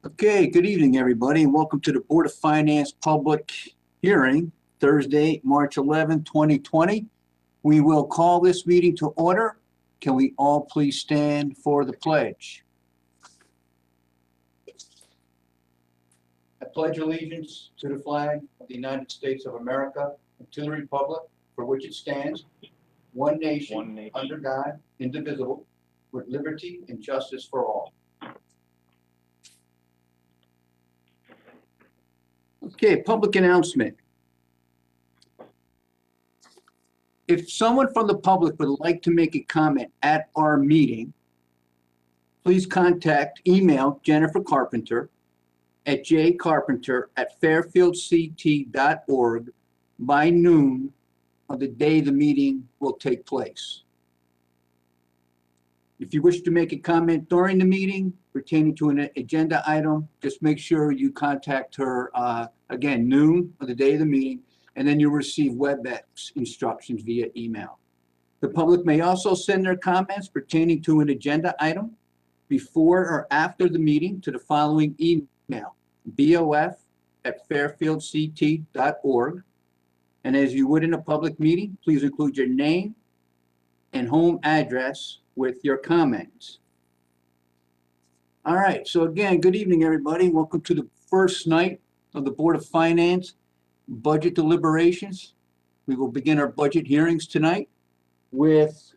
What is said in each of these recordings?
Okay, good evening, everybody, and welcome to the Board of Finance public hearing, Thursday, March 11, 2020. We will call this meeting to order. Can we all please stand for the pledge? I pledge allegiance to the flag of the United States of America and to the republic for which it stands, one nation, under God, indivisible, with liberty and justice for all. Okay, public announcement. If someone from the public would like to make a comment at our meeting, please email Jennifer Carpenter at jcarpenter@fairfieldct.org by noon of the day the meeting will take place. If you wish to make a comment during the meeting pertaining to an agenda item, just make sure you contact her, again, noon of the day of the meeting, and then you'll receive WebEx instructions via email. The public may also send their comments pertaining to an agenda item before or after the meeting to the following email, bof@fairfieldct.org. And as you would in a public meeting, please include your name and home address with your comments. All right, so again, good evening, everybody. Welcome to the first night of the Board of Finance budget deliberations. We will begin our budget hearings tonight with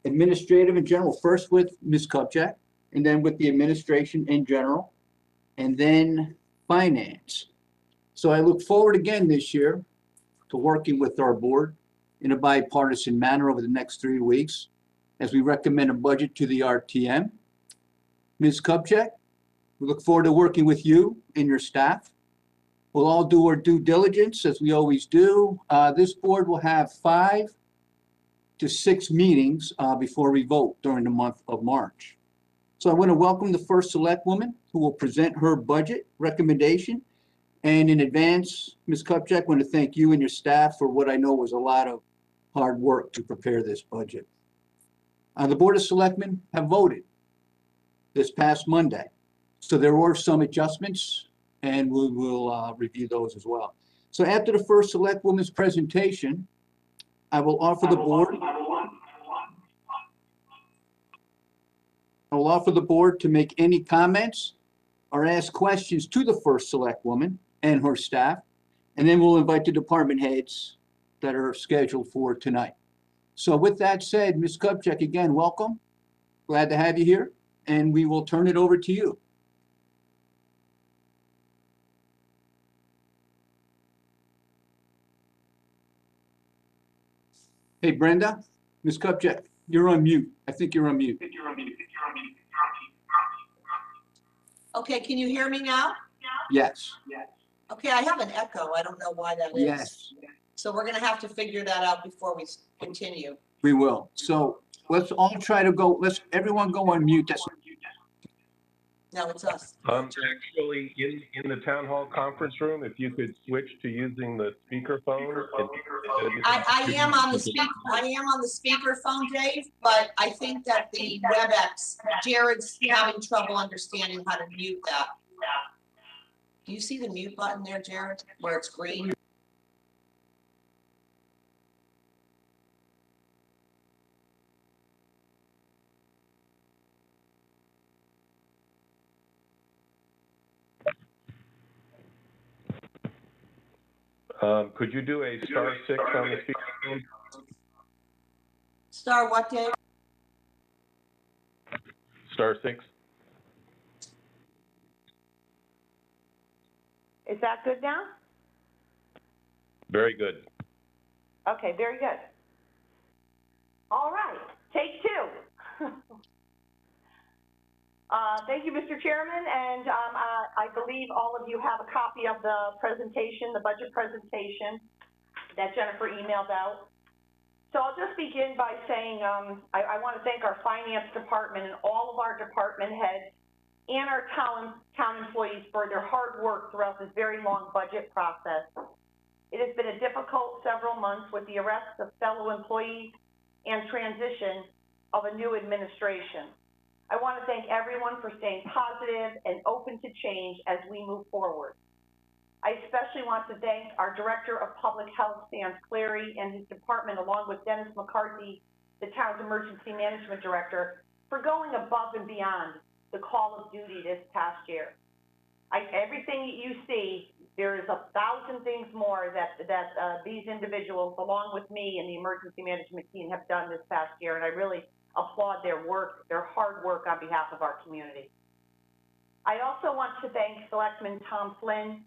administrative in general, first with Ms. Kupchak, and then with the administration in general, and then finance. So I look forward again this year to working with our board in a bipartisan manner over the next 3 weeks as we recommend a budget to the RTM. Ms. Kupchak, we look forward to working with you and your staff. We'll all do our due diligence as we always do. This board will have 5 to 6 meetings before we vote during the month of March. So I want to welcome the first select woman who will present her budget recommendation. And in advance, Ms. Kupchak, I want to thank you and your staff for what I know was a lot of hard work to prepare this budget. The Board of Selectmen have voted this past Monday. So there were some adjustments, and we will review those as well. So after the first select woman's presentation, I will offer the board to make any comments or ask questions to the first select woman and her staff, and then we'll invite the department heads that are scheduled for tonight. So with that said, Ms. Kupchak, again, welcome. Glad to have you here, and we will turn it over to you. Hey, Brenda, Ms. Kupchak, you're on mute. I think you're on mute. Okay, can you hear me now? Yes. Okay, I have an echo. I don't know why that is. Yes. So we're going to have to figure that out before we continue. We will. So let's all try to go, everyone go on mute. No, it's us. Actually, in the town hall conference room, if you could switch to using the speakerphone. I am on the speakerphone, Dave, but I think that the WebEx, Jared's having trouble understanding how to mute that. Do you see the mute button there, Jared, where it's green? Could you do a *6 on the speakerphone? Star what, Dave? *6. Is that good now? Very good. Okay, very good. All right, take 2. Thank you, Mr. Chairman, and I believe all of you have a copy of the presentation, the budget presentation that Jennifer emailed out. So I'll just begin by saying I want to thank our finance department and all of our department heads and our town employees for their hard work throughout this very long budget process. It has been a difficult several months with the arrests of fellow employees and transition of a new administration. I want to thank everyone for staying positive and open to change as we move forward. I especially want to thank our Director of Public Health, Stan Cleary, and his department, along with Dennis McCarthy, the town's Emergency Management Director, for going above and beyond the call of duty this past year. Everything that you see, there is 1,000 things more that these individuals, along with me and the Emergency Management team, have done this past year, and I really applaud their work, their hard work on behalf of our community. I also want to thank Selectman Tom Flynn,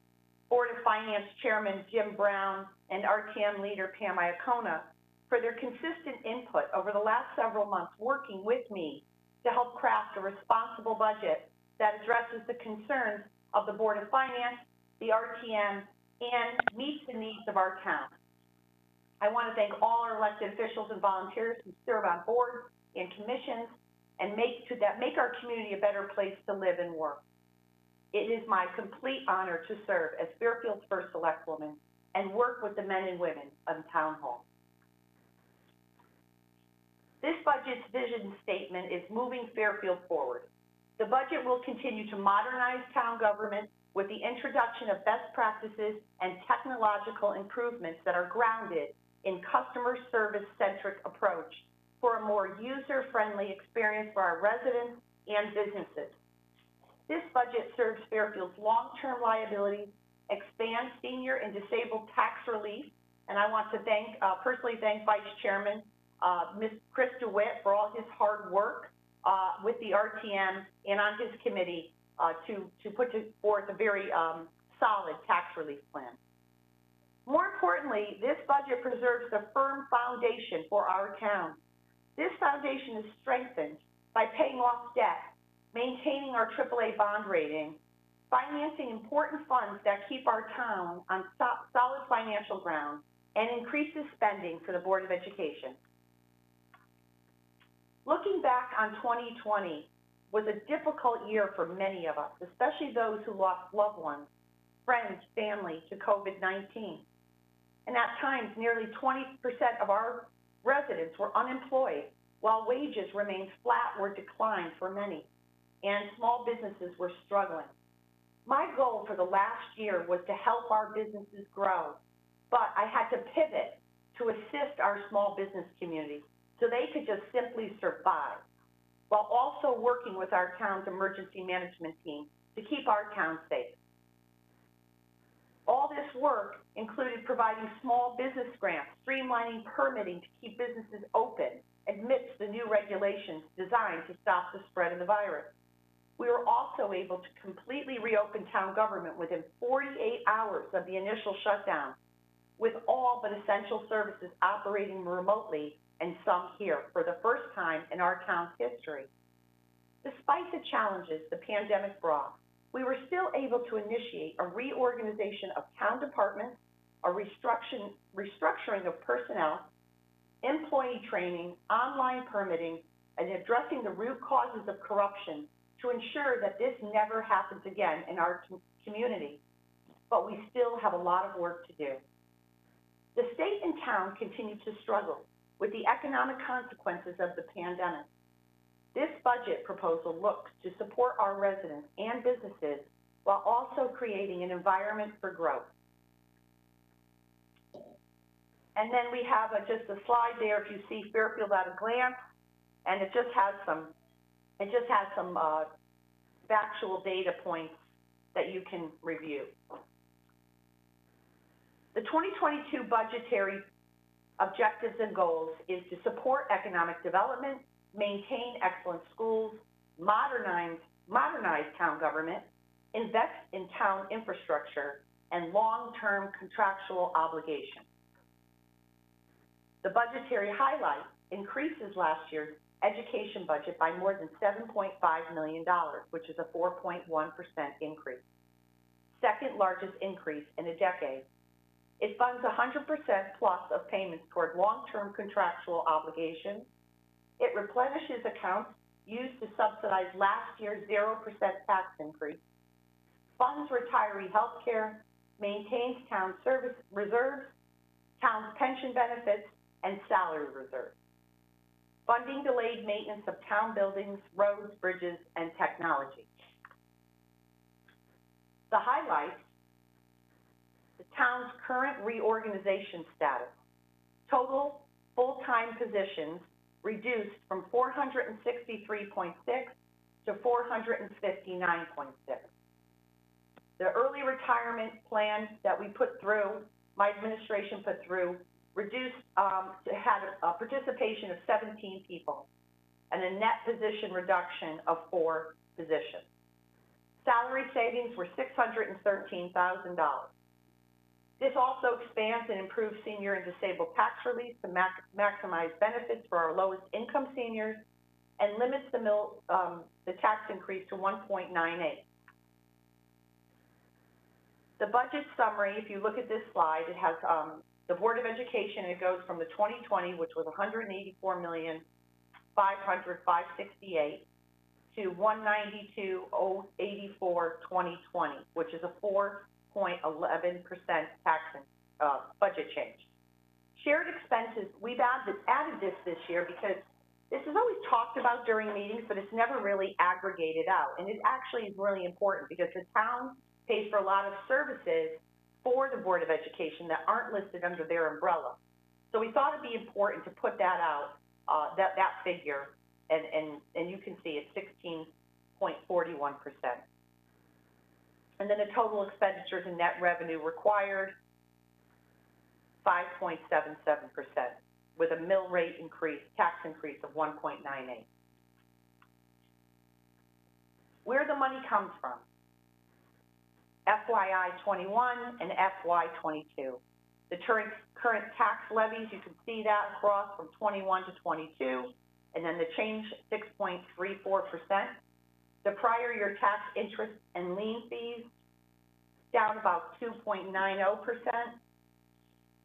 Board of Finance Chairman Jim Brown, and RTM leader Pam Iacona for their consistent input over the last several months, working with me to help craft a responsible budget that addresses the concerns of the Board of Finance, the RTM, and meets the needs of our town. I want to thank all our elected officials and volunteers who serve on boards and commissions and make our community a better place to live and work. It is my complete honor to serve as Fairfield's first selectwoman and work with the men and women of Town Hall. This budget's vision statement is moving Fairfield forward. The budget will continue to modernize town government with the introduction of best practices and technological improvements that are grounded in customer service-centric approach for a more user-friendly experience for our residents and businesses. This budget serves Fairfield's long-term liabilities, expands senior and disabled tax relief, and I want to personally thank Vice Chairman Ms. Chris DeWitt for all his hard work with the RTM and on his committee to put forth a very solid tax relief plan. More importantly, this budget preserves the firm foundation for our town. This foundation is strengthened by paying off debt, maintaining our AAA bond rating, financing important funds that keep our town on solid financial ground, and increases spending for the Board of Education. Looking back on 2020 was a difficult year for many of us, especially those who lost loved ones, friends, family to COVID-19. And at times, nearly 20% of our residents were unemployed, while wages remained flat or declined for many, and small businesses were struggling. My goal for the last year was to help our businesses grow, but I had to pivot to assist our small business community so they could just simply survive, while also working with our town's emergency management team to keep our town safe. All this work included providing small business grants, streamlining permitting to keep businesses open amidst the new regulations designed to stop the spread of the virus. We were also able to completely reopen town government within 48 hours of the initial shutdown, with all but essential services operating remotely and some here for the first time in our town's history. Despite the challenges the pandemic brought, we were still able to initiate a reorganization of town departments, a restructuring of personnel, employee training, online permitting, and addressing the root causes of corruption to ensure that this never happens again in our community. But we still have a lot of work to do. The state and town continue to struggle with the economic consequences of the pandemic. This budget proposal looks to support our residents and businesses while also creating an environment for growth. And then we have just a slide there if you see Fairfield at a glance, and it just has some factual data points that you can review. The 2022 budgetary objectives and goals is to support economic development, maintain excellent schools, modernize town government, invest in town infrastructure, and long-term contractual obligations. The budgetary highlight increases last year's education budget by more than $7.5 million, which is a 4.1% increase. Second largest increase in a decade. It funds 100% plus of payments toward long-term contractual obligations. It replenishes accounts used to subsidize last year's 0% tax increase, funds retiree health care, maintains town service reserves, town's pension benefits, and salary reserves. funding delayed maintenance of town buildings, roads, bridges, and technology. The highlights, the town's current reorganization status. Total full-time positions reduced from 463.6 to 459.6. The early retirement plan that we put through, my administration put through, reduced, had a participation of 17 people and a net position reduction of 4 positions. Salary savings were $613,000. This also expands and improves senior and disabled tax relief to maximize benefits for our lowest income seniors and limits the tax increase to 1.98. The budget summary, if you look at this slide, it has the Board of Education, and it goes from the 2020, which was $184,500,568, to $192,084 2020, which is a 4.11% tax budget change. Shared expenses, we've added this year because this is always talked about during meetings, but it's never really aggregated out. And it actually is really important because the town pays for a lot of services for the Board of Education that aren't listed under their umbrella. So we thought it'd be important to put that out, that figure, and you can see it's 16.41%. And then the total expenditures and net revenue required, 5.77%, with a mill rate increase, tax increase of 1.98. Where the money comes from, FYI 21 and FY 22. The current tax levies, you can see that across from 21 to 22, and then the change 6.34%. The prior year tax interest and lien fees down about 2.90%.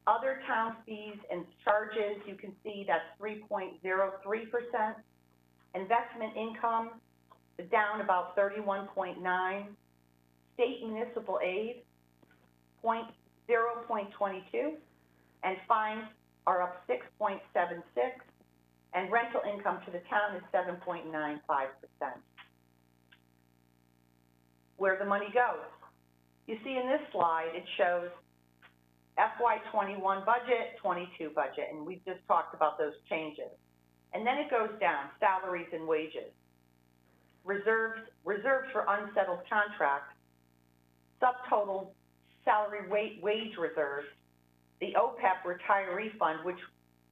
Other town fees and charges, you can see that's 3.03%. Investment income down about 31.9. State municipal aid, 0.22, and fines are up 6.76, and rental income to the town is 7.95%. Where the money goes. You see in this slide, it shows FY21 budget, 22 budget, and we've just talked about those changes. And then it goes down, salaries and wages. Reserves for unsettled contracts, subtotal salary wage reserves, the OPEB retiree fund, which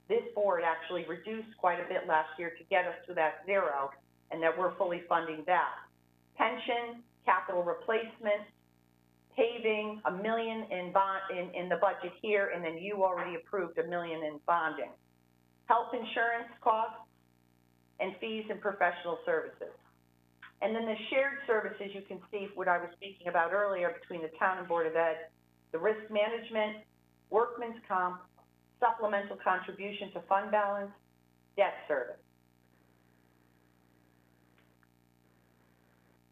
this board actually reduced quite a bit last year to get us to that 0, and that we're fully funding that. Pension, capital replacement, paving, $1 million in the budget here, and then you already approved $1 million in bonding. Health insurance costs and fees and professional services. And then the shared services, you can see what I was speaking about earlier between the town and Board of Ed, the risk management, workman's comp, supplemental contribution to fund balance, debt service.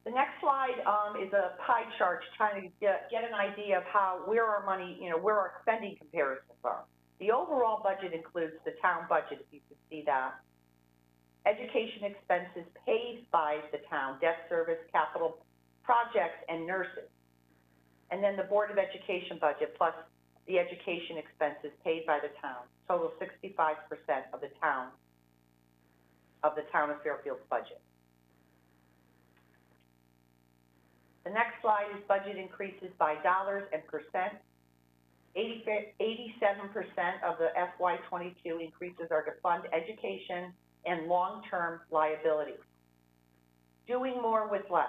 The next slide is a pie chart trying to get an idea of where our money, where our spending comparisons are. The overall budget includes the town budget, if you can see that. Education expenses paid by the town, debt service, capital projects, and nurses. And then the Board of Education budget plus the education expenses paid by the town, total 65% of the town of Fairfield's budget. The next slide is budget increases by dollars and percent. 87% of the FY22 increases are to fund education and long-term liabilities. Doing more with less.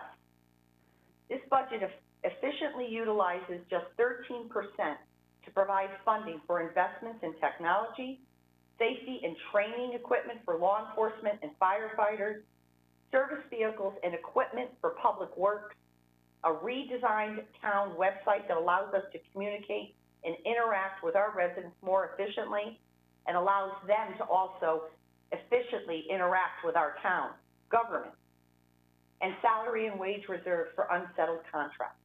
This budget efficiently utilizes just 13% to provide funding for investments in technology, safety and training equipment for law enforcement and firefighters, service vehicles and equipment for public works, a redesigned town website that allows us to communicate and interact with our residents more efficiently and allows them to also efficiently interact with our town government, and salary and wage reserves for unsettled contracts.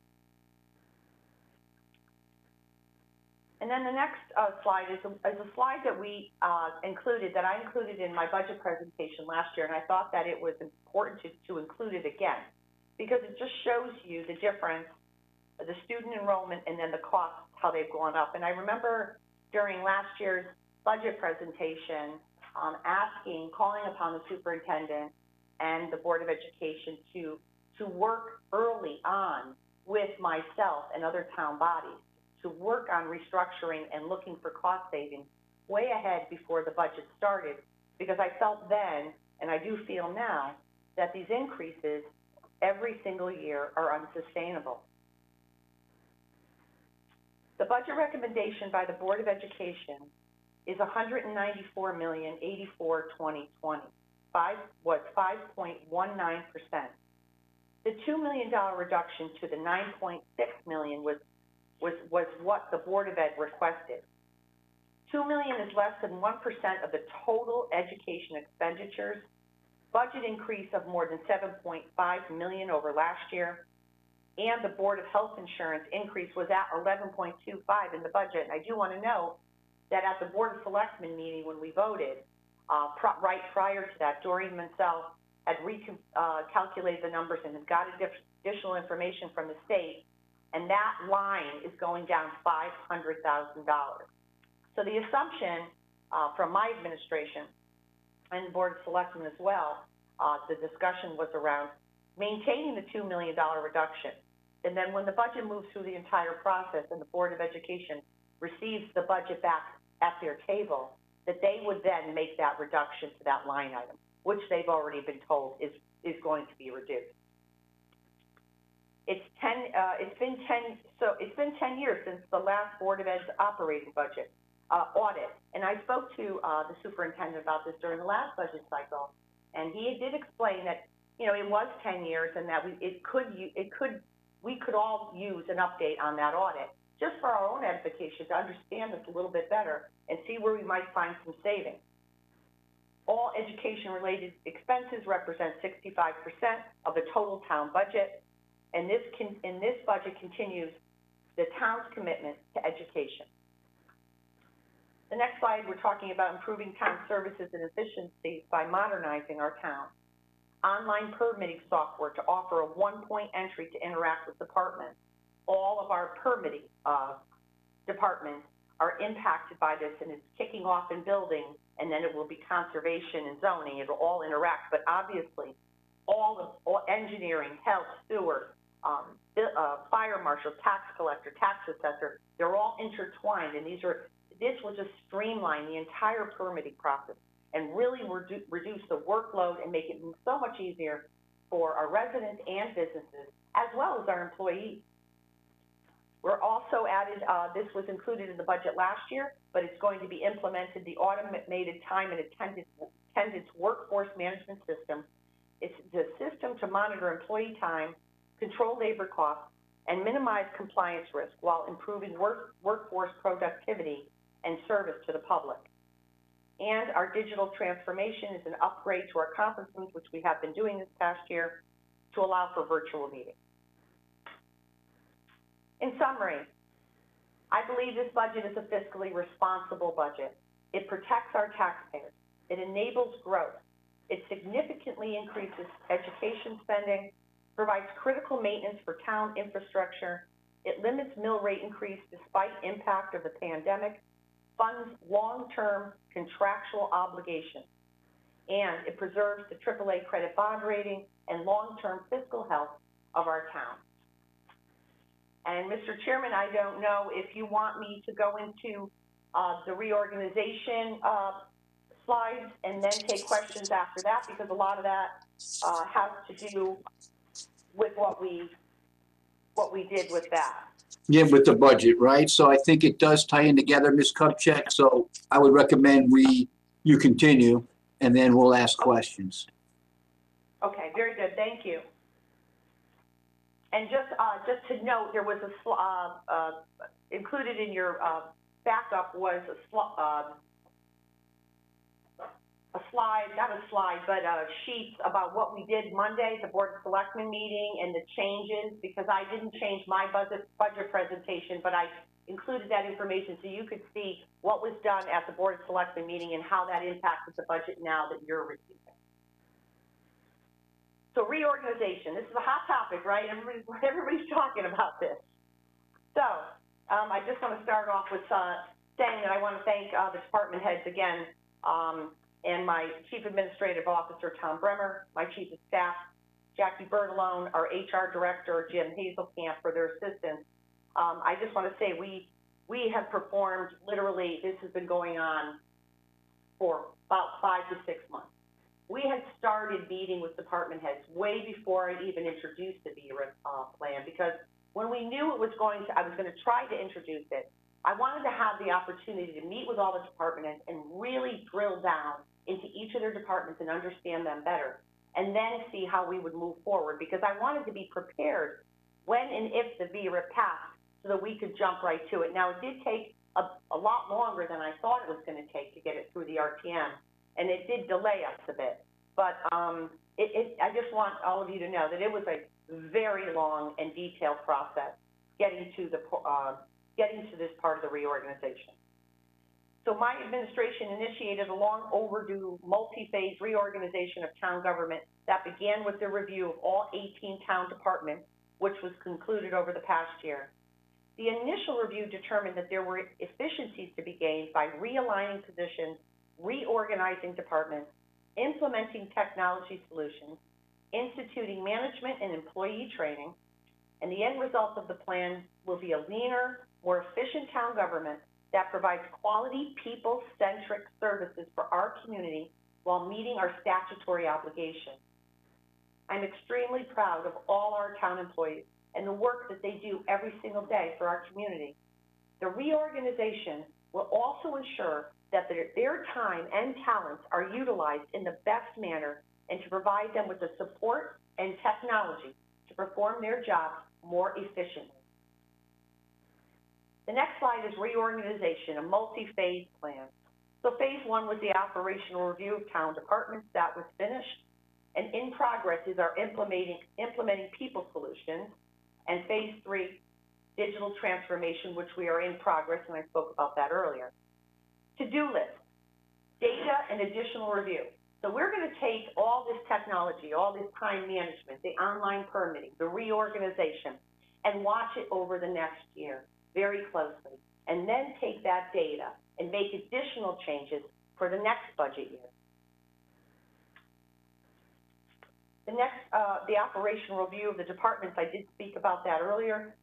And then the next slide is a slide that we included, that I included in my budget presentation last year, and I thought that it was important to include it again, because it just shows you the difference, the student enrollment, and then the costs, how they've gone up. And I remember during last year's budget presentation, calling upon the superintendent and the Board of Education to work early on with myself and other town bodies, to work on restructuring and looking for cost savings way ahead before the budget started, because I felt then, and I do feel now, that these increases every single year are unsustainable. The budget recommendation by the Board of Education is $194,084,2020. Was 5.19%. The $2 million reduction to the $9.6 million was what the Board of Ed requested. $2 million is less than 1% of the total education expenditures. Budget increase of more than $7.5 million over last year, and the Board of Health Insurance increase was at 11.25 in the budget. And I do want to note that at the Board of Selectmen meeting when we voted, right prior to that, Doreen Mansell had calculated the numbers and had got additional information from the state, and that line is going down $500,000. So the assumption from my administration and Board of Selectmen as well, the discussion was around maintaining the $2 million reduction. And then when the budget moves through the entire process and the Board of Education receives the budget back at their table, that they would then make that reduction to that line item, which they've already been told is going to be reduced. It's been 10 years since the last Board of Ed's operating budget audit, and I spoke to the superintendent about this during the last budget cycle, and he did explain that, you know, it was 10 years and that we could all use an update on that audit, just for our own edification, to understand this a little bit better and see where we might find some savings. All education-related expenses represent 65% of the total town budget, and this budget continues the town's commitment to education. The next slide, we're talking about improving town services and efficiencies by modernizing our town. Online permitting software to offer a one-point entry to interact with departments. All of our permitting departments are impacted by this, and it's kicking off in building, and then it will be conservation and zoning. It'll all interact, but obviously all engineering, health, sewer, fire marshal, tax collector, tax assessor, they're all intertwined, and this will just streamline the entire permitting process and really reduce the workload and make it so much easier for our residents and businesses, as well as our employees. We're also added, this was included in the budget last year, but it's going to be implemented, the automated time and attendance workforce management system. It's the system to monitor employee time, control labor costs, and minimize compliance risk while improving workforce productivity and service to the public. And our digital transformation is an upgrade to our conference rooms, which we have been doing this past year, to allow for virtual meetings. In summary, I believe this budget is a fiscally responsible budget. It protects our taxpayers. It enables growth. It significantly increases education spending, provides critical maintenance for town infrastructure. It limits mill rate increase despite impact of the pandemic, funds long-term contractual obligations, and it preserves the AAA credit bond rating and long-term fiscal health of our town. And Mr. Chairman, I don't know if you want me to go into the reorganization slides and then take questions after that, because a lot of that has to do with what we did with that. Yeah, with the budget, right? So I think it does tie in together, Ms. Kupchak. So I would recommend you continue, and then we'll ask questions. Okay, very good, thank you. And just to note, there was included in your backup was a sheets about what we did Monday, the Board of Selectmen meeting, and the changes, because I didn't change my budget presentation, but I included that information so you could see what was done at the Board of Selectmen meeting and how that impacted the budget now that you're receiving. So reorganization, this is a hot topic, right? Everybody's talking about this. So, I just want to start off with saying that I want to thank the department heads again, and my Chief Administrative Officer, Tom Bremer, my Chief of Staff, Jackie Bertolone, our HR Director, Jim Hazelkamp, for their assistance. I just want to say we have performed, literally, this has been going on for about 5 to 6 months. We had started meeting with department heads way before I even introduced the VRIP plan, because when we knew I was going to try to introduce it, I wanted to have the opportunity to meet with all the department heads and really drill down into each of their departments and understand them better, and then see how we would move forward, because I wanted to be prepared when and if the VRIP passed so that we could jump right to it. Now, it did take a lot longer than I thought it was going to take to get it through the RTM, and it did delay us a bit. But I just want all of you to know that it was a very long and detailed process getting to this part of the reorganization. So my administration initiated a long overdue multi-phase reorganization of town government that began with the review of all 18 town departments, which was concluded over the past year. The initial review determined that there were efficiencies to be gained by realigning positions, reorganizing departments, implementing technology solutions, instituting management and employee training, and the end result of the plan will be a leaner, more efficient town government that provides quality, people-centric services for our community while meeting our statutory obligations. I'm extremely proud of all our town employees and the work that they do every single day for our community. The reorganization will also ensure that their time and talents are utilized in the best manner and to provide them with the support and technology to perform their jobs more efficiently. The next slide is reorganization, a multi-phase plan. So phase 1 was the operational review of town departments. That was finished. And in progress is our implementing people solutions. And phase 3, digital transformation, which we are in progress, and I spoke about that earlier. To-do list, data and additional review. So we're going to take all this technology, all this time management, the online permitting, the reorganization, and watch it over the next year very closely, and then take that data and make additional changes for the next budget year. The next, the operational review of the departments, I did speak about that earlier.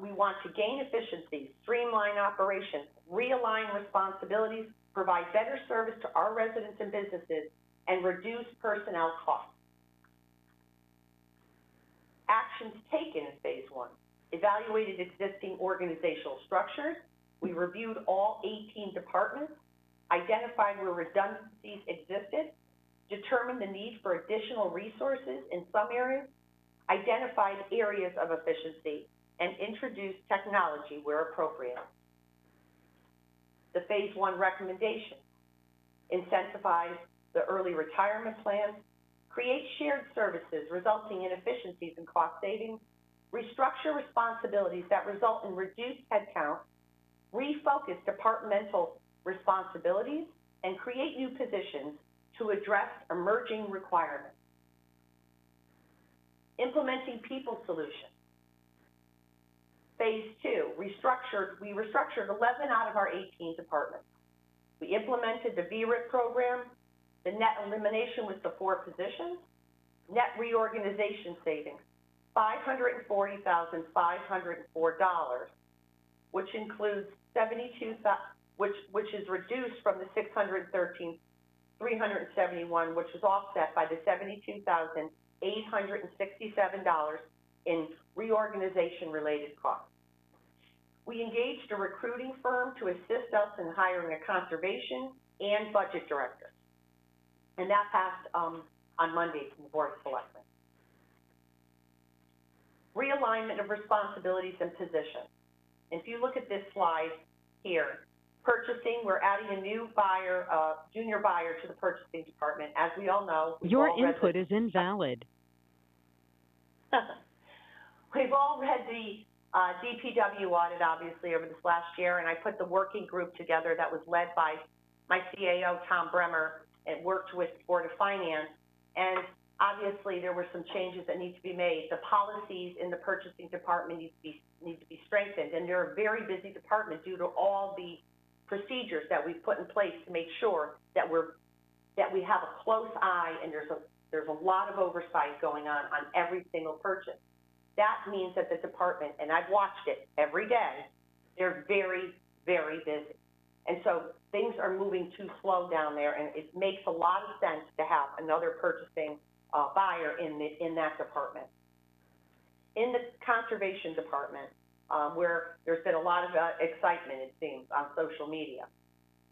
We want to gain efficiencies, streamline operations, realign responsibilities, provide better service to our residents and businesses, and reduce personnel costs. Actions taken in phase 1. Evaluated existing organizational structures. We reviewed all 18 departments, identified where redundancies existed, determined the need for additional resources in some areas, identified areas of efficiency, and introduced technology where appropriate. The phase 1 recommendations: incentivize the early retirement plan, create shared services resulting in efficiencies and cost savings, restructure responsibilities that result in reduced headcount, refocus departmental responsibilities, and create new positions to address emerging requirements. Implementing people solutions. Phase 2, we restructured 11 out of our 18 departments. We implemented the VRIP program. The net elimination was the 4 positions. Net reorganization savings, $540,504, which includes which is reduced from the $613,371, which was offset by the $72,867 in reorganization-related costs. We engaged a recruiting firm to assist us in hiring a conservation and budget director, and that passed on Monday from the Board of Selectmen. Realignment of responsibilities and positions. If you look at this slide here, Purchasing, we're adding a new buyer, junior buyer to the purchasing department. As we all know, Your input is invalid. We've all read the DPW audit, obviously, over this last year, and I put the working group together that was led by my CAO, Tom Bremer, and worked with Board of Finance. And obviously, there were some changes that need to be made. The policies in the purchasing department need to be strengthened, and they're a very busy department due to all the procedures that we've put in place to make sure that we have a close eye, and there's a lot of oversight going on every single purchase. That means that the department, and I've watched it every day, they're very, very busy. And so things are moving too slow down there, and it makes a lot of sense to have another purchasing buyer in that department. In the conservation department, where there's been a lot of excitement, it seems, on social media.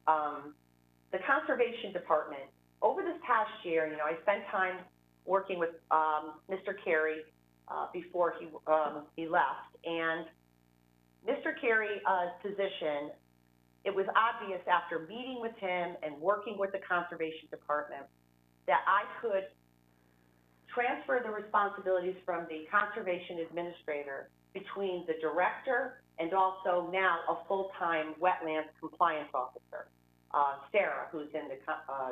The conservation department, over this past year, I spent time working with Mr. Carey before he left, and Mr. Carey's position, it was obvious after meeting with him and working with the conservation department that I could transfer the responsibilities from the conservation administrator between the director and also now a full-time wetlands compliance officer, Sarah, who's in the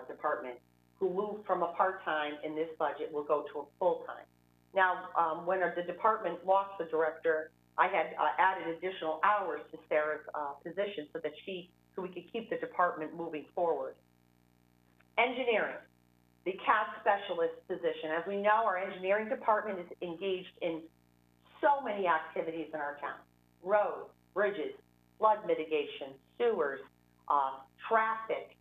department, who moved from a part-time in this budget will go to a full-time. Now, when the department lost the director, I had added additional hours to Sarah's position so we could keep the department moving forward. Engineering, the CAD specialist position. As we know, our engineering department is engaged in so many activities in our town: roads, bridges, flood mitigation, sewers, traffic,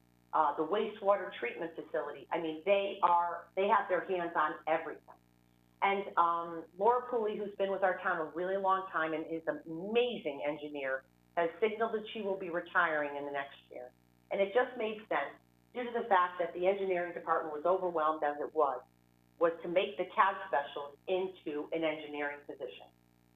the wastewater treatment facility. I mean, they have their hands on everything. And Laura Pooley, who's been with our town a really long time and is an amazing engineer, has signaled that she will be retiring in the next year. And it just made sense, due to the fact that the engineering department was overwhelmed as it was to make the CAD specialist into an engineering position.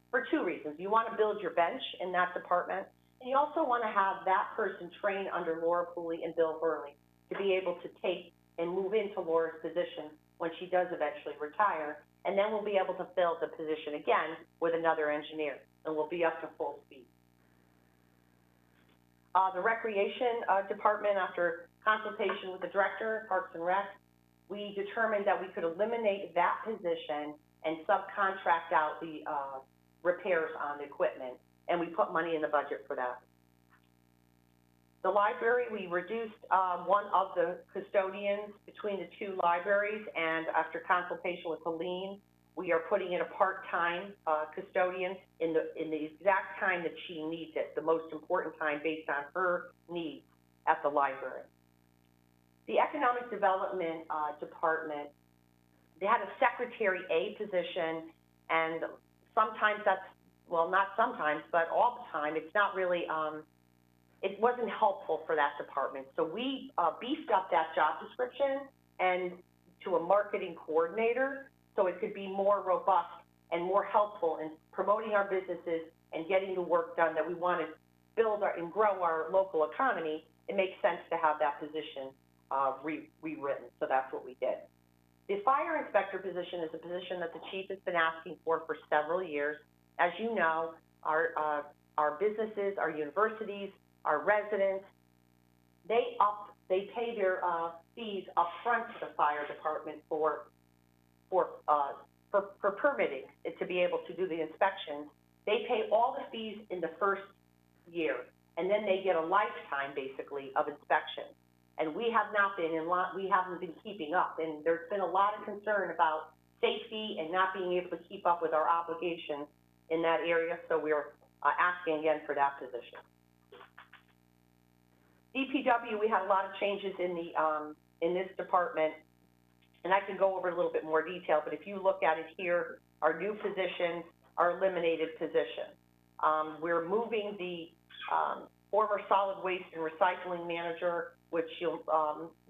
For two reasons. You want to build your bench in that department, and you also want to have that person train under Laura Pooley and Bill Hurley to be able to take and move into Laura's position when she does eventually retire, and then we'll be able to fill the position again with another engineer, and we'll be up to full speed. The recreation department, after consultation with the director, Parks and Rec, we determined that we could eliminate that position and subcontract out the repairs on the equipment, and we put money in the budget for that. The library, we reduced one of the custodians between the two libraries, and after consultation with Helene, we are putting in a part-time custodian in the exact time that she needs it, the most important time based on her needs at the library. The Economic Development Department, they had a Secretary A position, and sometimes that's, well, not sometimes, but all the time, it's not really, it wasn't helpful for that department. So we beefed up that job description and to a marketing coordinator so it could be more robust and more helpful in promoting our businesses and getting the work done that we want to build and grow our local economy. It makes sense to have that position rewritten, so that's what we did. The fire inspector position is a position that the chief has been asking for several years. As you know, our businesses, our universities, our residents, they pay their fees up front to the fire department for permitting it to be able to do the inspections. They pay all the fees in the first year, and then they get a lifetime, basically, of inspection. And we have not been we haven't been keeping up, and there's been a lot of concern about safety and not being able to keep up with our obligations in that area, so we're asking again for that position. DPW, we had a lot of changes in this department, and I can go over a little bit more detail, but if you look at it here, our new positions are eliminated positions. We're moving the former solid waste and recycling manager, which you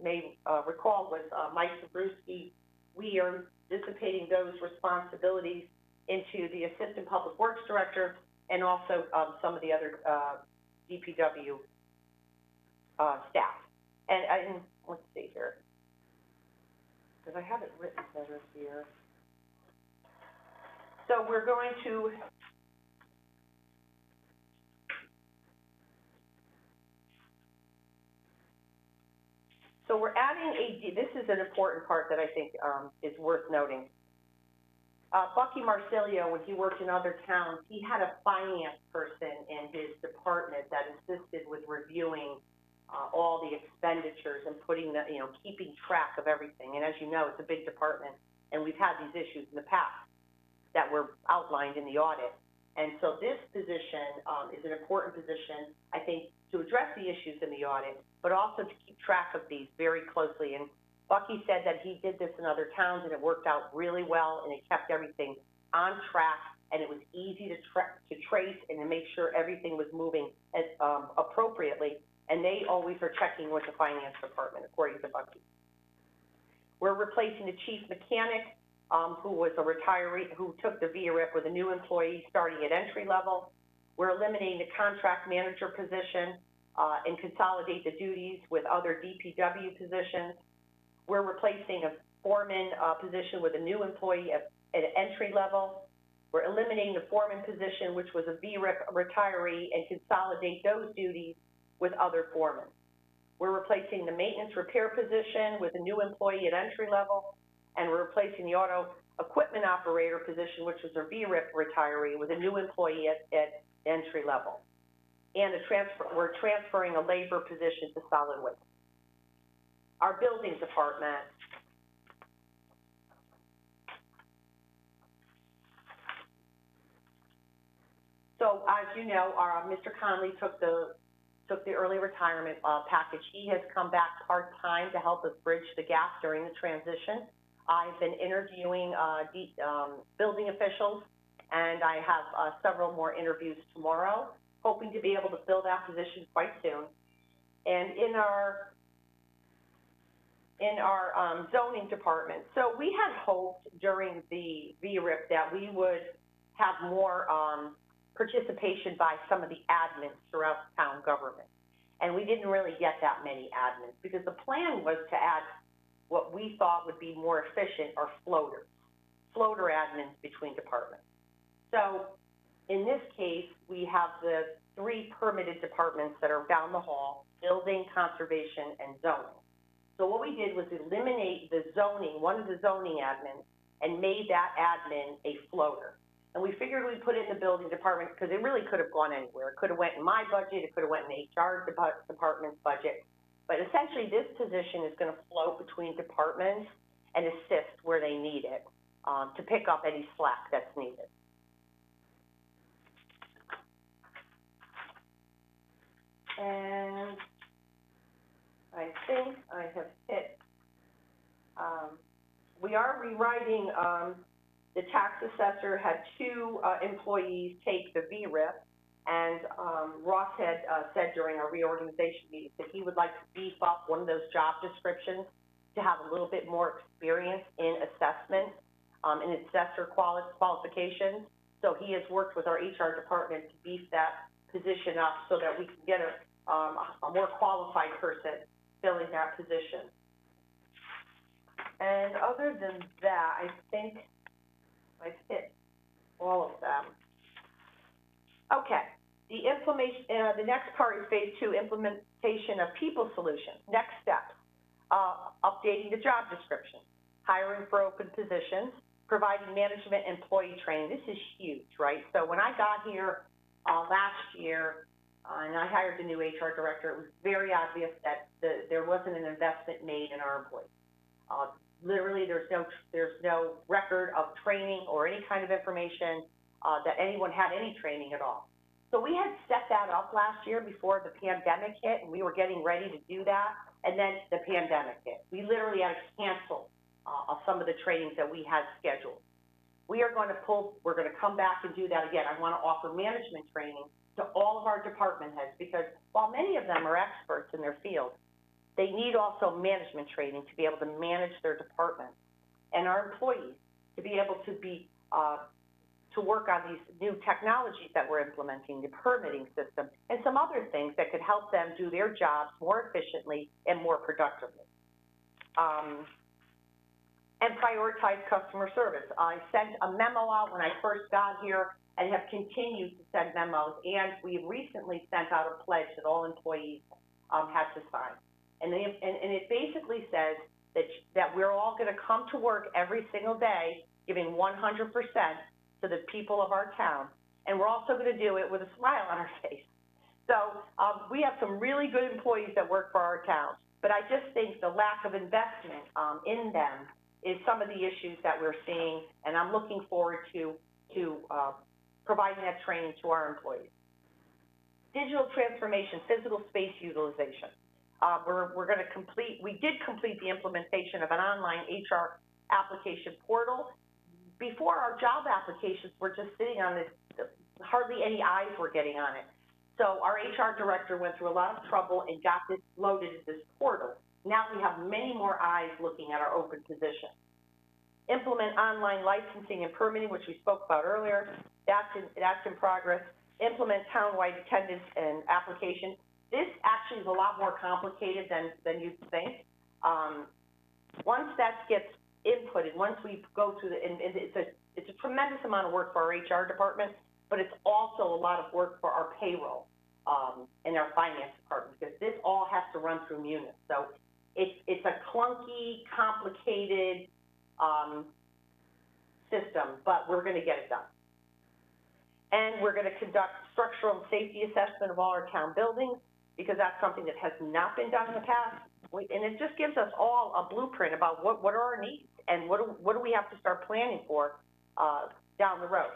may recall was Mike Zabruski. We are dissipating those responsibilities into the assistant public works director and also some of the other DPW staff. And let's see here, because I have it written better here. So we're going to, so we're adding this is an important part that I think is worth noting. Bucky Marsilio, when he worked in other towns, he had a finance person in his department that assisted with reviewing all the expenditures and putting the, keeping track of everything. And as you know, it's a big department, and we've had these issues in the past that were outlined in the audit. And so this position is an important position, I think, to address the issues in the audit, but also to keep track of these very closely. And Bucky said that he did this in other towns and it worked out really well, and it kept everything on track, and it was easy to trace and to make sure everything was moving as, appropriately. And they always are checking with the finance department, according to Bucky. We're replacing the chief mechanic, who was a retiree who took the VRIP with a new employee starting at entry level. We're eliminating the contract manager position and consolidate the duties with other DPW positions. We're replacing a foreman position with a new employee at entry level. We're eliminating the foreman position, which was a VRIP retiree, and consolidate those duties with other foremen. We're replacing the maintenance repair position with a new employee at entry level, and we're replacing the auto equipment operator position, which was a VRIP retiree, with a new employee at entry level. And we're transferring a labor position to solid waste. Our building department, so as you know, Mr. Conley took the early retirement package. He has come back part-time to help us bridge the gap during the transition. I've been interviewing building officials, and I have several more interviews tomorrow, hoping to be able to fill that position quite soon. And in our zoning department, so we had hoped during the VRIP that we would have more participation by some of the admins throughout the town government. And we didn't really get that many admins, because the plan was to add what we thought would be more efficient are floater admins between departments. So in this case, we have the 3 permitted departments that are down the hall: building, conservation, and zoning. So what we did was eliminate the zoning, one of the zoning admins, and made that admin a floater. And we figured we'd put it in the building department because it really could have gone anywhere. It could have went in my budget, it could have went in the HR department's budget. But essentially, this position is going to float between departments and assist where they need it, to pick up any slack that's needed. And I think I have hit, we are rewriting, the tax assessor had 2 employees take the VRIP, and Ross had said during our reorganization meeting that he would like to beef up one of those job descriptions to have a little bit more experience in assessment and assessor qualifications. So he has worked with our HR department to beef that position up so that we can get a more qualified person filling that position. And other than that, I think I've hit all of them. Okay, the next part is phase 2, implementation of people solutions. Next steps, updating the job description, hiring for open positions, providing management employee training. This is huge, right? So when I got here last year, and I hired the new HR director, it was very obvious that there wasn't an investment made in our employees. Literally, there's no record of training or any kind of information that anyone had any training at all. So we had set that up last year before the pandemic hit, and we were getting ready to do that, and then the pandemic hit. We literally had to cancel some of the trainings that we had scheduled. We're going to come back and do that again. I want to offer management training to all of our department heads, because while many of them are experts in their field, they need also management training to be able to manage their department, and our employees to be able to be to work on these new technologies that we're implementing, the permitting system, and some other things that could help them do their jobs more efficiently and more productively. And prioritize customer service. I sent a memo out when I first got here and have continued to send memos, and we recently sent out a pledge that all employees had to sign. And it basically says that we're all gonna come to work every single day giving 100% to the people of our town, and we're also gonna do it with a smile on our face. So we have some really good employees that work for our town, but I just think the lack of investment in them is some of the issues that we're seeing, and I'm looking forward to providing that training to our employees. Digital transformation, physical space utilization. We did complete the implementation of an online HR application portal. Before, our job applications were just sitting on this, hardly any eyes were getting on it. So our HR director went through a lot of trouble and got this loaded in this portal. Now we have many more eyes looking at our open position. Implement online licensing and permitting, which we spoke about earlier. That's in progress. Implement townwide attendance and application. This actually is a lot more complicated than you'd think. Once that gets inputted, once we go through it's a tremendous amount of work for our HR department, but it's also a lot of work for our payroll and our finance department, because this all has to run through Munis. So it's a clunky, complicated system, but we're going to get it done. And we're going to conduct structural and safety assessment of all our town buildings, because that's something that has not been done in the past. And it just gives us all a blueprint about what are our needs and what do we have to start planning for down the road.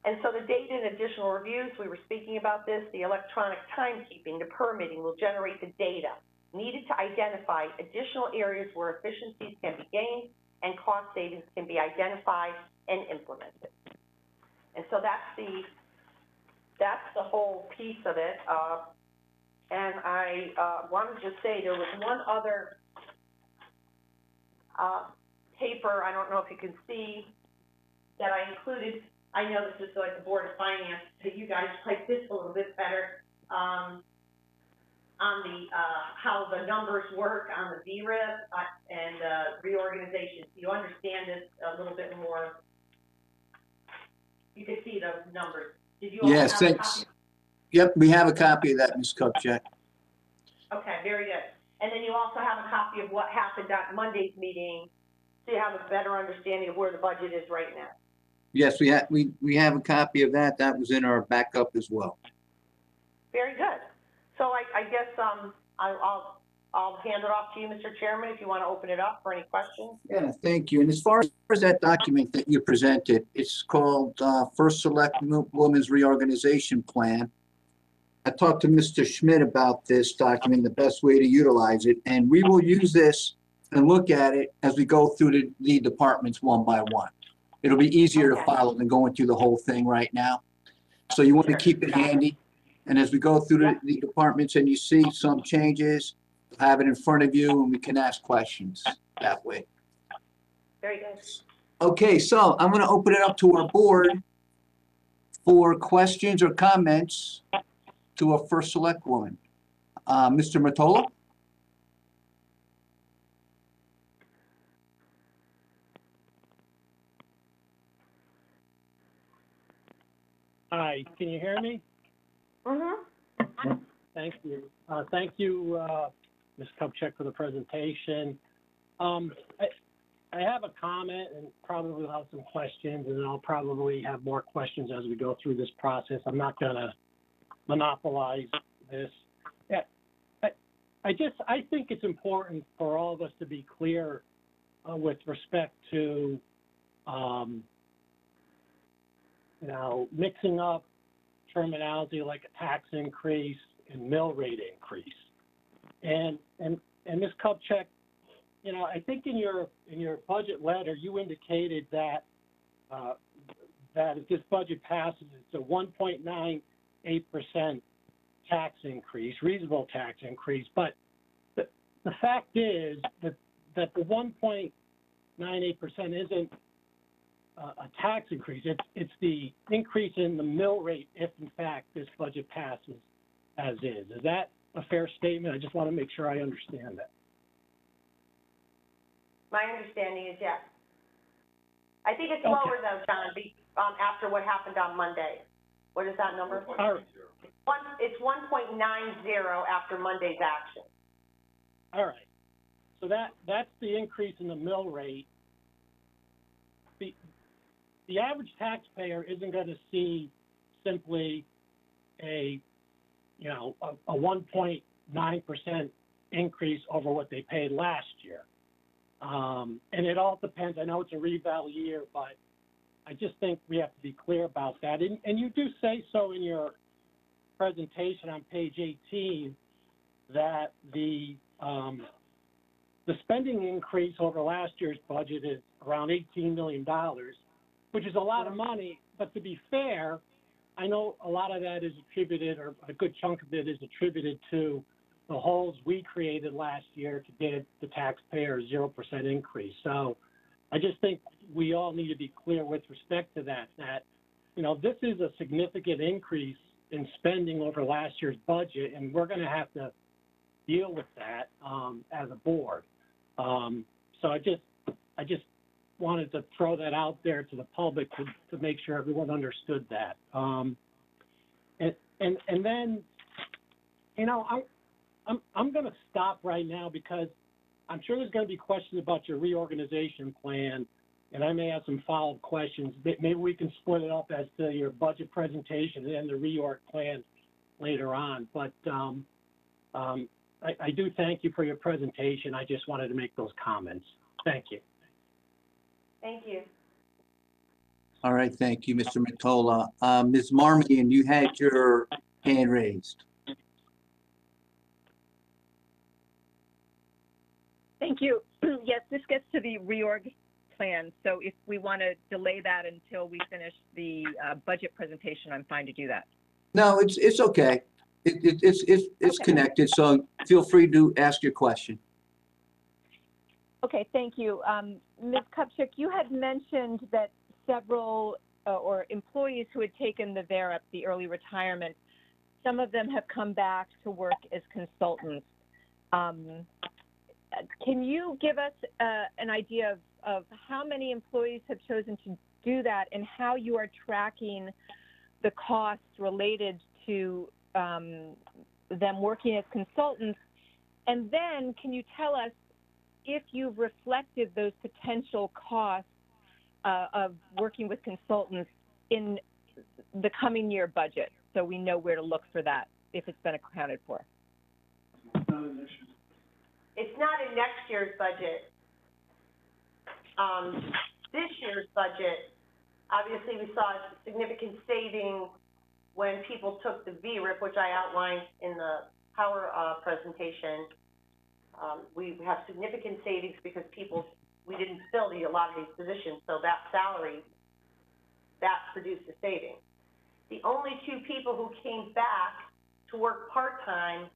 And so the data and additional reviews, we were speaking about this, the electronic timekeeping, the permitting will generate the data needed to identify additional areas where efficiencies can be gained and cost savings can be identified and implemented. And so that's the whole piece of it. And I wanted to say there was one other paper, I don't know if you can see, that I included. I know this is like the Board of Finance, that you guys like this a little bit better, on the how the numbers work on the VRIP and reorganization. So you understand this a little bit more. You can see the numbers. Did you all Yes, have thanks. a copy? Yep, we have a copy of that, Ms. Kupchak. Okay, very good. And then you also have a copy of what happened at Monday's meeting, so you have a better understanding of where the budget is right now. Yes, we have a copy of that. That was in our backup as well. Very good. So I guess I'll hand it off to you, Mr. Chairman, if you want to open it up for any questions. Yeah, thank you. And as far as that document that you presented, it's called First Select Women's Reorganization Plan. I talked to Mr. Schmidt about this document, the best way to utilize it, and we will use this and look at it as we go through the departments one by one. It'll be easier to follow than going through the whole thing right now. So you want to keep it handy. And as we go through the departments and you see some changes, have it in front of you and we can ask questions that way. Very good. Okay, so I'm going to open it up to our board for questions or comments to our first select woman. Mr. Mottola? Hi, can you hear me? Mm-hmm. Thank you. Thank you, Ms. Kupchak, for the presentation. I have a comment and probably have some questions, and then I'll probably have more questions as we go through this process. I'm not going to monopolize this. Yeah, I think it's important for all of us to be clear with respect to mixing up terminology like a tax increase and mill rate increase. And Ms. Kupchak, I think in your budget letter you indicated that that if this budget passes, it's a 1.98% tax increase, reasonable tax increase. But the fact is that the 1.98% isn't a tax increase. It's the increase in the mill rate if in fact this budget passes as is. Is that a fair statement? I just want to make sure I understand that. My understanding is yes. I think it's Okay. lower though, John, after what happened on Monday. What is that number? All right. It's 1.90 after Monday's action. All right. So that's the increase in the mill rate. The average taxpayer isn't going to see simply a 1.9% increase over what they paid last year. And it all depends. I know it's a reval year, but I just think we have to be clear about that. And you do say so in your presentation on page 18 that the spending increase over last year's budget is around $18 million, which is a lot of money. But to be fair, I know a lot of that is attributed, or a good chunk of it is attributed to the holes we created last year to get the taxpayer 0% increase. So I just think we all need to be clear with respect to that, this is a significant increase in spending over last year's budget, and we're going to have to deal with that as a board. So I just wanted to throw that out there to the public to make sure everyone understood that. And then, I'm going to stop right now because I'm sure there's going to be questions about your reorganization plan, and I may have some follow-up questions. Maybe we can split it up as to your budget presentation and then the reorg plan later on. But I do thank you for your presentation. I just wanted to make those comments. Thank you. Thank you. All right, thank you, Mr. Mottola. Ms. Marmion, you had your hand raised. Thank you. Yes, this gets to the reorg plan. So if we want to delay that until we finish the budget presentation, I'm fine to do that. No, it's okay. It's Okay. connected, so feel free to ask your question. Okay, thank you. Ms. Kupchak, you had mentioned that several or employees who had taken the VEREP, the early retirement, some of them have come back to work as consultants. Can you give us an idea of how many employees have chosen to do that and how you are tracking the costs related to them working as consultants? And then can you tell us if you've reflected those potential costs of working with consultants in the coming year budget, so we know where to look for that if it's been accounted for? It's not in next year's budget. This year's budget, obviously we saw a significant saving when people took the VRIP, which I outlined in the power presentation. We have significant savings because we didn't fill a lot of these positions, so that salary, that produced a saving. The only two people who came back to work part-time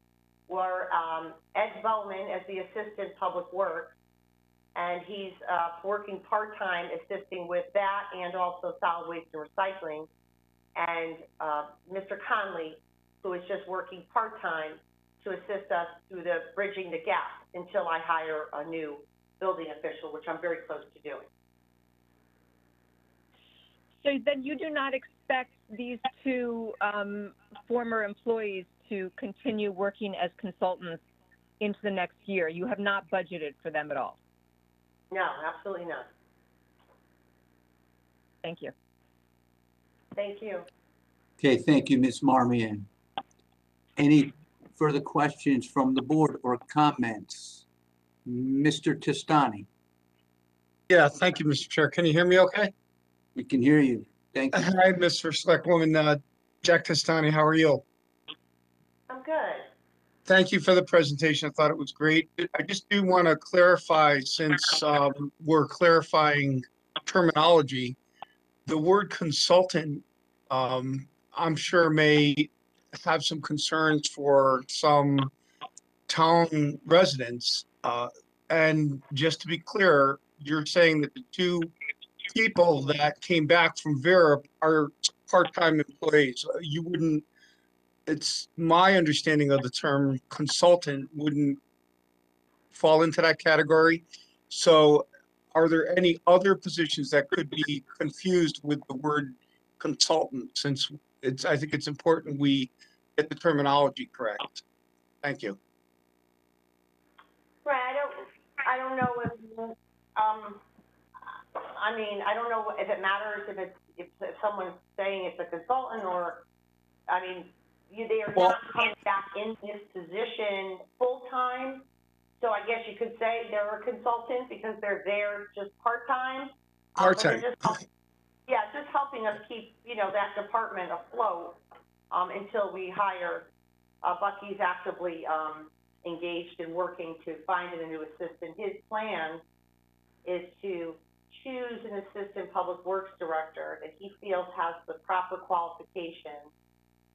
were Ed Bowman as the Assistant Public Works, and he's working part-time assisting with that and also solid waste and recycling, and Mr. Conley, who is just working part-time to assist us through the bridging the gap until I hire a new building official, which I'm very close to doing. So then you do not expect these two former employees to continue working as consultants into the next year? You have not budgeted for them at all? No, absolutely not. Thank you. Thank you. Okay, thank you, Ms. Marmion. Any further questions from the board or comments? Mr. Testani, Yeah, thank you, Mr. Chair. Can you hear me okay? we can hear you. Thank you. Hi, Mr. Selectwoman, Jack Testani, how are you? I'm good. Thank you for the presentation. I thought it was great. I just do want to clarify, since we're clarifying terminology, the word consultant, I'm sure may have some concerns for some town residents. And just to be clear, you're saying that the two people that came back from Vera are part-time employees. You wouldn't, it's my understanding of the term consultant wouldn't fall into that category. So are there any other positions that could be confused with the word consultant? Since I think it's important we get the terminology correct. Thank you. Right, I don't know if, I mean, I don't know if it matters if someone's saying it's a consultant or, I mean, they are Well- not coming back in this position full-time. So I guess you could say they're a consultant because they're there just part-time. But they're Part-time. just helping us keep, that department afloat, until we hire, Bucky's actively, engaged in working to find a new assistant. His plan is to choose an assistant public works director that he feels has the proper qualifications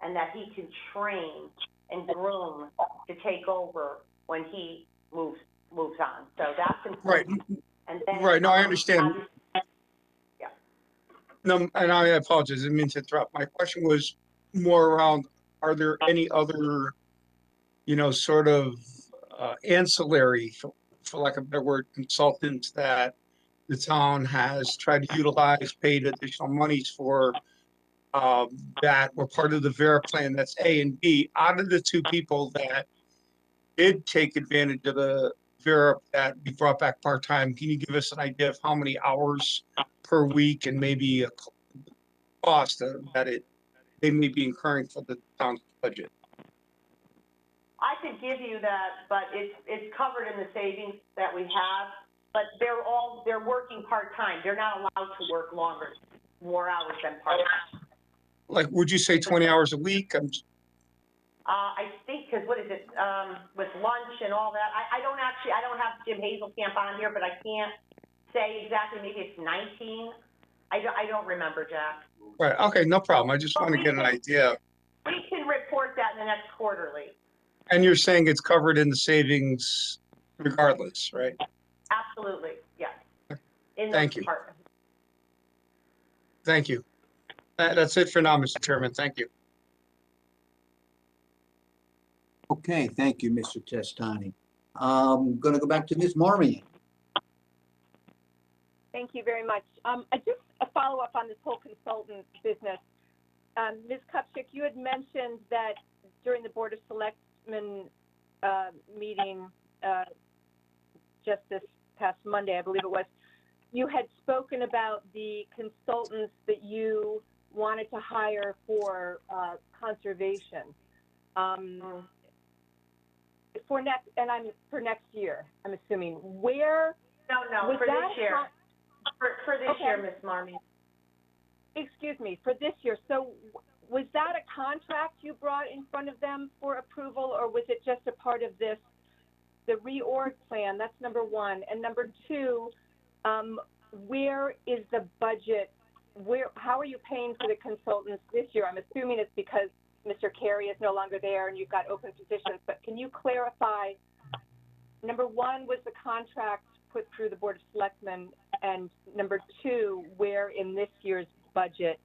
and that he can train and groom to take over when he moves on. So that's Right, important. And then, right. No, I understand. obviously- No, and I apologize, I didn't mean to interrupt. My question was more around, are there any other, sort of ancillary, for lack of a better word, consultants that the town has tried to utilize, paid additional monies for, that were part of the Vera plan? That's A, and B, out of the two people that did take advantage of the Vera that we brought back part-time, can you give us an idea of how many hours per week and maybe a cost that they may be incurring for the town's budget? I could give you that, but it's covered in the savings that we have, but they're working part-time. They're not allowed to work more hours than part-time. Like, would you say 20 hours a week? I think, cause what is it, with lunch and all that, I don't have Jim Hazelkamp on here, but I can't say exactly, maybe it's 19. I don't remember, Jack. Right, okay, no problem. I just want to get an idea. We can report that in the next quarterly. And you're saying it's covered in the savings regardless, right? Absolutely, yes. In Thank those you. departments. Thank you. That's it for now, Mr. Chairman. Thank you. Okay, thank you, Mr. Testani. Gonna go back to Ms. Marmion. Thank you very much. Just a follow-up on this whole consultant business. Ms. Kupchak, you had mentioned that during the Board of Selectmen meeting just this past Monday, I believe it was, you had spoken about the consultants that you wanted to hire for conservation. For next year, I'm assuming. Where No, was for that this year. For this Okay. year, Ms. Marmy. Excuse me, for this year. So was that a contract you brought in front of them for approval, or was it just a part of the reorg plan? That's number one. And number two, where is the budget? How are you paying for the consultants this year? I'm assuming it's because Mr. Carey is no longer there and you've got open positions, but can you clarify, number one, was the contract put through the Board of Selectmen, and number two, where in this year's budget,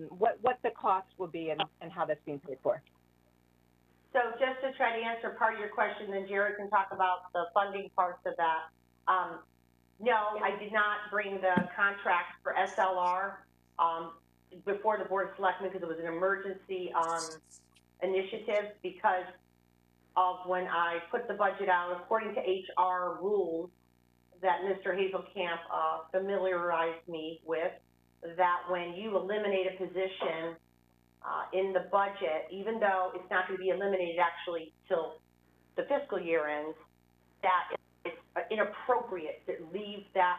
what the cost will be and how that's being paid for? So just to try to answer part of your question, then Jared can talk about the funding parts of that. No, I did not bring the contract for SLR before the Board of Selectmen because it was an emergency initiative because of when I put the budget out, according to HR rules that Mr. Hazelkamp familiarized me with, that when you eliminate a position in the budget, even though it's not going to be eliminated actually till the fiscal year ends, that it's inappropriate to leave that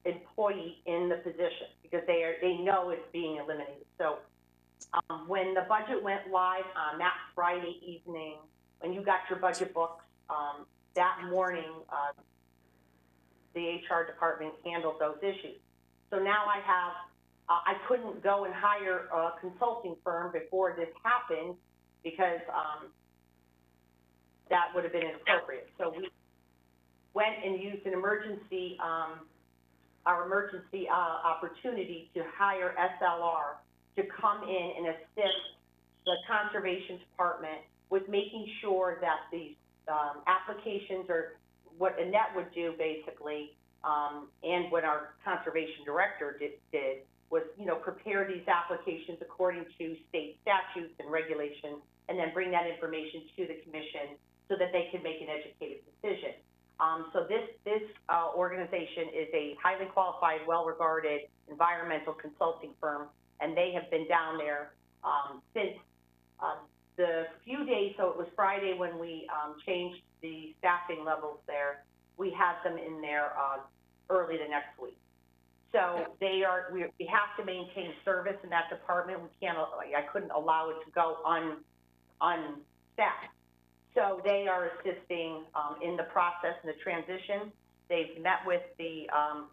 employee in the position because they know it's being eliminated. So when the budget went live on that Friday evening, when you got your budget books, that morning, the HR department handled those issues. So now I couldn't go and hire a consulting firm before this happened because that would have been inappropriate. So we went and used an emergency our emergency, opportunity to hire SLR to come in and assist the Conservation Department with making sure that these, applications are, what Annette would do basically, and what our Conservation Director did was, you know, prepare these applications according to state statutes and regulations, and then bring that information to the commission so that they can make an educated decision. So this organization is a highly qualified, well-regarded environmental consulting firm, and they have been down there since the few days. So it was Friday when we changed the staffing levels there. We have them in there early the next week. So we have to maintain service in that department. We can't, I couldn't allow it to go unstaffed. So they are assisting in the process and the transition. They've met with the,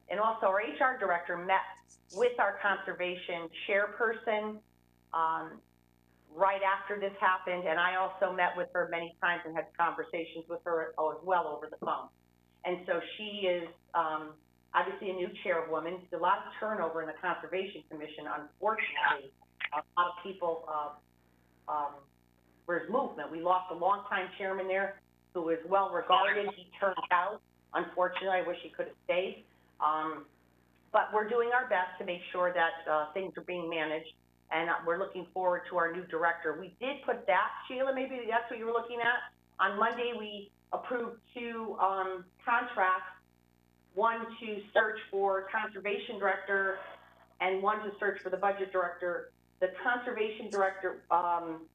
and also our HR director met with our conservation chairperson right after this happened, and I also met with her many times and had conversations with her as well over the phone. And so she is obviously a new chairwoman. There's a lot of turnover in the Conservation Commission, unfortunately. A lot of people, there's movement. We lost a longtime chairman there who is well regarded. He turned out. Unfortunately, I wish he could have stayed. But we're doing our best to make sure that things are being managed, and we're looking forward to our new director. We did put that, Sheila, maybe that's what you were looking at. On Monday, we approved 2 contracts, one to search for conservation director and one to search for the budget director. The conservation director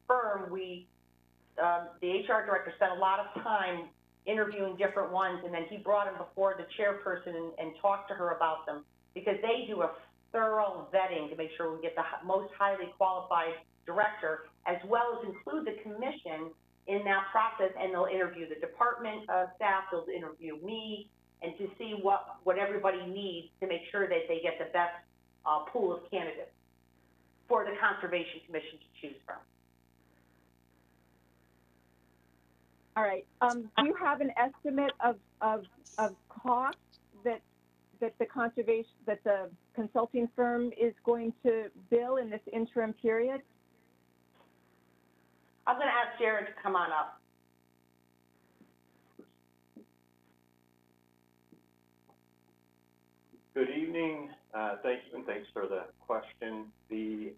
firm, the HR director spent a lot of time interviewing different ones, and then he brought them before the chairperson and talked to her about them, because they do a thorough vetting to make sure we get the most highly qualified director, as well as include the commission in that process, and they'll interview the department staff, they'll interview me, and to see what everybody needs to make sure that they get the best pool of candidates for the Conservation Commission to choose from. All right. Do you have an estimate of cost that the consulting firm is going to bill in this interim period? I'm going to ask Jared to come on up. Good evening. Thank you, and thanks for the question. The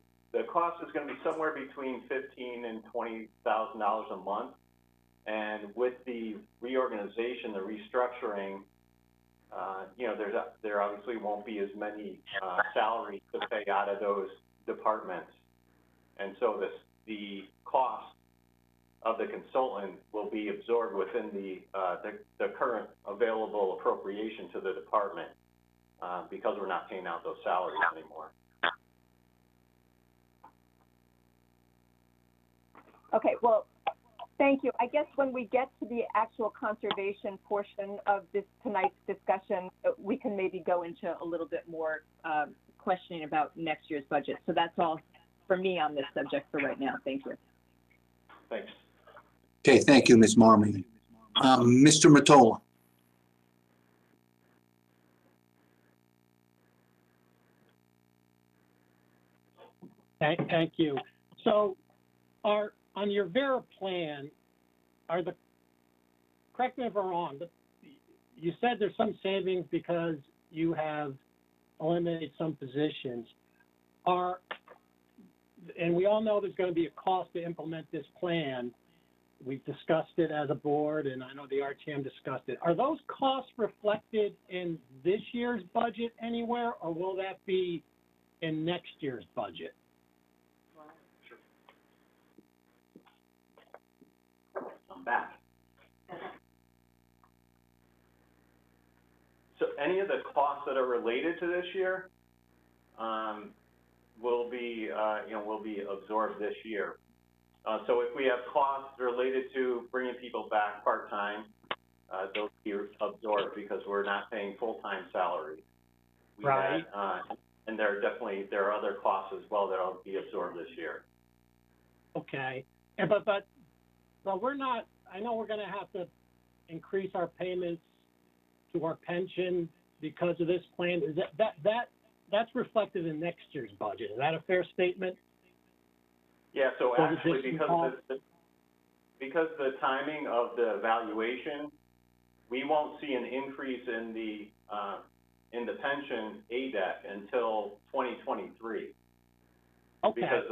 cost is going to be somewhere between $15,000 and $20,000 a month. And with the reorganization, the restructuring, you know, there obviously won't be as many salaries to pay out of those departments, and so the cost of the consultant will be absorbed within the current available appropriation to the department, because we're not paying out those salaries anymore. Okay, well, thank you. I guess when we get to the actual conservation portion of tonight's discussion, we can maybe go into a little bit more questioning about next year's budget. So that's all for me on this subject for right now. Thank you. Thanks. Okay, thank you, Ms. Marmy. Mr. Mottola. Thank you. So on your Vera plan, correct me if I'm wrong, but you said there's some savings because you have eliminated some positions. And we all know there's going to be a cost to implement this plan. We've discussed it as a board, and I know the RTM discussed it. Are those costs reflected in this year's budget anywhere, or will that be in next year's budget? I'm back. So any of the costs that are related to this year will be absorbed this year. So if we have costs related to bringing people back part-time, they'll be absorbed because we're not paying full-time salaries. Right. And there are other costs as well that will be absorbed this year. Okay, but we're not. I know we're going to have to increase our payments to our pension because of this plan, is that's reflected in next year's budget. Is that a fair statement? Yeah, so So the actually, additional because the timing of the evaluation, we won't see an increase in the pension ADEC until 2023. Okay. Because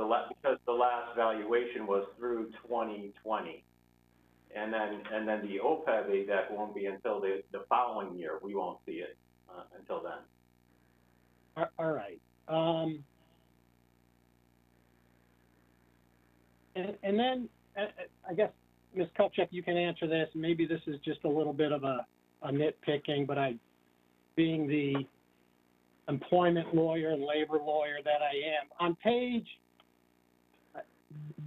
the last valuation was through 2020. And then the OPEB ADEC won't be until the following year. We won't see it until then. All right. And then, I guess, Ms. Kupchak, you can answer this. Maybe this is just a little bit of a nitpicking, but being the employment lawyer and labor lawyer that I am, on page,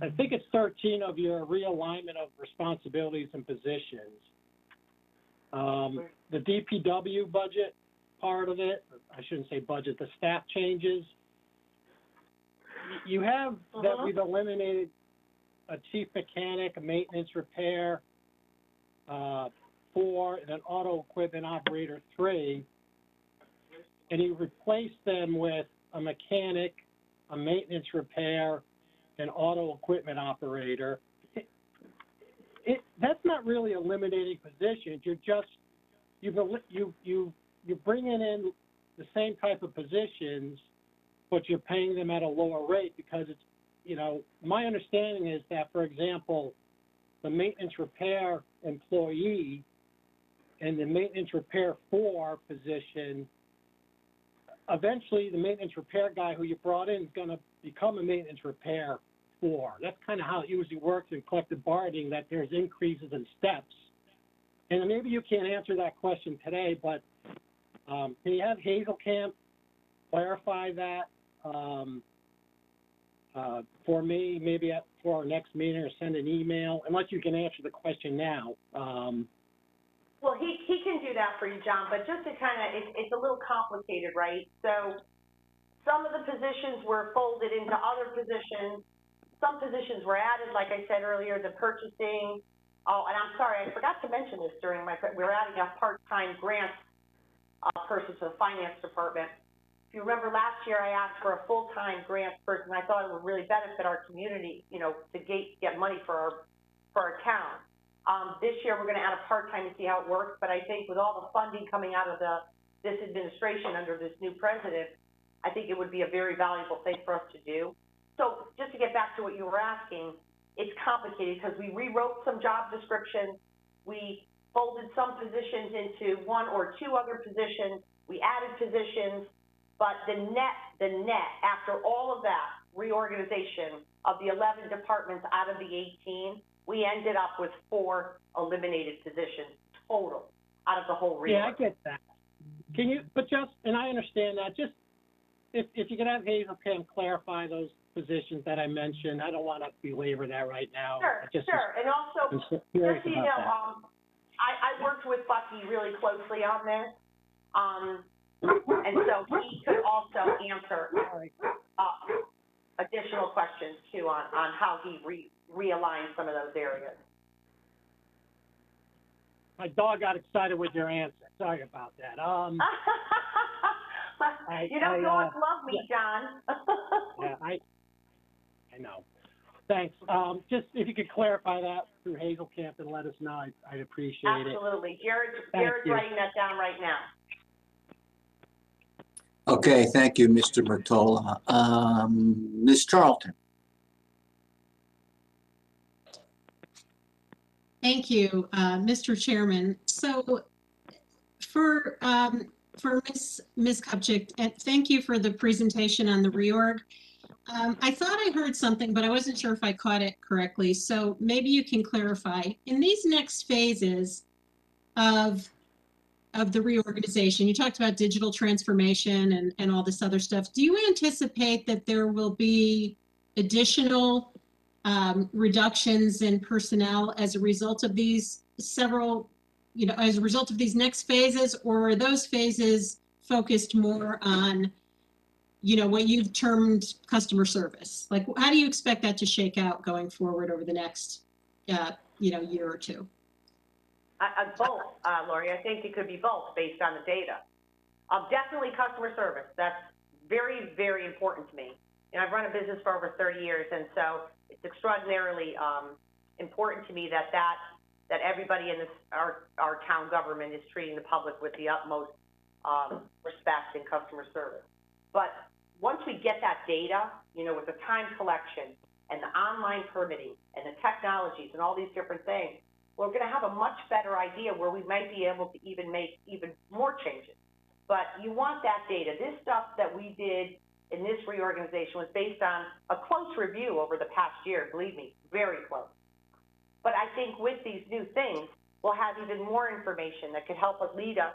I think it's 13 of your realignment of responsibilities and positions, the DPW budget part of it, I shouldn't say budget, the staff changes, you have that we've eliminated a chief mechanic, a maintenance repair, 4, and an auto equipment operator 3, and you replace them with a mechanic, a maintenance repair, an auto equipment operator. That's not really eliminating positions. You're bringing in the same type of positions, but you're paying them at a lower rate because it's, my understanding is that, for example, the maintenance repair employee and the maintenance repair 4 position, eventually the maintenance repair guy who you brought in is going to become a maintenance repair 4. That's kind of how it usually works in collective bargaining, that there's increases in steps. And maybe you can't answer that question today, but can you have Hazelkamp clarify that for me, maybe for our next meeting, or send an email, unless you can answer the question now. Well, he can do that for you, John, but just to kind of, it's a little complicated, right? So some of the positions were folded into other positions. Some positions were added, like I said earlier, the purchasing. Oh, and I'm sorry, I forgot to mention this during we're adding a part-time grant person to the finance department. If you remember last year, I asked for a full-time grant person. I thought it would really benefit our community, to get money for our town. This year, we're going to add a part-time to see how it works, but I think with all the funding coming out of this administration under this new president, I think it would be a very valuable thing for us to do. So just to get back to what you were asking, it's complicated because we rewrote some job descriptions, we folded some positions into 1 or 2 other positions, we added positions, but the net after all of that reorganization of the 11 departments out of the 18, we ended up with 4 eliminated positions total out of the whole reorg. Yeah, I get that. Can you, and I understand that, just if you could have Hazelkamp clarify those positions that I mentioned. I don't want to belabor that right now. Sure. And also, just so you know, I worked with Bucky really closely on this. And so he could also answer additional questions too on how he realigned some of those areas. My dog got excited with your answer. Sorry about that. Dogs love me, John. Yeah, I know. Thanks. Just if you could clarify that through Hazelkamp and let us know, I'd appreciate it. Absolutely. Jared's writing that down right now. Okay, thank you, Mr. Murtola. Ms. Charlton. Thank you, Mr. Chairman. So for Ms. Kupchak, and thank you for the presentation on the reorg. I thought I heard something, but I wasn't sure if I caught it correctly. So maybe you can clarify. In these next phases of the reorganization, you talked about digital transformation and all this other stuff. Do you anticipate that there will be additional reductions in personnel as a result of these as a result of these next phases, or are those phases focused more on, what you've termed customer service? Like, how do you expect that to shake out going forward over the next, year or two? Both, Lori. I think it could be both based on the data. Definitely customer service. That's very, very important to me. And I've run a business for over 30 years, and so it's extraordinarily important to me that everybody in our town government is treating the public with the utmost respect and customer service. But once we get that data, you know, with the time collection and the online permitting and the technologies and all these different things, we're going to have a much better idea where we might be able to even make even more changes. But you want that data. This stuff that we did in this reorganization was based on a close review over the past year, believe me, very close. But I think with these new things, we'll have even more information that could help us lead us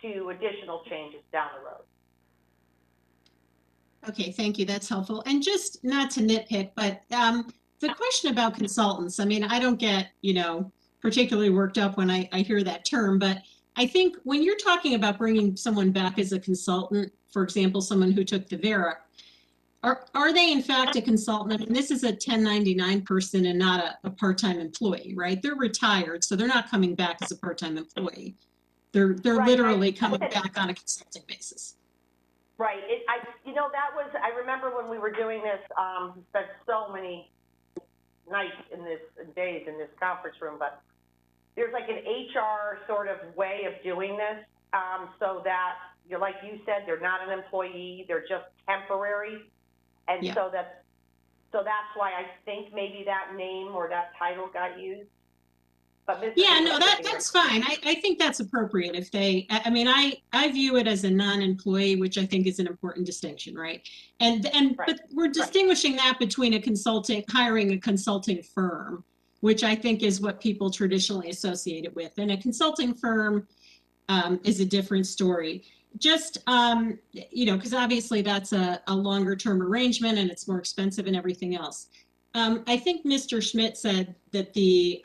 to additional changes down the road. Okay, thank you. That's helpful. And just not to nitpick, but the question about consultants, I mean, I don't get, you know, particularly worked up when I hear that term, but I think when you're talking about bringing someone back as a consultant, for example, someone who took the VERA, are they in fact a consultant? I mean, this is a 1099 person and not a part-time employee, right? They're retired, so they're not coming back as a part-time employee. They're Right, literally coming back on a consulting basis. Right. You know, that was, I remember when we were doing this, spent so many nights days in this conference room, but there's like an HR sort of way of doing this, so that, like you said, they're not an employee, they're just temporary. And Yeah. so that's why I think maybe that name or that title got used. But Yeah, no, that's fine. I think that's appropriate if they, I mean, I view it as a non-employee, which I think is an important distinction, right? And Right. But we're distinguishing that between hiring a consulting firm, which I think is what people traditionally associate it with. And a consulting firm is a different story. Just, you know, because obviously that's a longer term arrangement and it's more expensive and everything else. I think Mr. Schmidt said that the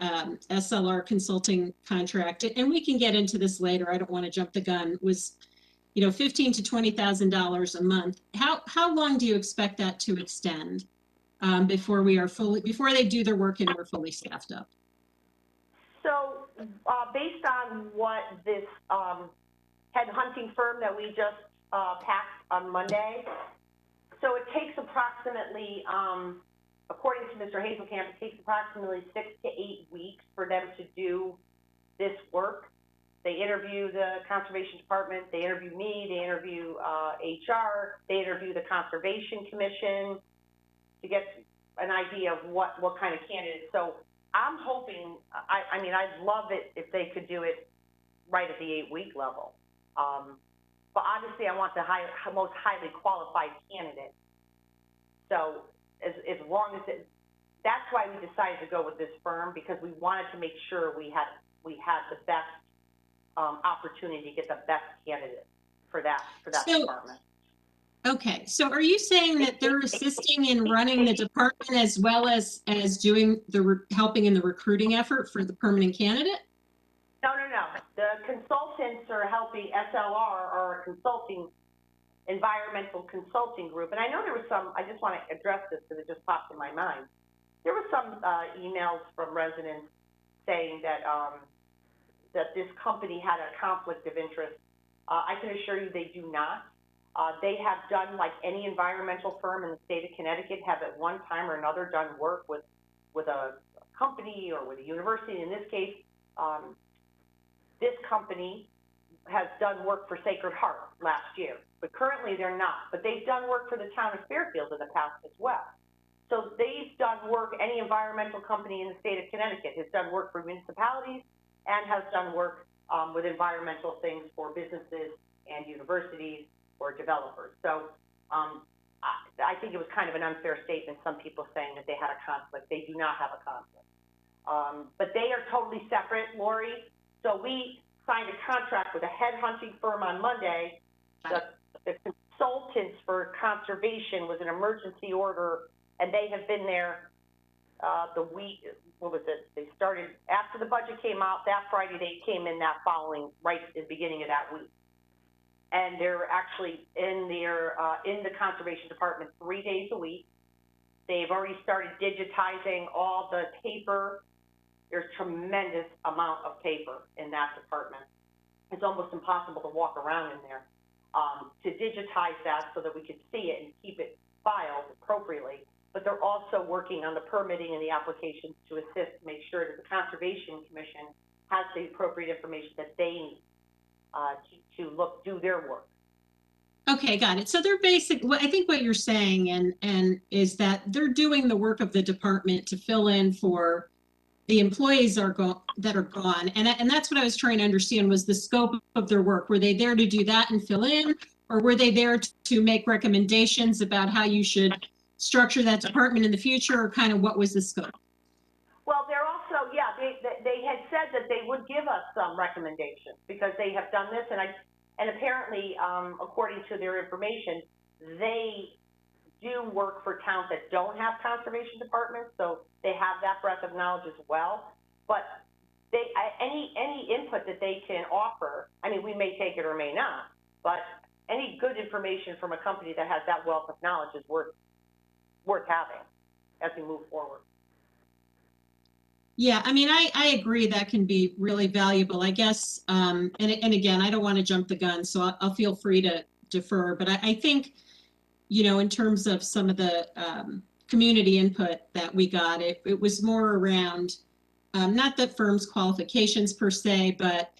SLR consulting contract, and we can get into this later, I don't want to jump the gun, was, you know, $15,000 to $20,000 a month. How long do you expect that to extend before they do their work and we're fully staffed up? So based on what this headhunting firm that we just packed on Monday, so it takes approximately, according to Mr. Hazelkamp, it takes approximately 6 to 8 weeks for them to do this work. They interview the Conservation Department, they interview me, they interview HR, they interview the Conservation Commission to get an idea of what kind of candidate. So I'm hoping, I mean, I'd love it if they could do it right at the 8-week level. But obviously I want the most highly qualified candidate. So as long as that's why we decided to go with this firm, because we wanted to make sure we had the best opportunity to get the best candidate for that department. Okay, so are you saying that they're assisting in running the department as well as doing helping in the recruiting effort for the permanent candidate? No. The consultants are helping SLR, or a environmental consulting group. And I know there was some, I just want to address this because it just popped in my mind. There were some emails from residents saying that that this company had a conflict of interest. I can assure you they do not. They have done, like any environmental firm in the state of Connecticut, have at one time or another done work with a company or with a university. In this case, this company has done work for Sacred Heart last year, but currently they're not. But they've done work for the town of Fairfield in the past as well. So they've done work, any environmental company in the state of Connecticut has done work for municipalities and has done work with environmental things for businesses and universities or developers. So I think it was kind of an unfair statement, some people saying that they had a conflict. They do not have a conflict. But they are totally separate, Lori. So we signed a contract with a headhunting firm on Monday. The consultants for conservation was an emergency order, and they have been there they started after the budget came out that Friday. They came in that following, right at the beginning of that week. And they're actually in the conservation department 3 days a week. They've already started digitizing all the paper. There's tremendous amount of paper in that department. It's almost impossible to walk around in there. to digitize that so that we could see it and keep it filed appropriately. But they're also working on the permitting and the applications to assist to make sure that the Conservation Commission has the appropriate information that they need do their work. Okay, got it. So they're I think what you're saying and is that they're doing the work of the department to fill in for the employees that are gone. And that's what I was trying to understand was the scope of their work. Were they there to do that and fill in, or were they there to make recommendations about how you should structure that department in the future, or kind of what was the scope? Well, they're also, yeah, they had said that they would give us some recommendations because they have done this, and apparently, according to their information, they do work for towns that don't have conservation departments, so they have that breadth of knowledge as well. But any input that they can offer, I mean, we may take it or may not, but any good information from a company that has that wealth of knowledge is worth having as we move forward. Yeah, I mean, I agree that can be really valuable, I guess. And again, I don't want to jump the gun, so I'll feel free to defer. But I think, you know, in terms of some of the community input that we got, it was more around not the firm's qualifications per se, but,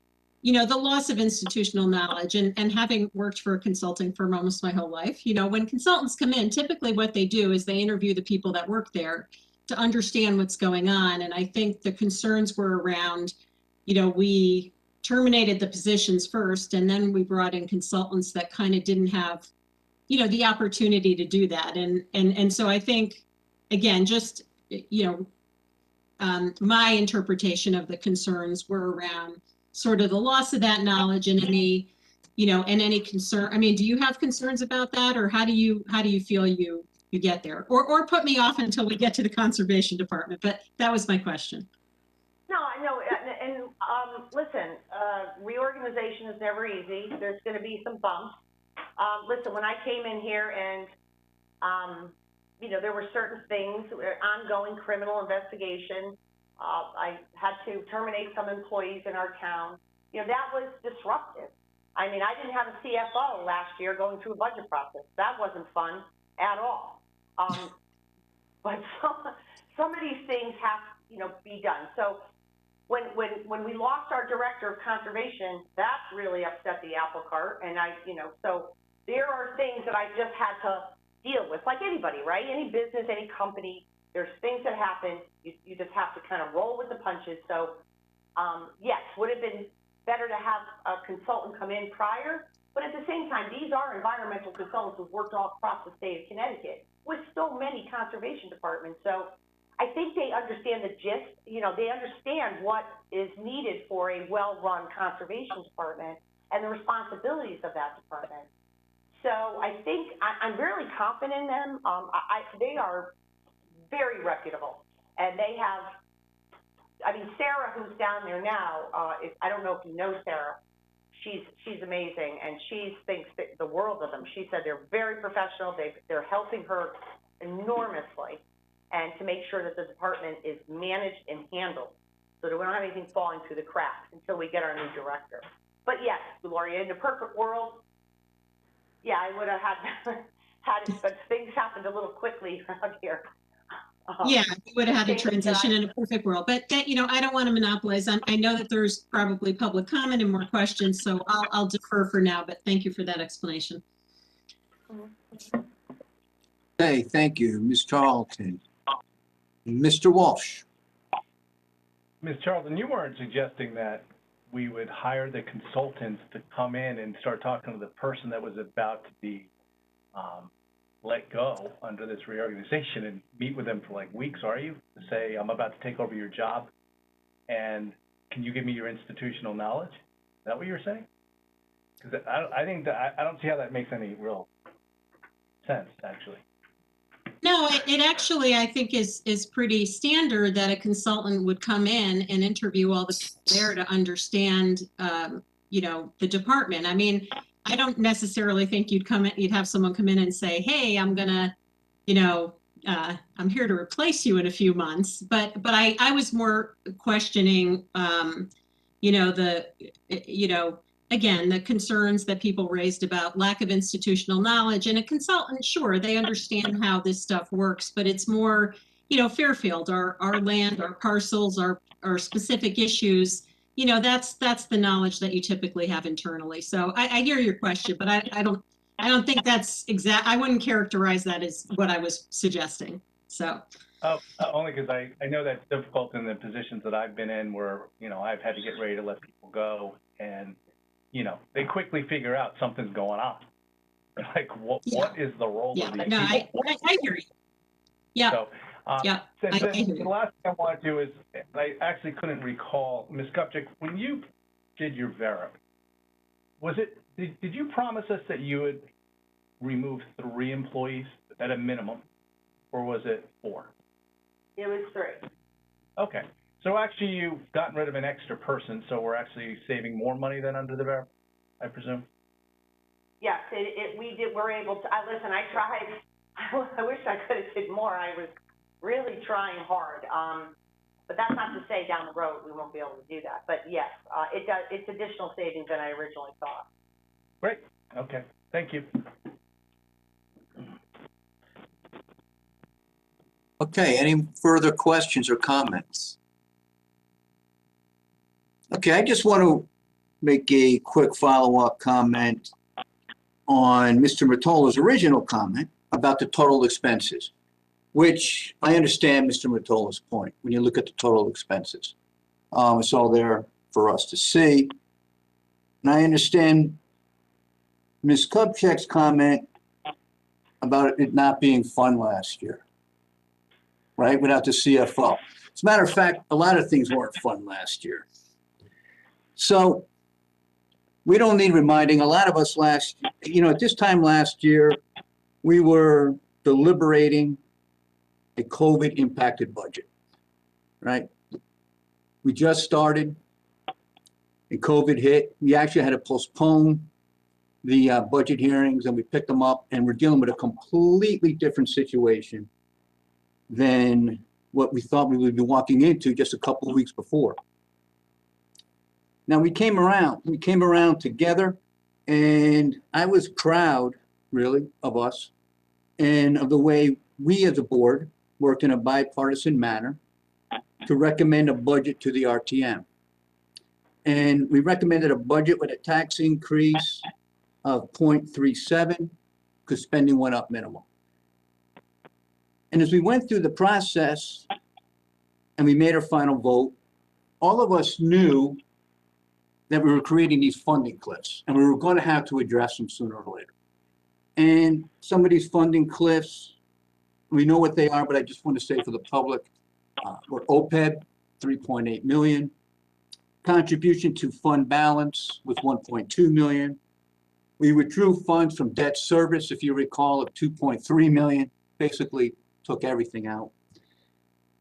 you know, the loss of institutional knowledge. And having worked for a consulting firm almost my whole life, you know, when consultants come in, typically what they do is they interview the people that work there to understand what's going on. And I think the concerns were around, you know, we terminated the positions first, and then we brought in consultants that kind of didn't have, you know, the opportunity to do that. And so I think, again, just, you know, my interpretation of the concerns were around sort of the loss of that knowledge and any, you know, and any concern. I mean, do you have concerns about that, or how do you feel you get there, or put me off until we get to the conservation department? But that was my question. No, I know, and listen, reorganization is never easy. There's going to be some bumps. Listen, when I came in here and, you know, there were certain things, ongoing criminal investigation. I had to terminate some employees in our town. You know, that was disruptive. I mean, I didn't have a CFO last year going through a budget process. That wasn't fun at all. But some of these things have, you know, be done. So when we lost our director of conservation, that really upset the apple cart. And you know, so there are things that I just had to deal with, like anybody, right? Any business, any company, there's things that happen. You just have to kind of roll with the punches. So yes, would have been better to have a consultant come in prior, but at the same time, these are environmental consultants who've worked all across the state of Connecticut with so many conservation departments. So I think they understand the gist, you know, they understand what is needed for a well-run conservation department and the responsibilities of that department. So I think I'm really confident in them. They are very reputable, and they have, I mean, Sarah, who's down there now, I don't know if you know Sarah, she's amazing, and she thinks the world of them. She said they're very professional. They're helping her enormously, and to make sure that the department is managed and handled so that we don't have anything falling through the cracks until we get our new director. But yes, Gloria, in the perfect world, yeah, I would have had it, but things happened a little quickly around here. Yeah, we would have had a transition in a perfect world, but that, you know, I don't want to monopolize. I know that there's probably public comment and more questions, so I'll defer for now, but thank you for that explanation. Okay, thank you, Ms. Charlton. Mr. Walsh. Ms. Charlton, you weren't suggesting that we would hire the consultants to come in and start talking to the person that was about to be let go under this reorganization and meet with them for like weeks, are you? To say, I'm about to take over your job, and can you give me your institutional knowledge? Is that what you're saying? Because I think that I don't see how that makes any real sense, actually. No, it actually, I think, is pretty standard that a consultant would come in and interview all the people there to understand, you know, the department. I mean, I don't necessarily think you'd have someone come in and say, hey, I'm gonna, you know, I'm here to replace you in a few months. But I was more questioning, you know, again, the concerns that people raised about lack of institutional knowledge, and a consultant, sure, they understand how this stuff works, but it's more, Fairfield, our land, our parcels, our specific issues, that's the knowledge that you typically have internally. So I hear your question, but I don't think that's I wouldn't characterize that as what I was suggesting. So. Only because I know that's difficult in the positions that I've been in where, I've had to get ready to let people go and, they quickly figure out something's going on. Like, what is the role of these No, people? I hear you. Yeah. So, Yeah. Since I hear the you. last thing I want to do is, I actually couldn't recall, Ms. Kupchak, when you did your VERA, did you promise us that you would remove 3 employees at a minimum, or was it 4? It was 3. Okay, so actually you've gotten rid of an extra person, so we're actually saving more money than under the VERA, I presume? Yes, we're able to, listen, I tried, I wish I could have did more. I was really trying hard. But that's not to say down the road we won't be able to do that. But yes, it's additional savings than I originally thought. Great, okay, thank you. Okay, any further questions or comments? Okay, I just want to make a quick follow-up comment on Mr. Mottola's original comment about the total expenses, which I understand Mr. Mottola's point when you look at the total expenses. It's all there for us to see. And I understand Ms. Kupchak's comment about it not being fun last year, right, without the CFO. As a matter of fact, a lot of things weren't fun last year. So we don't need reminding. A lot of us at this time last year, we were deliberating a COVID impacted budget, right? We just started and COVID hit. We actually had to postpone the budget hearings, and we picked them up, and we're dealing with a completely different situation than what we thought we would be walking into just a couple of weeks before. Now we came around together, and I was proud, really, of us and of the way we as a board worked in a bipartisan manner to recommend a budget to the RTM. And we recommended a budget with a tax increase of 0.37 because spending went up minimum. And as we went through the process and we made our final vote, all of us knew that we were creating these funding cliffs and we were going to have to address them sooner or later. And some of these funding cliffs, we know what they are, but I just want to say for the public, were OPEB, 3.8 million. Contribution to fund balance was 1.2 million. We withdrew funds from debt service, if you recall, of 2.3 million, basically took everything out.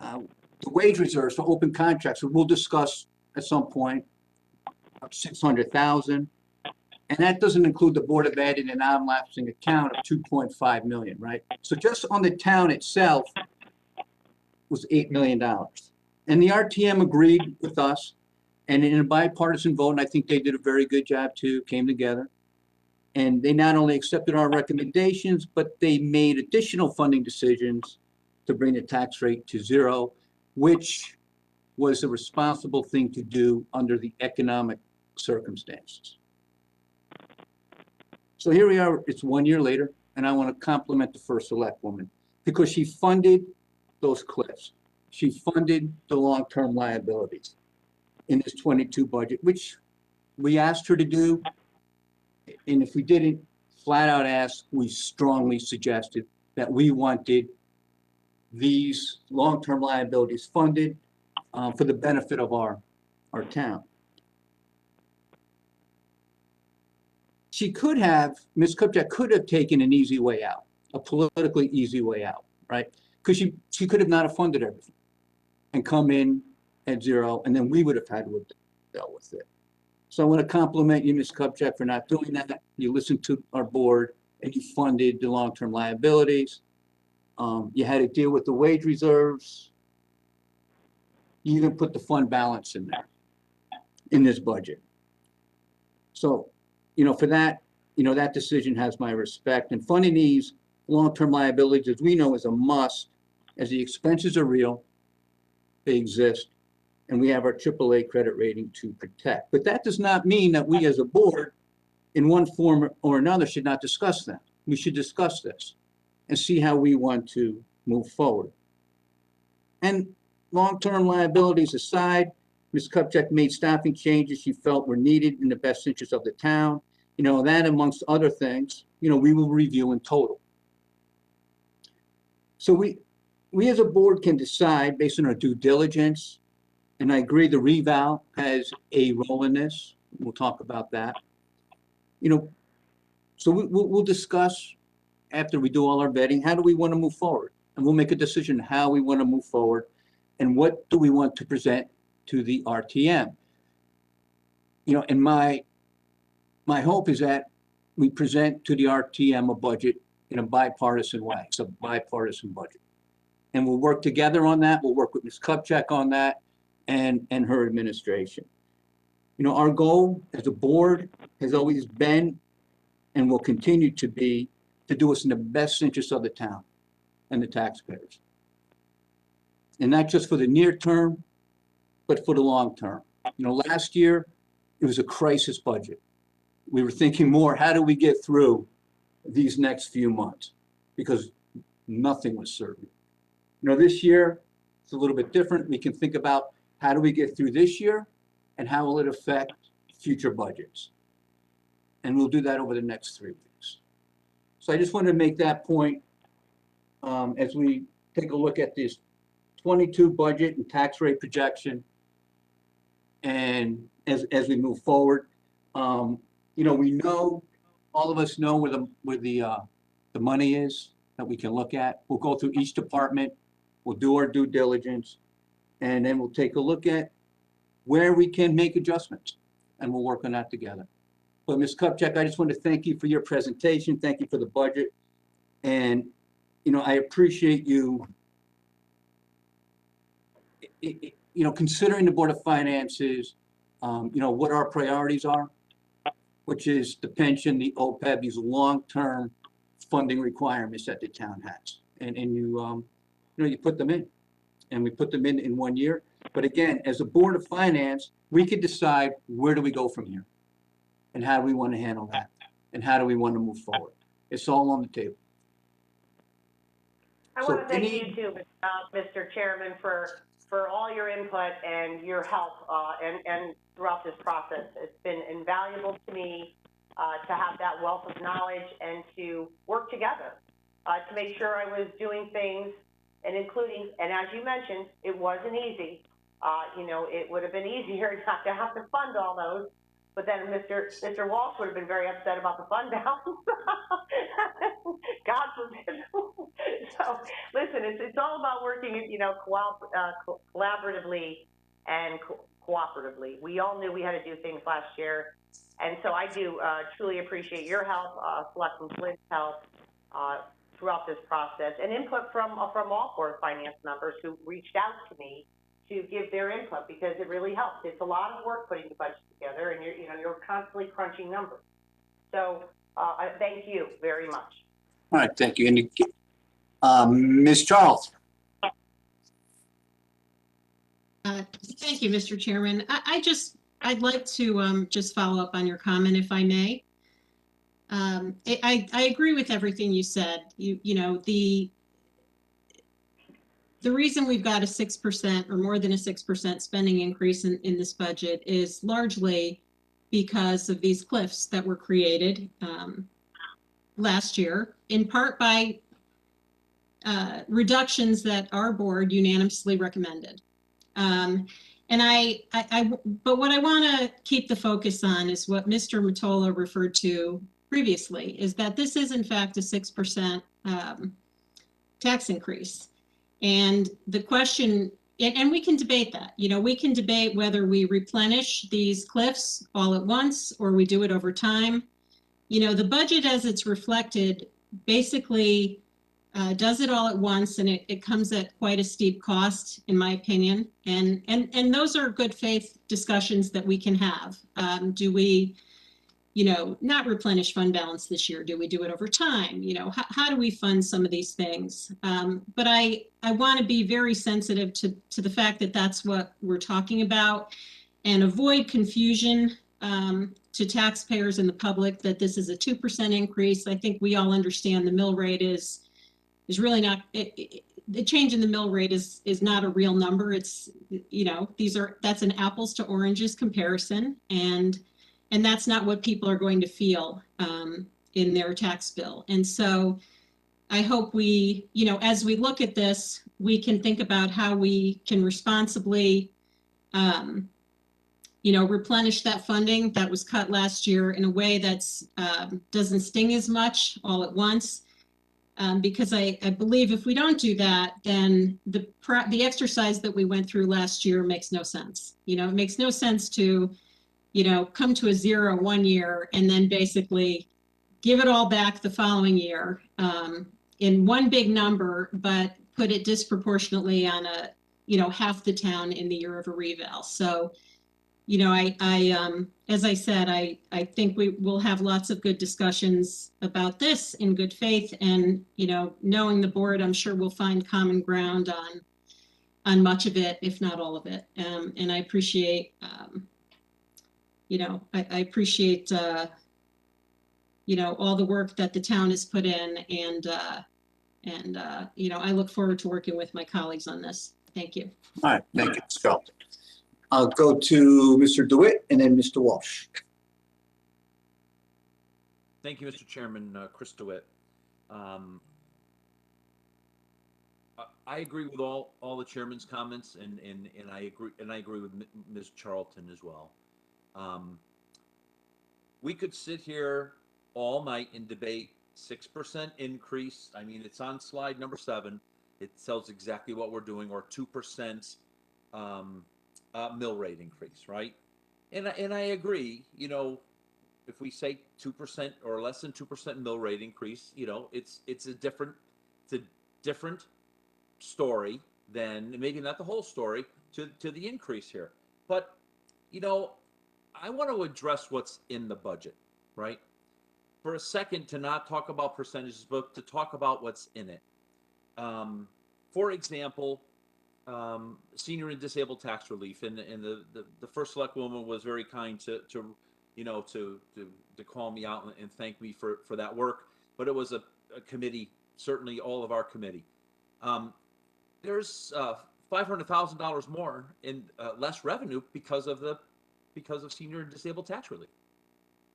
The wage reserves for open contracts, we'll discuss at some point, 600,000. And that doesn't include the Board of Ed and a non-lapsing account of 2.5 million, right? So just on the town itself was $8 million. And the RTM agreed with us, and in a bipartisan vote, and I think they did a very good job too, came together. And they not only accepted our recommendations, but they made additional funding decisions to bring the tax rate to 0, which was a responsible thing to do under the economic circumstances. So here we are, it's 1 year later, and I want to compliment the first select woman because she funded those cliffs. She funded the long-term liabilities in this 22 budget, which we asked her to do. And if we didn't flat out ask, we strongly suggested that we wanted these long-term liabilities funded for the benefit of our town. She could have, Ms. Kupchak could have taken an easy way out, a politically easy way out, right? Because she could have not have funded everything and come in at 0, and then we would have had to have dealt with it. So I want to compliment you, Ms. Kupchak, for not doing that. You listened to our board and you funded the long-term liabilities. You had to deal with the wage reserves. You even put the fund balance in there, in this budget. So, for that, that decision has my respect. And funding these long-term liabilities, as we know, is a must, as the expenses are real, they exist, and we have our AAA credit rating to protect. But that does not mean that we as a board, in one form or another, should not discuss that. We should discuss this and see how we want to move forward. And long-term liabilities aside, Ms. Kupchak made staffing changes she felt were needed in the best interest of the town. That amongst other things, we will review in total. So we as a board can decide based on our due diligence, and I agree the reval has a role in this. We'll talk about that. So we'll discuss after we do all our vetting, how do we want to move forward? And we'll make a decision how we want to move forward and what do we want to present to the RTM. And my hope is that we present to the RTM a budget in a bipartisan way. It's a bipartisan budget. And we'll work together on that. We'll work with Ms. Kupchak on that and her administration. Our goal as a board has always been and will continue to be to do what's in the best interest of the town and the taxpayers. And not just for the near term, but for the long term. Last year, it was a crisis budget. We were thinking more, how do we get through these next few months? Because nothing was certain. This year, it's a little bit different. We can think about how do we get through this year and how will it affect future budgets? And we'll do that over the next 3 weeks. So I just wanted to make that point as we take a look at this 22 budget and tax rate projection. And as we move forward, we know, all of us know where the money is that we can look at. We'll go through each department, we'll do our due diligence, and then we'll take a look at where we can make adjustments, and we'll work on that together. But Ms. Kupchak, I just want to thank you for your presentation. Thank you for the budget. And, I appreciate you, considering the Board of Finances, what our priorities are, which is the pension, the OPEB, these long-term funding requirements that the town has. And you put them in. And we put them in 1 year. But again, as a Board of Finance, we could decide where do we go from here? And how do we want to handle that? And how do we want to move forward? It's all on the table. I So want to thank any- you too, Mr. Chairman, for all your input and your help and throughout this process. It's been invaluable to me to have that wealth of knowledge and to work together to make sure I was doing things and including, and as you mentioned, it wasn't easy. It would have been easier not to have to fund all those. But then Mr. Walsh would have been very upset about the fund balance. God forbid. So listen, it's all about working, collaboratively and cooperatively. We all knew we had to do things last year, and so I do truly appreciate your help, Selectman Flynn's help throughout this process, and input from all Board of Finance members who reached out to me to give their input, because it really helps. It's a lot of work putting the budget together, and you're constantly crunching numbers. So I thank you very much. All right, thank you. And Ms. Charles. Thank you, Mr. Chairman. I'd like to just follow up on your comment, if I may. I agree with everything you said. The reason we've got a 6% or more than a 6% spending increase in this budget is largely because of these cliffs that were created last year, in part by reductions that our board unanimously recommended. But what I want to keep the focus on is what Mr. Mottola referred to previously, is that this is in fact a 6% tax increase. And the question, and we can debate that, we can debate whether we replenish these cliffs all at once or we do it over time. The budget as it's reflected basically does it all at once, and it comes at quite a steep cost, in my opinion. And those are good faith discussions that we can have. Do we not replenish fund balance this year? Do we do it over time? How do we fund some of these things? But I want to be very sensitive to the fact that that's what we're talking about, and avoid confusion to taxpayers and the public that this is a 2% increase. I think we all understand the mill rate is really not, the change in the mill rate is not a real number. It's, that's an apples to oranges comparison, and that's not what people are going to feel in their tax bill. And so I hope we, as we look at this, we can think about how we can responsibly replenish that funding that was cut last year in a way that's doesn't sting as much all at once. Because I believe if we don't do that, then the exercise that we went through last year makes no sense. It makes no sense to, come to a zero one year and then basically give it all back the following year in one big number, but put it disproportionately on half the town in the year of a reval. So, as I said, I think we will have lots of good discussions about this in good faith, and, knowing the board, I'm sure we'll find common ground on much of it, if not all of it. And I appreciate, I appreciate, all the work that the town has put in, and I look forward to working with my colleagues on this. Thank you. All right, thank you, Ms. Carlton. I'll go to Mr. DeWitt and then Mr. Walsh. Thank you, Mr. Chairman. Chris DeWitt. I agree with all the chairman's comments, and I agree with Ms. Charlton as well. We could sit here all night and debate 6% increase. I mean, it's on slide number 7. It tells exactly what we're doing, or 2% mill rate increase, right? And I agree. If we say 2% or less than 2% mill rate increase, it's a different story than, maybe not the whole story, to the increase here. But I want to address what's in the budget, right? For a second, to not talk about percentages, but to talk about what's in it. For example, senior and disabled tax relief, and the first select woman was very kind to call me out and thank me for that work. But it was a committee, certainly all of our committee. There's $500,000 more in less revenue because of senior and disabled tax relief.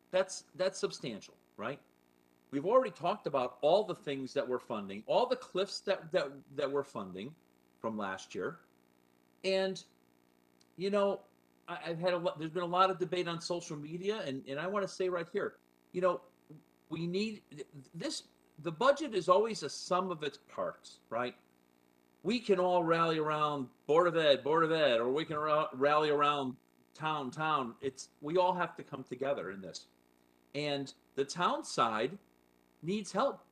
That's substantial, right? We've already talked about all the things that we're funding, all the cliffs that we're funding from last year. And, I've had there's been a lot of debate on social media, and I want to say right here, we need this. The budget is always a sum of its parts, right? We can all rally around Board of Ed, or we can rally around town. We all have to come together in this. And the town side needs help.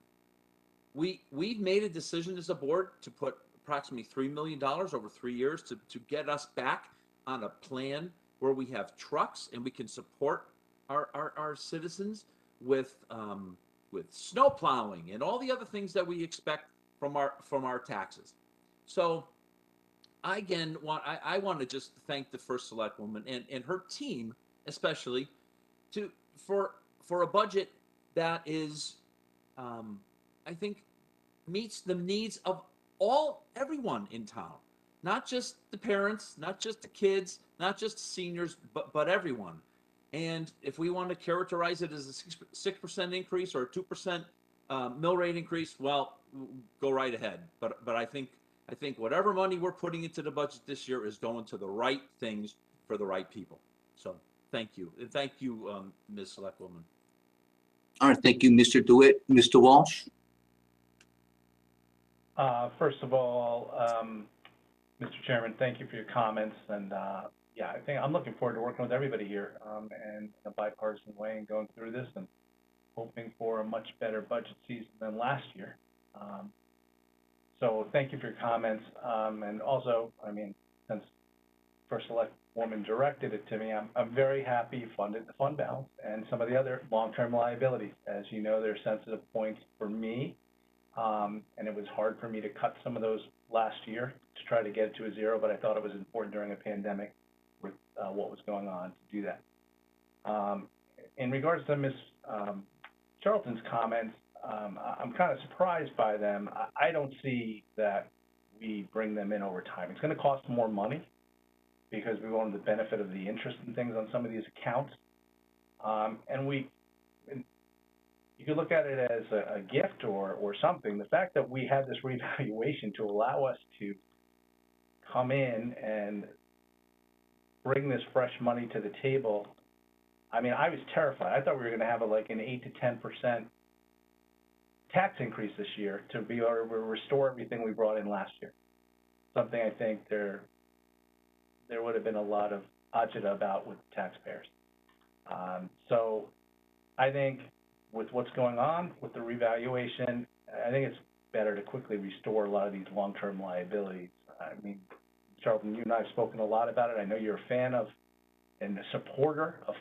We've made a decision as a board to put approximately $3 million over 3 years to get us back on a plan where we have trucks and we can support our citizens with snow plowing and all the other things that we expect from our taxes. So I want to just thank the first select woman and her team, especially for a budget that is, I think, meets the needs of everyone in town, not just the parents, not just the kids, not just seniors, but everyone. And if we want to characterize it as a 6% increase or a 2% mill rate increase, well, go right ahead. But I think whatever money we're putting into the budget this year is going to the right things for the right people. So thank you. And thank you, Ms. Selectwoman. All right, thank you, Mr. DeWitt. Mr. Walsh? First of all, Mr. Chairman, thank you for your comments, and yeah, I think I'm looking forward to working with everybody here and in a bipartisan way and going through this and hoping for a much better budget season than last year. So thank you for your comments, and also, I mean, since First Select Woman directed it to me, I'm very happy you funded the fund balance and some of the other long-term liabilities. As you know, they're sensitive points for me, and it was hard for me to cut some of those last year to try to get it to a zero, but I thought it was important during a pandemic with what was going on to do that. In regards to Ms. Charlton's comments, I'm kind of surprised by them. I don't see that we bring them in over time. It's going to cost more money because we want the benefit of the interest and things on some of these accounts. And you could look at it as a gift or something. The fact that we have this revaluation to allow us to come in and bring this fresh money to the table, I mean, I was terrified. I thought we were going to have like an 8 to 10% tax increase this year to be able to restore everything we brought in last year. Something I think there would have been a lot of agita about with taxpayers. So I think with what's going on with the revaluation, I think it's better to quickly restore a lot of these long-term liabilities. I mean, Charlton, you and I have spoken a lot about it. I know you're a fan of and a supporter of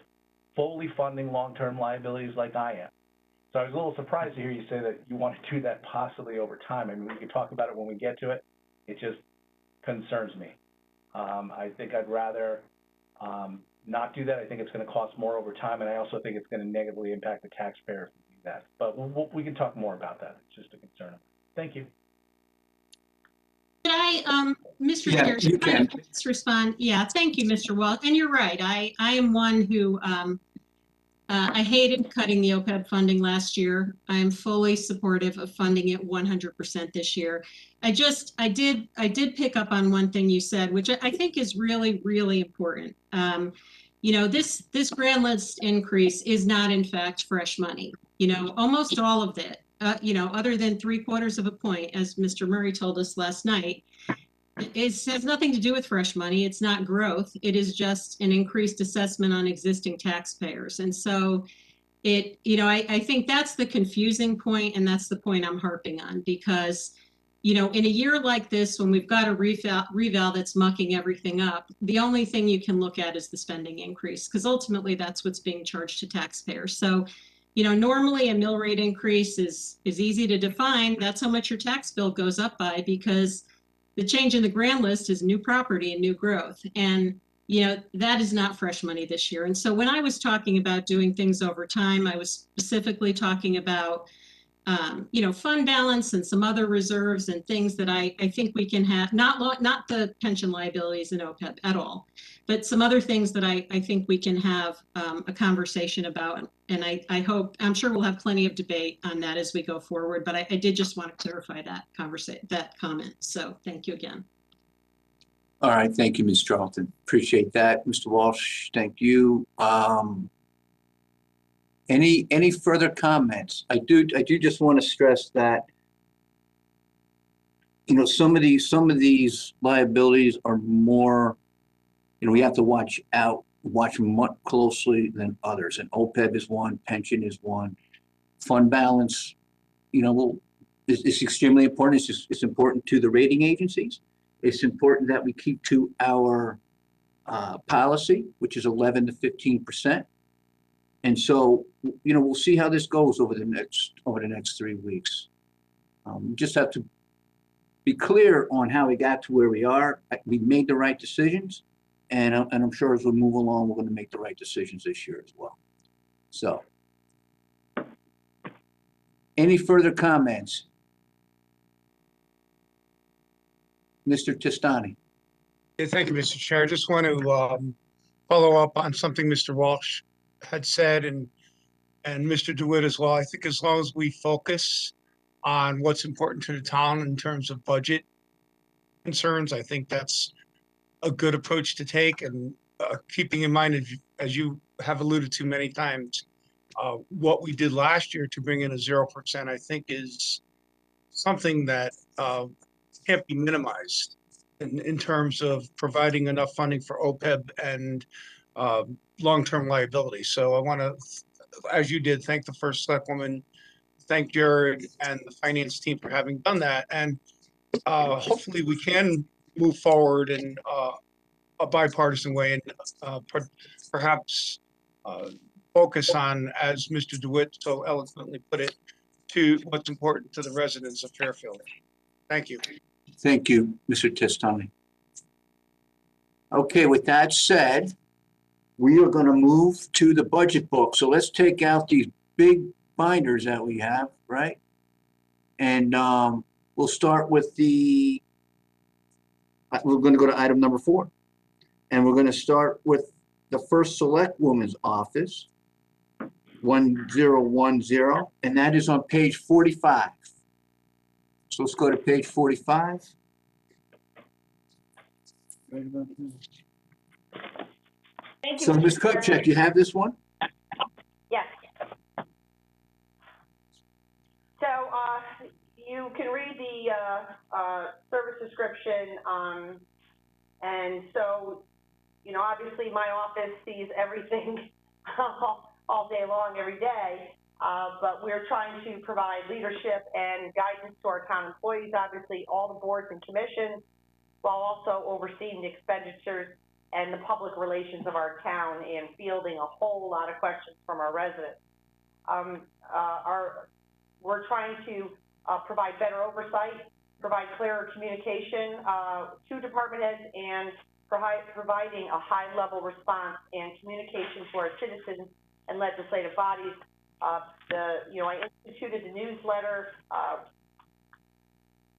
fully funding long-term liabilities like I am. So I was a little surprised to hear you say that you want to do that possibly over time. I mean, we can talk about it when we get to it. It just concerns me. I think I'd rather not do that. I think it's going to cost more over time, and I also think it's going to negatively impact the taxpayer if we do that. But we can talk more about that. It's just a concern. Thank you. Could I, Mr. Yeah, Chair, you should I can. just respond? Yeah, thank you, Mr. Wall. And you're right. I am one who, I hated cutting the OPEB funding last year. I am fully supportive of funding it 100% this year. I did pick up on one thing you said, which I think is really, really important. You know, this grand list increase is not in fact fresh money. You know, almost all of it, you know, other than 3/4 of a point, as Mr. Murray told us last night, it has nothing to do with fresh money. It's not growth. It is just an increased assessment on existing taxpayers. And so you know, I think that's the confusing point, and that's the point I'm harping on, because, you know, in a year like this, when we've got a reval that's mucking everything up, the only thing you can look at is the spending increase, because ultimately that's what's being charged to taxpayers. So, you know, normally a mill rate increase is easy to define. That's how much your tax bill goes up by, because the change in the grand list is new property and new growth. And, you know, that is not fresh money this year. And so when I was talking about doing things over time, I was specifically talking about, you know, fund balance and some other reserves and things that I think we can have, not the pension liabilities in OPEB at all, but some other things that I think we can have a conversation about. And I'm sure we'll have plenty of debate on that as we go forward, but I did just want to clarify that comment. So thank you again. All right, thank you, Ms. Charlton. Appreciate that. Mr. Walsh, thank you. Any further comments? I do just want to stress that, you know, some of these liabilities are more, you know, we have to watch much closely than others. And OPEB is one, pension is one, fund balance, you know, it's extremely important. It's important to the rating agencies. It's important that we keep to our policy, which is 11 to 15%. And so, you know, we'll see how this goes over the next 3 weeks. We just have to be clear on how we got to where we are. We made the right decisions, and I'm sure as we move along, we're going to make the right decisions this year as well. So, any further comments? Mr. Testani. Yeah, thank you, Mr. Chair. I just want to follow up on something Mr. Walsh had said and Mr. DeWitt as well. I think as long as we focus on what's important to the town in terms of budget concerns, I think that's a good approach to take. And keeping in mind, as you have alluded to many times, what we did last year to bring in a 0%, I think is something that can't be minimized in terms of providing enough funding for OPEB and long-term liability. So I want to, as you did, thank the first Selectwoman, thank Jared and the finance team for having done that. And hopefully we can move forward and a bipartisan way and perhaps focus on, as Mr. DeWitt so eloquently put it, to what's important to the residents of Fairfield. Thank you. Thank you, Mr. Testani. Okay, with that said, we are going to move to the budget book. So let's take out these big binders that we have, right? And we'll start with we're going to go to item number 4. And we're going to start with the first select woman's office, 1010, and that is on page 45. So let's go to page 45. Right about there. Thank you. So, Mr. Ms. Chairman. Kupchak, you have this one? Yes. So, you can read the, service description, and so, you know, obviously my office sees everything all day long, every day, but we're trying to provide leadership and guidance to our town employees, obviously all the boards and commissions, while also overseeing the expenditures and the public relations of our town and fielding a whole lot of questions from our residents. We're trying to provide better oversight, provide clearer communication to department heads, and providing a high-level response and communication to our citizens and legislative bodies. I instituted the newsletter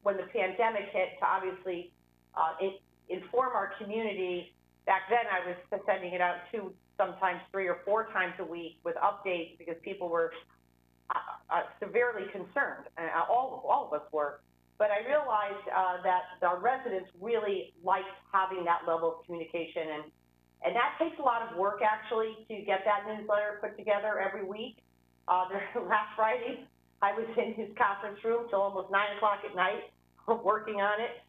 when the pandemic hit to obviously inform our community. Back then, I was sending it out 2, sometimes 3 or 4 times a week with updates because people were severely concerned, and all of us were. But I realized that our residents really liked having that level of communication, and that takes a lot of work actually to get that newsletter put together every week. Last Friday, I was in his conference room till almost 9 o'clock at night working on it.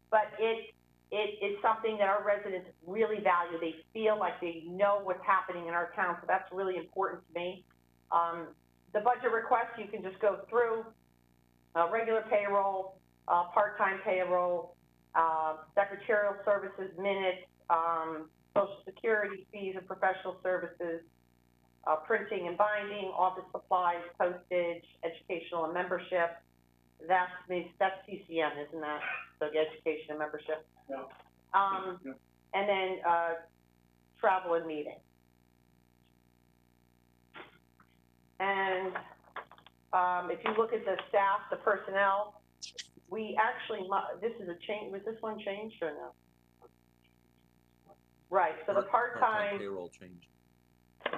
But it is something that our residents really value. They feel like they know what's happening in our town, so that's really important to me. The budget request, you can just go through regular payroll, part-time payroll, secretarial services, minutes, social security fees and professional services, printing and binding, office supplies, postage, educational and membership. That's CCM, isn't that? So the education and membership. No. And then travel and meeting. And if you look at the staff, the personnel, we actually, this is a change. Was this one changed or no? Right. So the part-time payroll changed.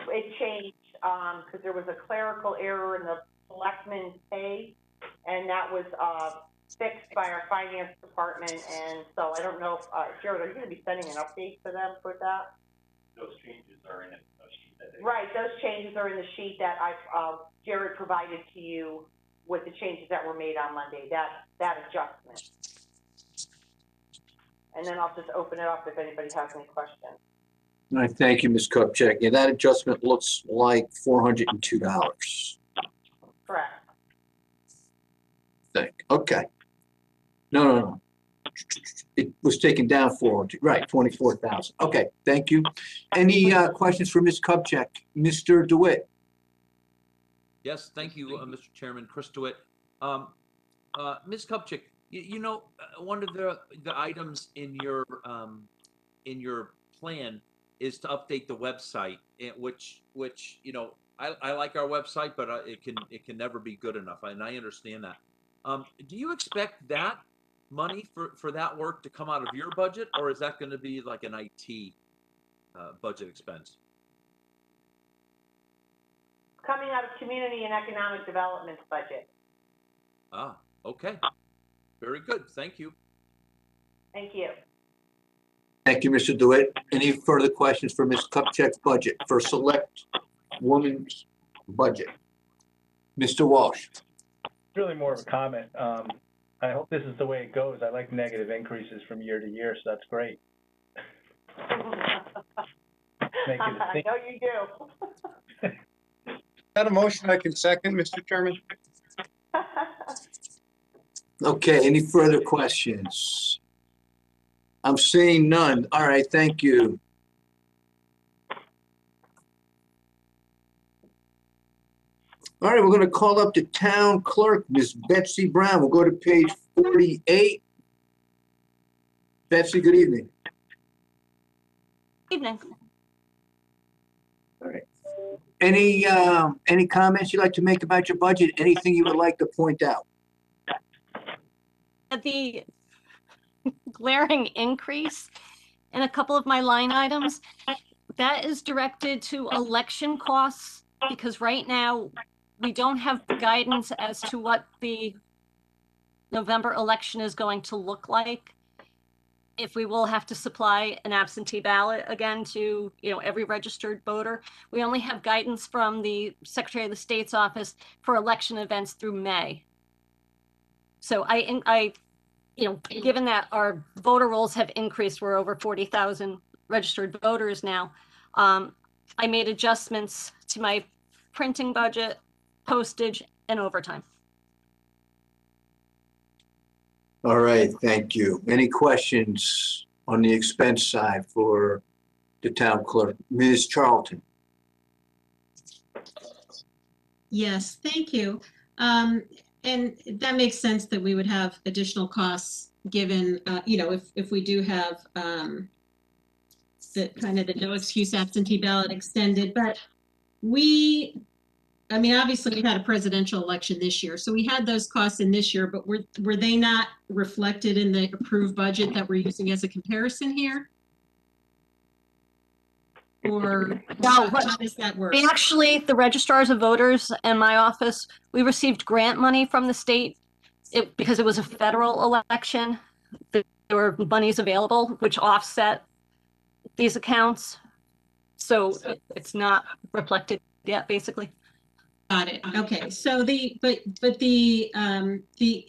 It changed because there was a clerical error in the selectmen's pay, and that was fixed by our finance department. And so I don't know if, Jared, are you going to be sending an update to them for that? Those changes are in a sheet that they... Right, those changes are in the sheet that Jared provided to you with the changes that were made on Monday, that adjustment. And then I'll just open it up if anybody has any questions. All right, thank you, Ms. Kupchak. Yeah, that adjustment looks like $402. Correct. Okay. No. It was taken down 400, right, 24,000. Okay, thank you. Any questions for Ms. Kupchak? Mr. DeWitt? Yes, thank you, Mr. Chairman. Chris DeWitt. Ms. Kupchak, you know, one of the items in your plan is to update the website, which you know, I like our website, but it can never be good enough, and I understand that. Do you expect that money for that work to come out of your budget, or is that going to be like an IT budget expense? Coming out of community and economic development budget. Ah, okay. Very good. Thank you. Thank you. Thank you, Mr. DeWitt. Any further questions for Ms. Kupchak's budget, for select woman's budget? Mr. Walsh? Really more of a comment. I hope this is the way it goes. I like negative increases from year to year, so that's great. Make it a thing. I know you do. Is that a motion I can second, Mr. Chairman? Okay, any further questions? I'm seeing none. All right, thank you. All right, we're going to call up the town clerk, Miss Betsy Brown. We'll go to page 48. Betsy, good evening. Evening. All right. Any comments you'd like to make about your budget? Anything you would like to point out? The glaring increase in a couple of my line items, that is directed to election costs, because right now we don't have guidance as to what the November election is going to look like. If we will have to supply an absentee ballot again to, every registered voter. We only have guidance from the Secretary of the State's office for election events through May. So given that our voter rolls have increased, we're over 40,000 registered voters now. I made adjustments to my printing budget, postage, and overtime. All right, thank you. Any questions on the expense side for the town clerk? Ms. Charlton? Yes, thank you. And that makes sense that we would have additional costs given, if we do have the kind of the no excuse absentee ballot extended, but obviously we had a presidential election this year, so we had those costs in this year, but were they not reflected in the approved budget that we're using as a comparison here? Or No, how does that work? We actually, the registrars of voters and my office, we received grant money from the state because it was a federal election. There were monies available, which offset these accounts. So it's not reflected yet, basically. Got it. Okay. So the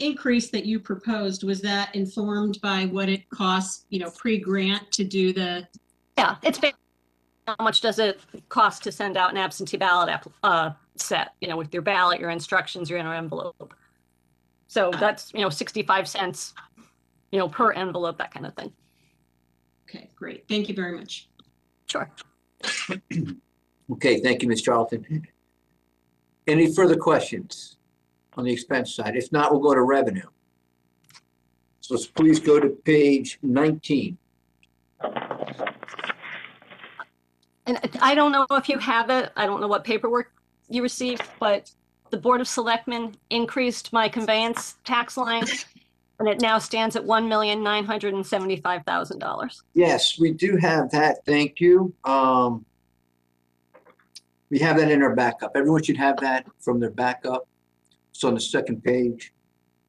increase that you proposed, was that informed by what it costs, pre-grant to do the? Yeah, it's how much does it cost to send out an absentee ballot set, with your ballot, your instructions, your inner envelope. So that's, 65 cents, per envelope, that kind of thing. Okay, great. Thank you very much. Sure. Okay, thank you, Ms. Charlton. Any further questions on the expense side? If not, we'll go to revenue. So please go to page 19. And I don't know if you have it. I don't know what paperwork you received, but the Board of Selectmen increased my conveyance tax line, and it now stands at $1,975,000. Yes, we do have that. Thank you. We have that in our backup. Everyone should have that from their backup. It's on the second page.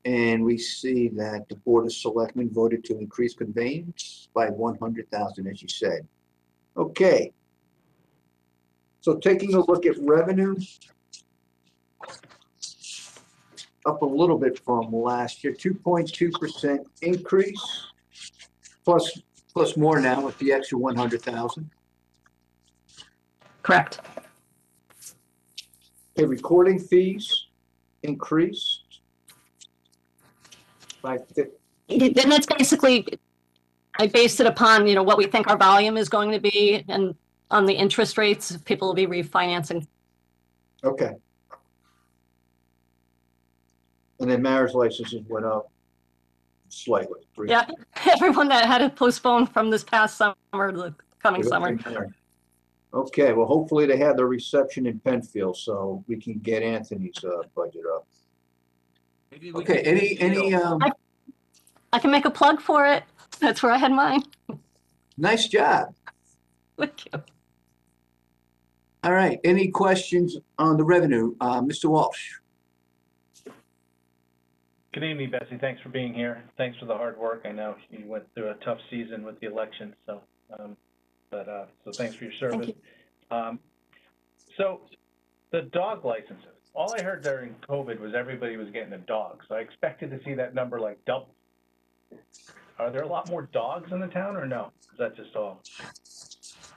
And we see that the Board of Selectmen voted to increase conveyance by 100,000, as you said. Okay. So taking a look at revenue, up a little bit from last year, 2.2% increase, plus more now with the extra 100,000. Correct. Okay, recording fees increased by 50. And that's basically, I based it upon, what we think our volume is going to be, and on the interest rates, people will be refinancing. Okay. And then marriage licenses went up slightly. Yeah, everyone that had it postponed from this past summer, the coming summer. Okay, well, hopefully they have the reception in Penfield, so we can get Anthony's budget up. Okay, any I can make a plug for it. That's where I had mine. nice job. Thank you. All right, any questions on the revenue? Mr. Walsh? Good evening, Betsy. Thanks for being here. Thanks for the hard work. I know you went through a tough season with the election, so so thanks for your service. Thank you. So the dog licenses, all I heard during COVID was everybody was getting a dog. So I expected to see that number like double. Are there a lot more dogs in the town or no? Is that just all?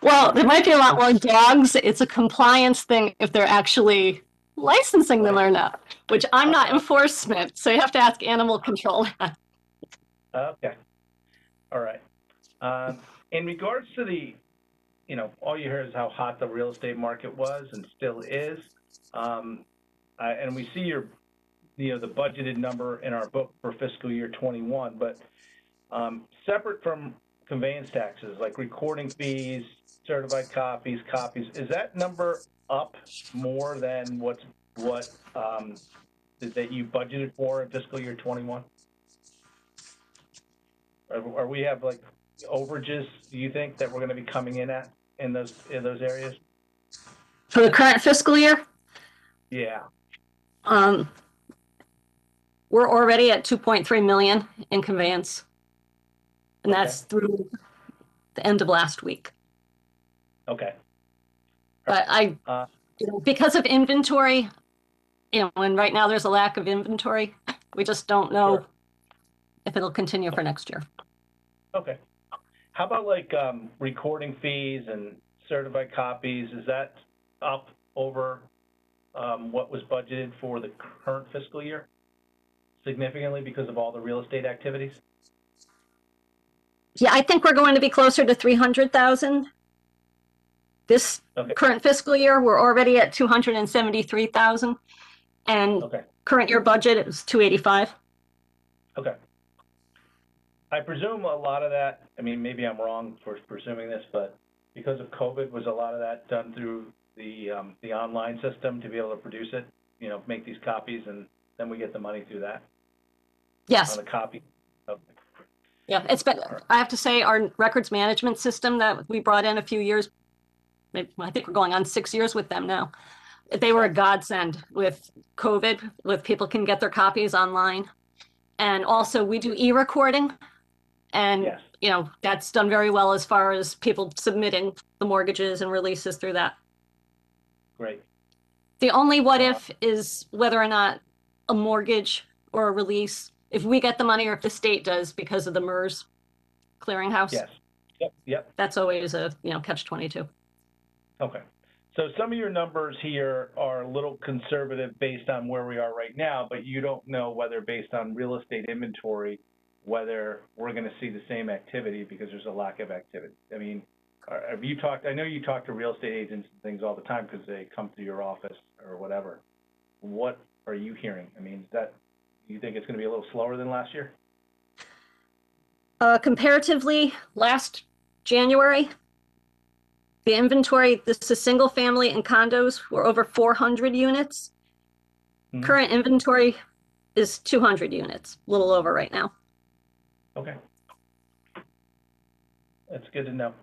Well, there might be a lot more dogs. It's a compliance thing if they're actually licensing them or not, which I'm not enforcement. So you have to ask animal control. Okay. All right. In regards to all you hear is how hot the real estate market was and still is. And we see the budgeted number in our book for fiscal year 21, but separate from conveyance taxes, like recording fees, certified copies, is that number up more than what that you budgeted for in fiscal year 21? Or we have like overages, do you think, that we're going to be coming in at in those areas? For the current fiscal year, Yeah. we're already at 2.3 million in conveyance. And Okay. that's through the end of last week. Okay. But because of inventory, and right now there's a lack of inventory, we just don't know Sure. if it'll continue for next year. Okay. How about like recording fees and certified copies? Is that up over what was budgeted for the current fiscal year significantly because of all the real estate activities? Yeah, I think we're going to be closer to 300,000. This current fiscal year, we're already at 273,000, and current year budget is 285. Okay. I presume a lot of that, I mean, maybe I'm wrong for presuming this, but because of COVID, was a lot of that done through the online system to be able to produce it, make these copies, and then we get the money through that? Yes. On the copy? Okay. Yeah, it's been, I have to say, our records management system that we brought in a few years, I think we're going on 6 years with them now. They were a godsend with COVID, with people can get their copies online. And also we do e-recording, and that's done very well as far as people submitting the mortgages and releases through that. Great. The only what if is whether or not a mortgage or a release, if we get the money or if the state does because of the MERS clearinghouse. Yes. Yep. That's always a catch-22. Okay. So some of your numbers here are a little conservative based on where we are right now, but you don't know whether based on real estate inventory, whether we're going to see the same activity because there's a lack of activity. I mean, have you talked, I know you talk to real estate agents and things all the time because they come to your office or whatever. What are you hearing? I mean, you think it's going to be a little slower than last year? Comparatively, last January, the inventory, this is single family and condos, were over 400 units. Mm-hmm. Current inventory is 200 units, a little over right now. Okay. That's good to know.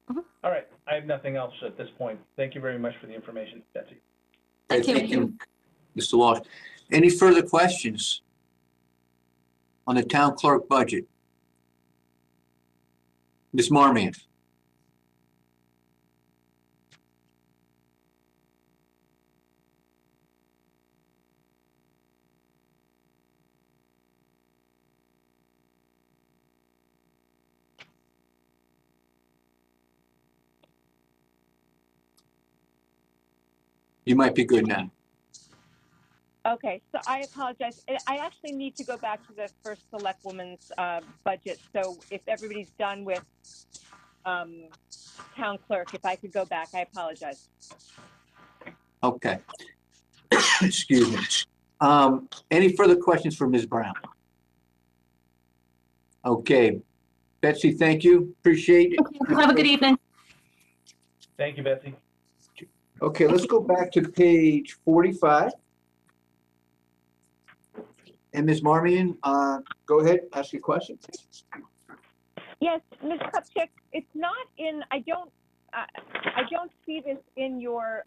Mm-hmm. All right. I have nothing else at this point. Thank you very much for the information, Betsy. Thank you. Thank you, Mr. Walsh. Any further questions on the town clerk budget? Ms. Marmion. You might be good now. Okay, so I apologize. I actually need to go back to the first select woman's budget. So if everybody's done with town clerk, if I could go back, I apologize. Okay. Excuse me. Any further questions for Ms. Brown? Okay. Betsy, thank you. Appreciate it. Have a good evening. Thank you, Betsy. Okay, let's go back to page 45. And Ms. Marmion, go ahead, ask your question. Yes, Ms. Kupchak, it's not in, I don't see this in your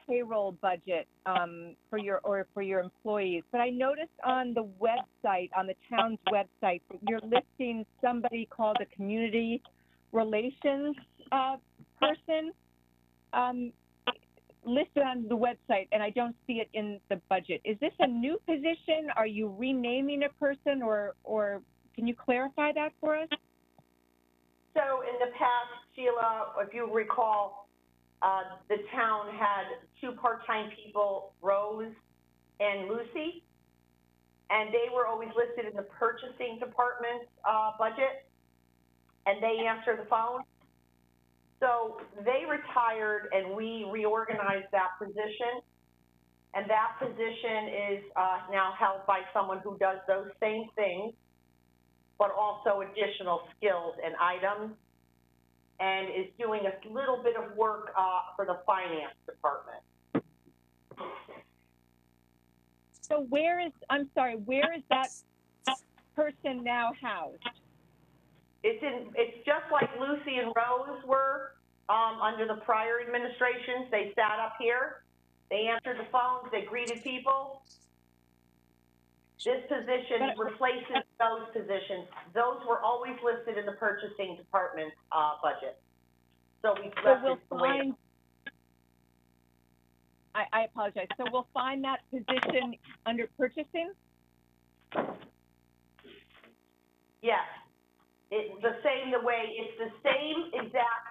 payroll budget for your employees, but I noticed on the website, on the town's website, that you're listing somebody called a community relations person listed on the website, and I don't see it in the budget. Is this a new position? Are you renaming a person, or can you clarify that for us? So in the past, Sheila, if you recall, the town had two part-time people, Rose and Lucy, and they were always listed in the purchasing department's budget. and they answer the phone. So they retired and we reorganized that position. And that position is now held by someone who does those same things, but also additional skills and items, and is doing a little bit of work for the finance department. So where is that person now housed? It's just like Lucy and Rose were under the prior administrations. They sat up here, they answered the phones, they greeted people. This position replaces those positions. Those were always listed in the purchasing department budget. So we left it the way. I apologize. So we'll find that position under purchasing? Yes. It's the same exact.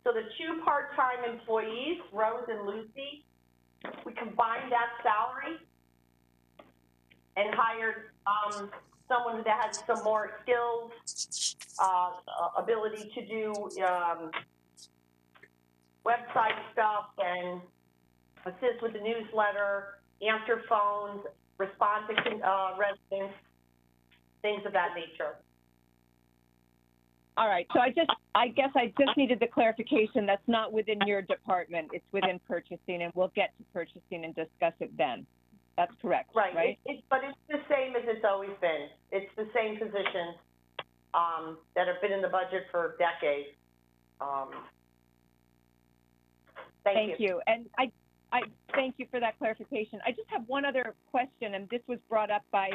So the two part-time employees, Rose and Lucy, we combined that salary and hired someone that has some more skills, ability to do website stuff and assist with the newsletter, answer phones, respond to residents, things of that nature. All right, so I guess I just needed the clarification. That's not within your department. It's within purchasing, and we'll get to purchasing and discuss it then. That's correct, right? But it's the same as it's always been. It's the same positions that have been in the budget for decades. Thank you. And I thank you for that clarification. I just have one other question, and this was brought up by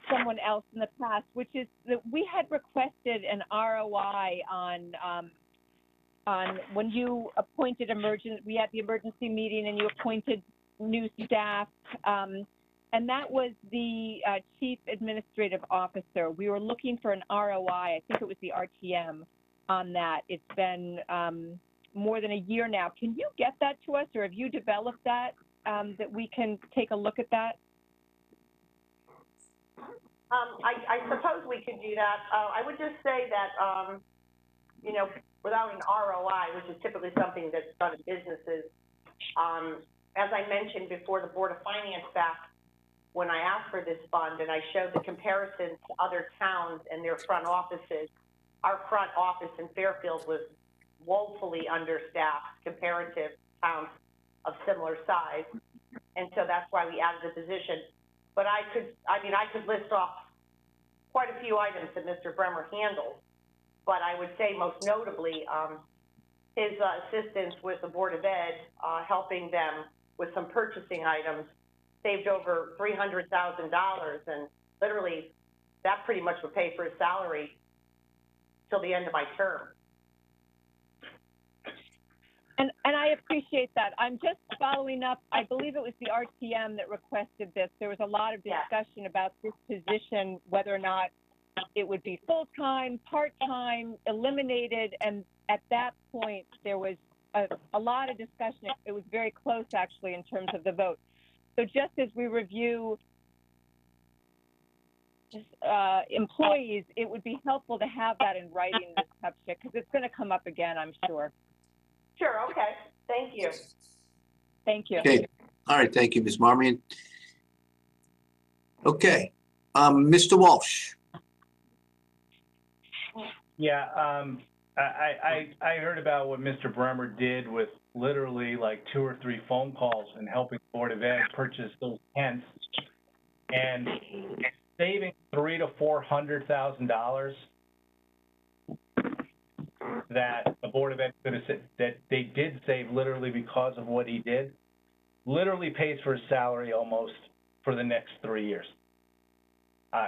someone else in the past, which is that we had requested an ROI on when you appointed we had the emergency meeting and you appointed new staff, and that was the Chief Administrative Officer. We were looking for an ROI, I think it was the RTM on that. It's been more than a year now. Can you get that to us, or have you developed that, that we can take a look at that? I suppose we could do that. I would just say that, you know, without an ROI, which is typically something that's done in businesses, as I mentioned before the Board of Finance back when I asked for this fund and I showed the comparisons to other towns and their front offices, our front office in Fairfield was woefully understaffed comparative towns of similar size. And so that's why we added the position. But I could list off quite a few items that Mr. Bremer handles, but I would say most notably his assistance with the Board of Ed, helping them with some purchasing items, saved over $300,000, and literally that pretty much would pay for his salary till the end of my term. And I appreciate that. I'm just following up. I believe it was the RTM that requested this. There was a lot of discussion about this position, whether or not it would be full-time, part-time, eliminated. And at that point, there was a lot of discussion. It was very close, actually, in terms of the vote. So just as we review employees, it would be helpful to have that in writing, Ms. Kupchak, because it's going to come up again, I'm sure. Sure, okay. Thank you. Thank you. Okay, all right, thank you, Ms. Marmion. Okay, Mr. Walsh. Yeah, I heard about what Mr. Bremer did with literally like 2 or 3 phone calls and helping Board of Ed purchase those tents and saving $300,000 to $400,000 that the Board of Ed could have said that they did save literally because of what he did, literally pays for his salary almost for the next 3 years.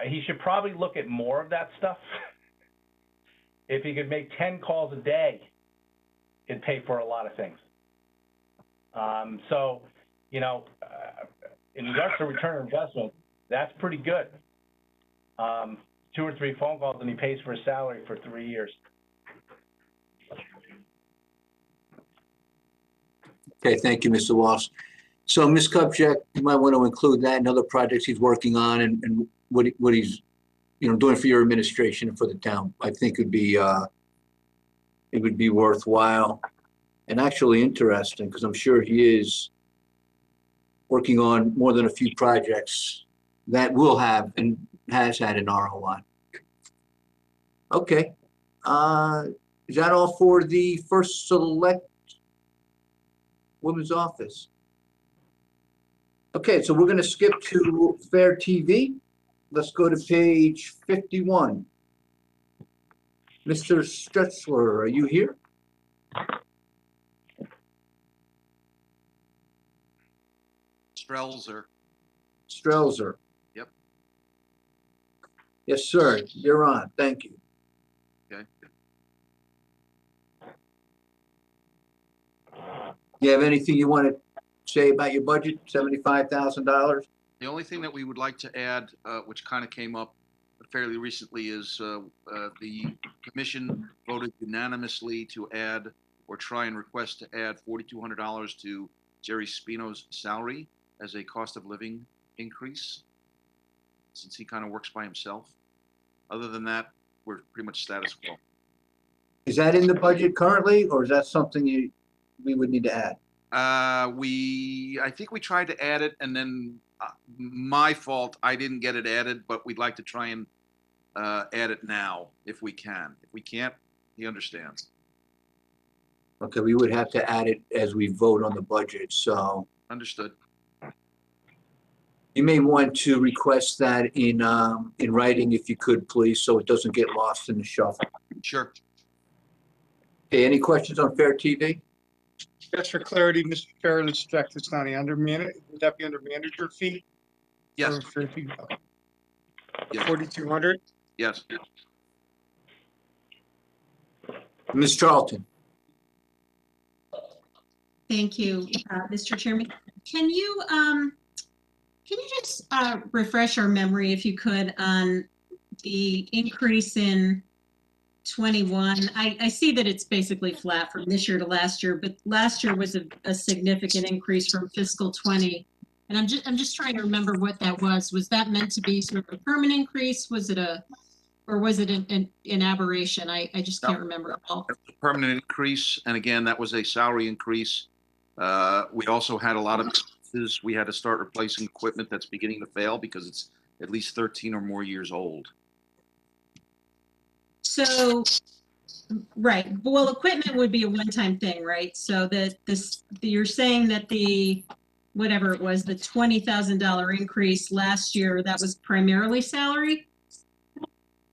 He should probably look at more of that stuff. If he could make 10 calls a day, it'd pay for a lot of things. So, you know, in regards to return on investment, that's pretty good. 2 or 3 phone calls and he pays for his salary for 3 years. Okay, thank you, Mr. Walsh. So, Ms. Kupchak, you might want to include that and other projects he's working on and what he's doing for your administration and for the town. I think it would be worthwhile and actually interesting, because I'm sure he is working on more than a few projects that will have and has had an ROI. Okay. Is that all for the first select women's office? Okay, so we're going to skip to FairTV. Let's go to page 51. Mr. Stretzler, are you here? Strelzer. Strelzer. Yep. Yes, sir. You're on. Thank you. Okay. You have anything you want to say about your budget, $75,000? The only thing that we would like to add, which kind of came up fairly recently, is the commission voted unanimously to add or try and request to add $4,200 to Jerry Spino's salary as a cost of living increase, since he kind of works by himself. Other than that, we're pretty much status quo. Is that in the budget currently, or is that something we would need to add? I think we tried to add it, and then my fault, I didn't get it added, but we'd like to try and add it now if we can. If we can't, he understands. Okay, we would have to add it as we vote on the budget, so. Understood. You may want to request that in writing if you could, please, so it doesn't get lost in the shuffle. Sure. Okay, any questions on FairTV? Just for clarity, Mr. Chair, this is Jack Testani. Would that be under manager fee? Yes. Or fair fee? Okay. Yes. 4,200? Yes. Ms. Charlton? Thank you, Mr. Chairman. Can you just refresh our memory, if you could, on the increase in 21? I see that it's basically flat from this year to last year, but last year was a significant increase from fiscal 20. And I'm just trying to remember what that was. Was that meant to be sort of a permanent increase? Was it an aberration? I just can't remember at all. Permanent increase, and again, that was a salary increase. We also had a lot of expenses. We had to start replacing equipment that's beginning to fail because it's at least 13 or more years old. So, right. Well, equipment would be a one-time thing, right? So you're saying that whatever it was, the $20,000 increase last year, that was primarily salary?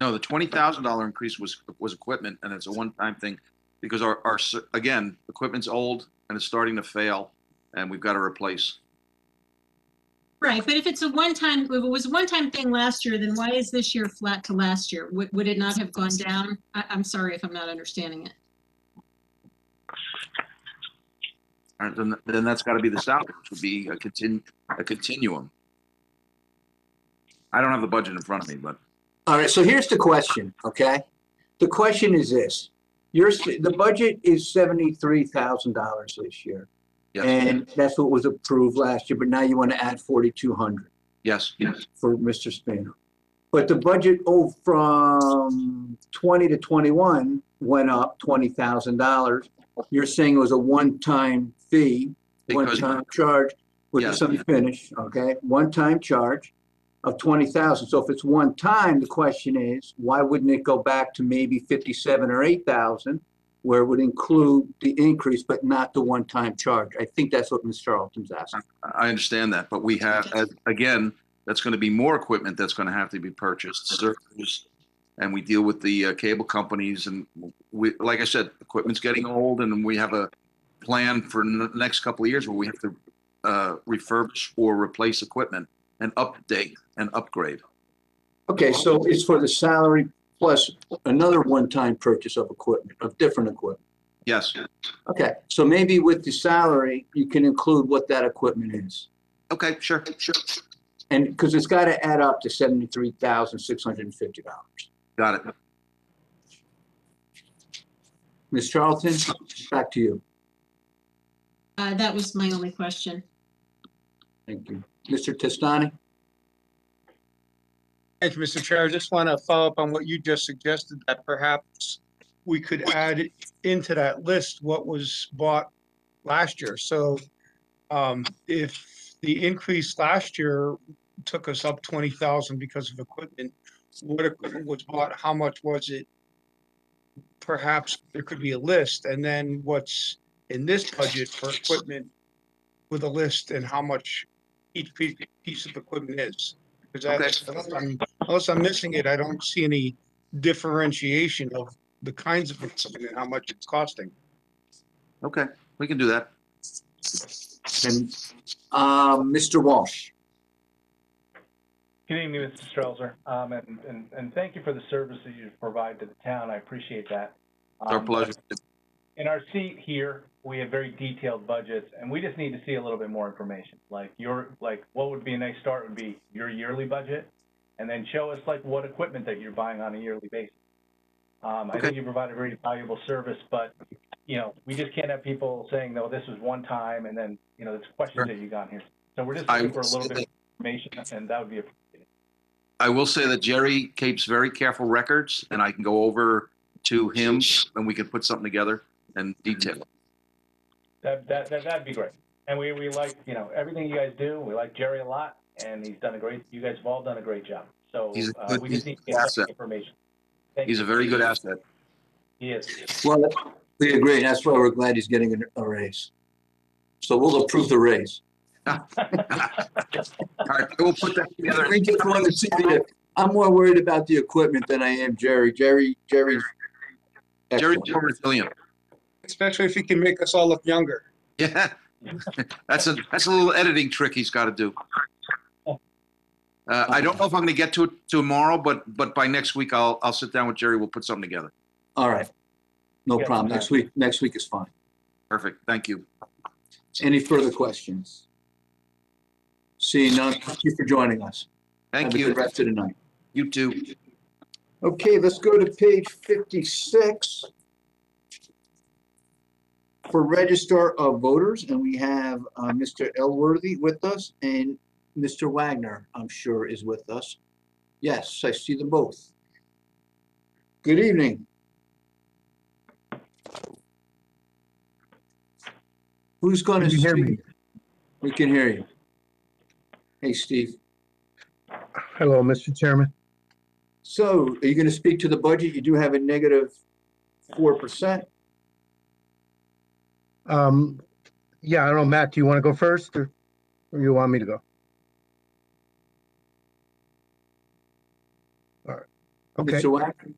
No, the $20,000 increase was equipment, and it's a one-time thing because our again, equipment's old and it's starting to fail, and we've got to replace. Right, but if it was a one-time thing last year, then why is this year flat to last year? Would it not have gone down? I'm sorry if I'm not understanding it. All right, then that's got to be the salary, which would be a continuum. I don't have the budget in front of me, but. All right, so here's the question, okay? The question is this. The budget is $73,000 this year. Yes. And that's what was approved last year, but now you want to add 4,200. Yes. For Mr. Spano. But the budget from 20 to 21 went up $20,000. You're saying it was a one-time fee, one-time charge, which is something finished, okay? One-time charge of 20,000. So if it's one time, the question is, why wouldn't it go back to maybe 57 or 8,000, where it would include the increase, but not the one-time charge? I think that's what Ms. Charlton's asking. I understand that, but we have, again, that's going to be more equipment that's going to have to be purchased, servers, and we deal with the cable companies, and we, like I said, equipment's getting old, and we have a plan for the next couple of years where we have to refurbish or replace equipment and update and upgrade. Okay, so it's for the salary plus another one-time purchase of equipment, of different equipment. Yes. Okay, so maybe with the salary, you can include what that equipment is. Okay, sure. And because it's got to add up to $73,650. Got it. Ms. Charlton, back to you. That was my only question. Thank you. Mr. Testani? Thank you, Mr. Chair. I just want to follow up on what you just suggested, that perhaps we could add into that list what was bought last year. So if the increase last year took us up 20,000 because of equipment, what equipment was bought, how much was it? Perhaps there could be a list, and then what's in this budget for equipment with a list and how much each piece of equipment is. Because unless I'm missing it, I don't see any differentiation of the kinds of equipment and how much it's costing. Okay, we can do that. And, Mr. Walsh. Good evening, Mr. Strelzer, and thank you for the service that you provide to the town. I appreciate that. It's our pleasure. In our seat here, we have very detailed budgets, and we just need to see a little bit more information. Like what would be a nice start would be your yearly budget, and then show us like what equipment that you're buying on a yearly basis. I think you provide a very valuable service, but we just can't have people saying, no, this was one time, and then it's questions that you got here. So we're just looking for a little bit of information, and that would be appreciated. I will say that Jerry keeps very careful records, and I can go over to him and we can put something together and detail. That'd be great. And we like, everything you guys do. We like Jerry a lot, and you guys have all done a great job. So we just need to get some information. He's a very good asset. He is. Well, we agree. That's why we're glad he's getting a raise. So we'll approve the raise. All right, we'll put that together. We just want to see I'm more worried about the equipment than I am Jerry's Jerry's more resilient. Especially if he can make us all look younger. Yeah, that's a little editing trick he's got to do. I don't know if I'm going to get to it tomorrow, but by next week I'll sit down with Jerry. We'll put something together. All right, no problem. Next week is fine. Perfect. Thank you. Any further questions? Seeing none, thank you for joining us. Thank Have you. a good rest of the night. You too. Okay, let's go to page 56 for Registrar of Voters, and we have Mr. Elworthy with us, and Mr. Wagner, I'm sure, is with us. Yes, I see them both. Good evening. Who's going to hear speak? me? We can hear you. Hey, Steve. Hello, Mr. Chairman. So are you going to speak to the budget? You do have a negative 4%. Yeah, I don't know, Matt, do you want to go first or you want me to go? All right. Okay. Mr. Wagner?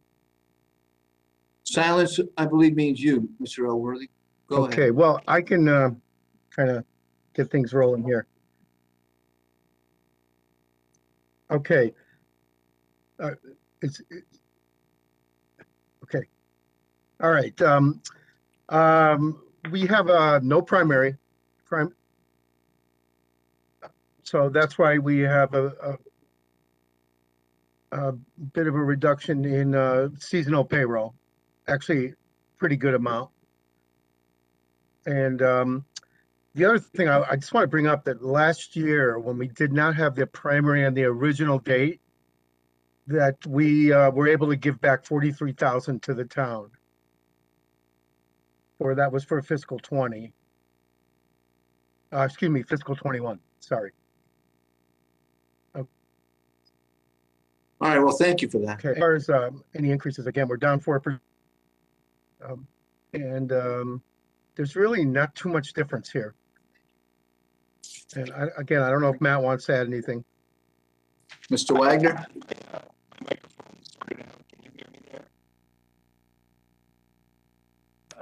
Silence, I believe, means you, Mr. Elworthy. Go ahead. Okay, well, I can kind of get things rolling here. Okay. Okay. All right. We have no primary. So that's why we have a bit of a reduction in seasonal payroll. Actually, pretty good amount. And the other thing I just want to bring up that last year when we did not have the primary on the original date, that we were able to give back 43,000 to the town. Or that was for fiscal 20. Excuse me, fiscal 21. Sorry. All right, well, thank you for that. Okay, as far as any increases, again, we're down 4%. There's really not too much difference here. And again, I don't know if Matt wants to add anything. Mr. Wagner?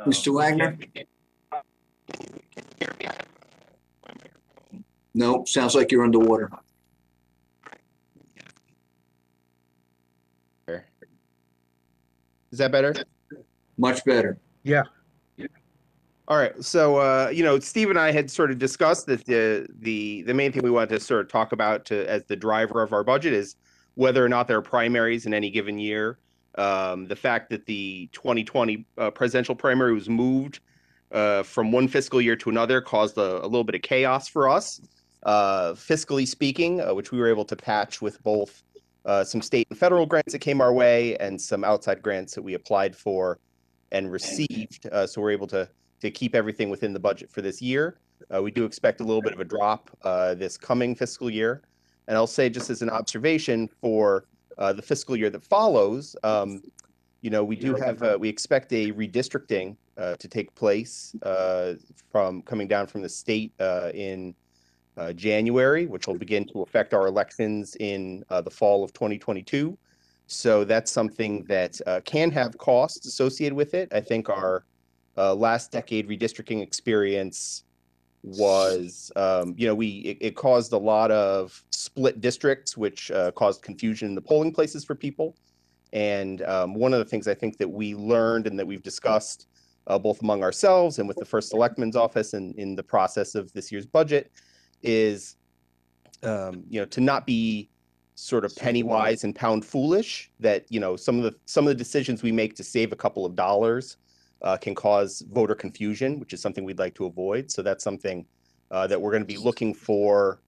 Mr. Wagner? No, sounds like you're underwater. Is that better? Much better. Yeah. All right. So, Steve and I had sort of discussed that the main thing we wanted to sort of talk about as the driver of our budget is whether or not there are primaries in any given year. The fact that the 2020 presidential primary was moved from one fiscal year to another caused a little bit of chaos for us, fiscally speaking, which we were able to patch with both some state and federal grants that came our way and some outside grants that we applied for and received. So we're able to keep everything within the budget for this year. We do expect a little bit of a drop this coming fiscal year. And I'll say, just as an observation for the fiscal year that follows, we expect a redistricting to take place from coming down from the state in January, which will begin to affect our elections in the fall of 2022. So that's something that can have costs associated with it. I think our last decade redistricting experience was, it caused a lot of split districts, which caused confusion in the polling places for people. And one of the things I think that we learned and that we've discussed both among ourselves and with the first selectman's office and in the process of this year's budget is, to not be sort of penny wise and pound foolish, that, some of the decisions we make to save a couple of dollars can cause voter confusion, which is something we'd like to avoid. So that's something that we're going to be looking for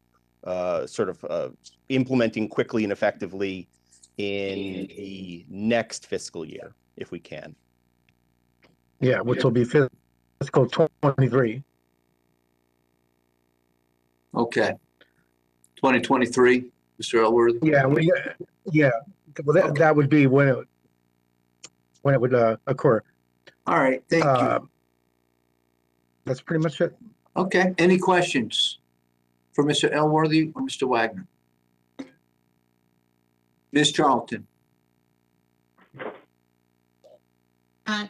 implementing quickly and effectively in the next fiscal year, if we can. Yeah, which will be fiscal 23. Okay. 2023, Mr. Elworthy? Yeah, well, that would be when it would occur. All right, thank you. That's pretty much it. Okay, any questions for Mr. Elworthy or Mr. Wagner? Ms. Charlton?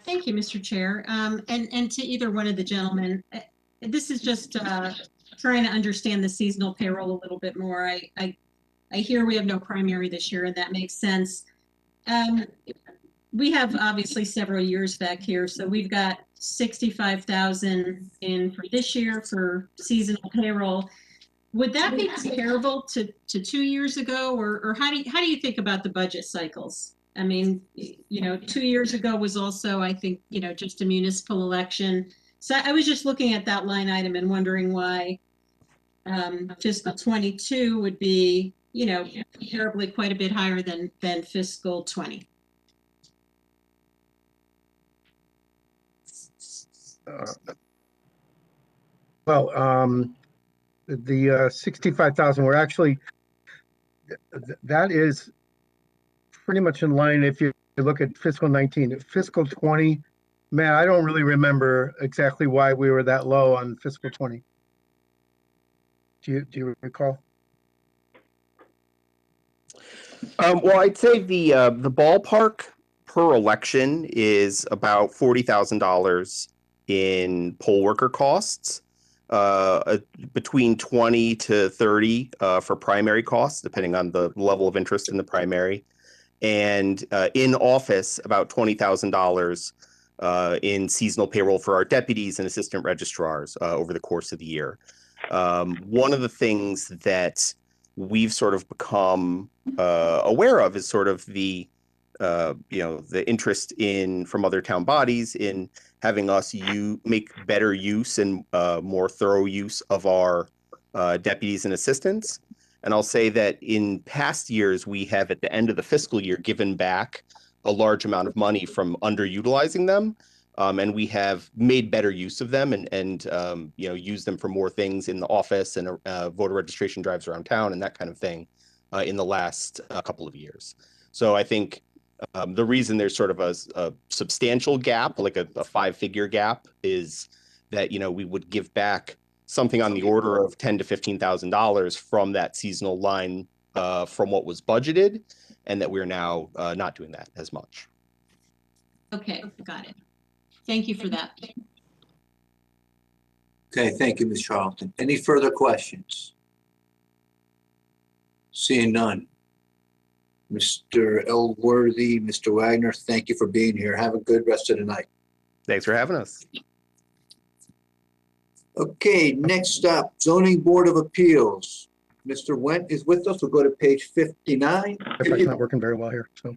Thank you, Mr. Chair. And to either one of the gentlemen, this is just trying to understand the seasonal payroll a little bit more. I hear we have no primary this year, and that makes sense. We have obviously several years back here, so we've got 65,000 in for this year for seasonal payroll. Would that be comparable to 2 years ago, or how do you think about the budget cycles? I mean, 2 years ago was also, I think, just a municipal election. So I was just looking at that line item and wondering why fiscal 22 would be, comparably quite a bit higher than fiscal 20. The 65,000, we're actually, that is pretty much in line. If you look at fiscal 19, fiscal 20, man, I don't really remember exactly why we were that low on fiscal 20. Do you recall? Well, I'd say the ballpark per election is about $40,000 in poll worker costs, between 20 to 30 for primary costs, depending on the level of interest in the primary, and in office about $20,000 in seasonal payroll for our deputies and assistant registrars over the course of the year. One of the things that we've sort of become aware of is sort of the interest from other town bodies in having us make better use and more thorough use of our deputies and assistants. And I'll say that in past years, we have at the end of the fiscal year given back a large amount of money from underutilizing them. And we have made better use of them and used them for more things in the office and voter registration drives around town and that kind of thing in the last couple of years. So I think the reason there's sort of a substantial gap, like a 5-figure gap, is that, we would give back something on the order of $10,000 to $15,000 from that seasonal line from what was budgeted, and that we're now not doing that as much. Okay, got it. Thank you for that. Okay, thank you, Ms. Charlton. Any further questions? Seeing none. Mr. Elworthy, Mr. Wagner, thank you for being here. Have a good rest of the night. Thanks for having us. Okay, next up, Zoning Board of Appeals. Mr. Went is with us. We'll go to page 59. It's not working very well here, so.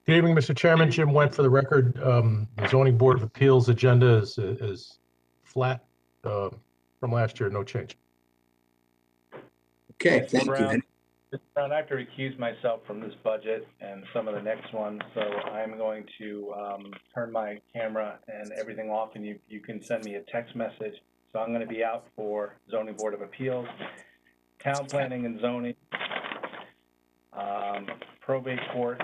Good evening, Mr. Chairman. Jim Went for the record. The Zoning Board of Appeals agenda is flat from last year, no change. Okay, thank you. Mr. Brown, I have to recuse myself from this budget and some of the next ones, so I'm going to turn my camera and everything off, and you can send me a text message. So I'm going to be out for Zoning Board of Appeals, Town Planning and Zoning, Probate Court,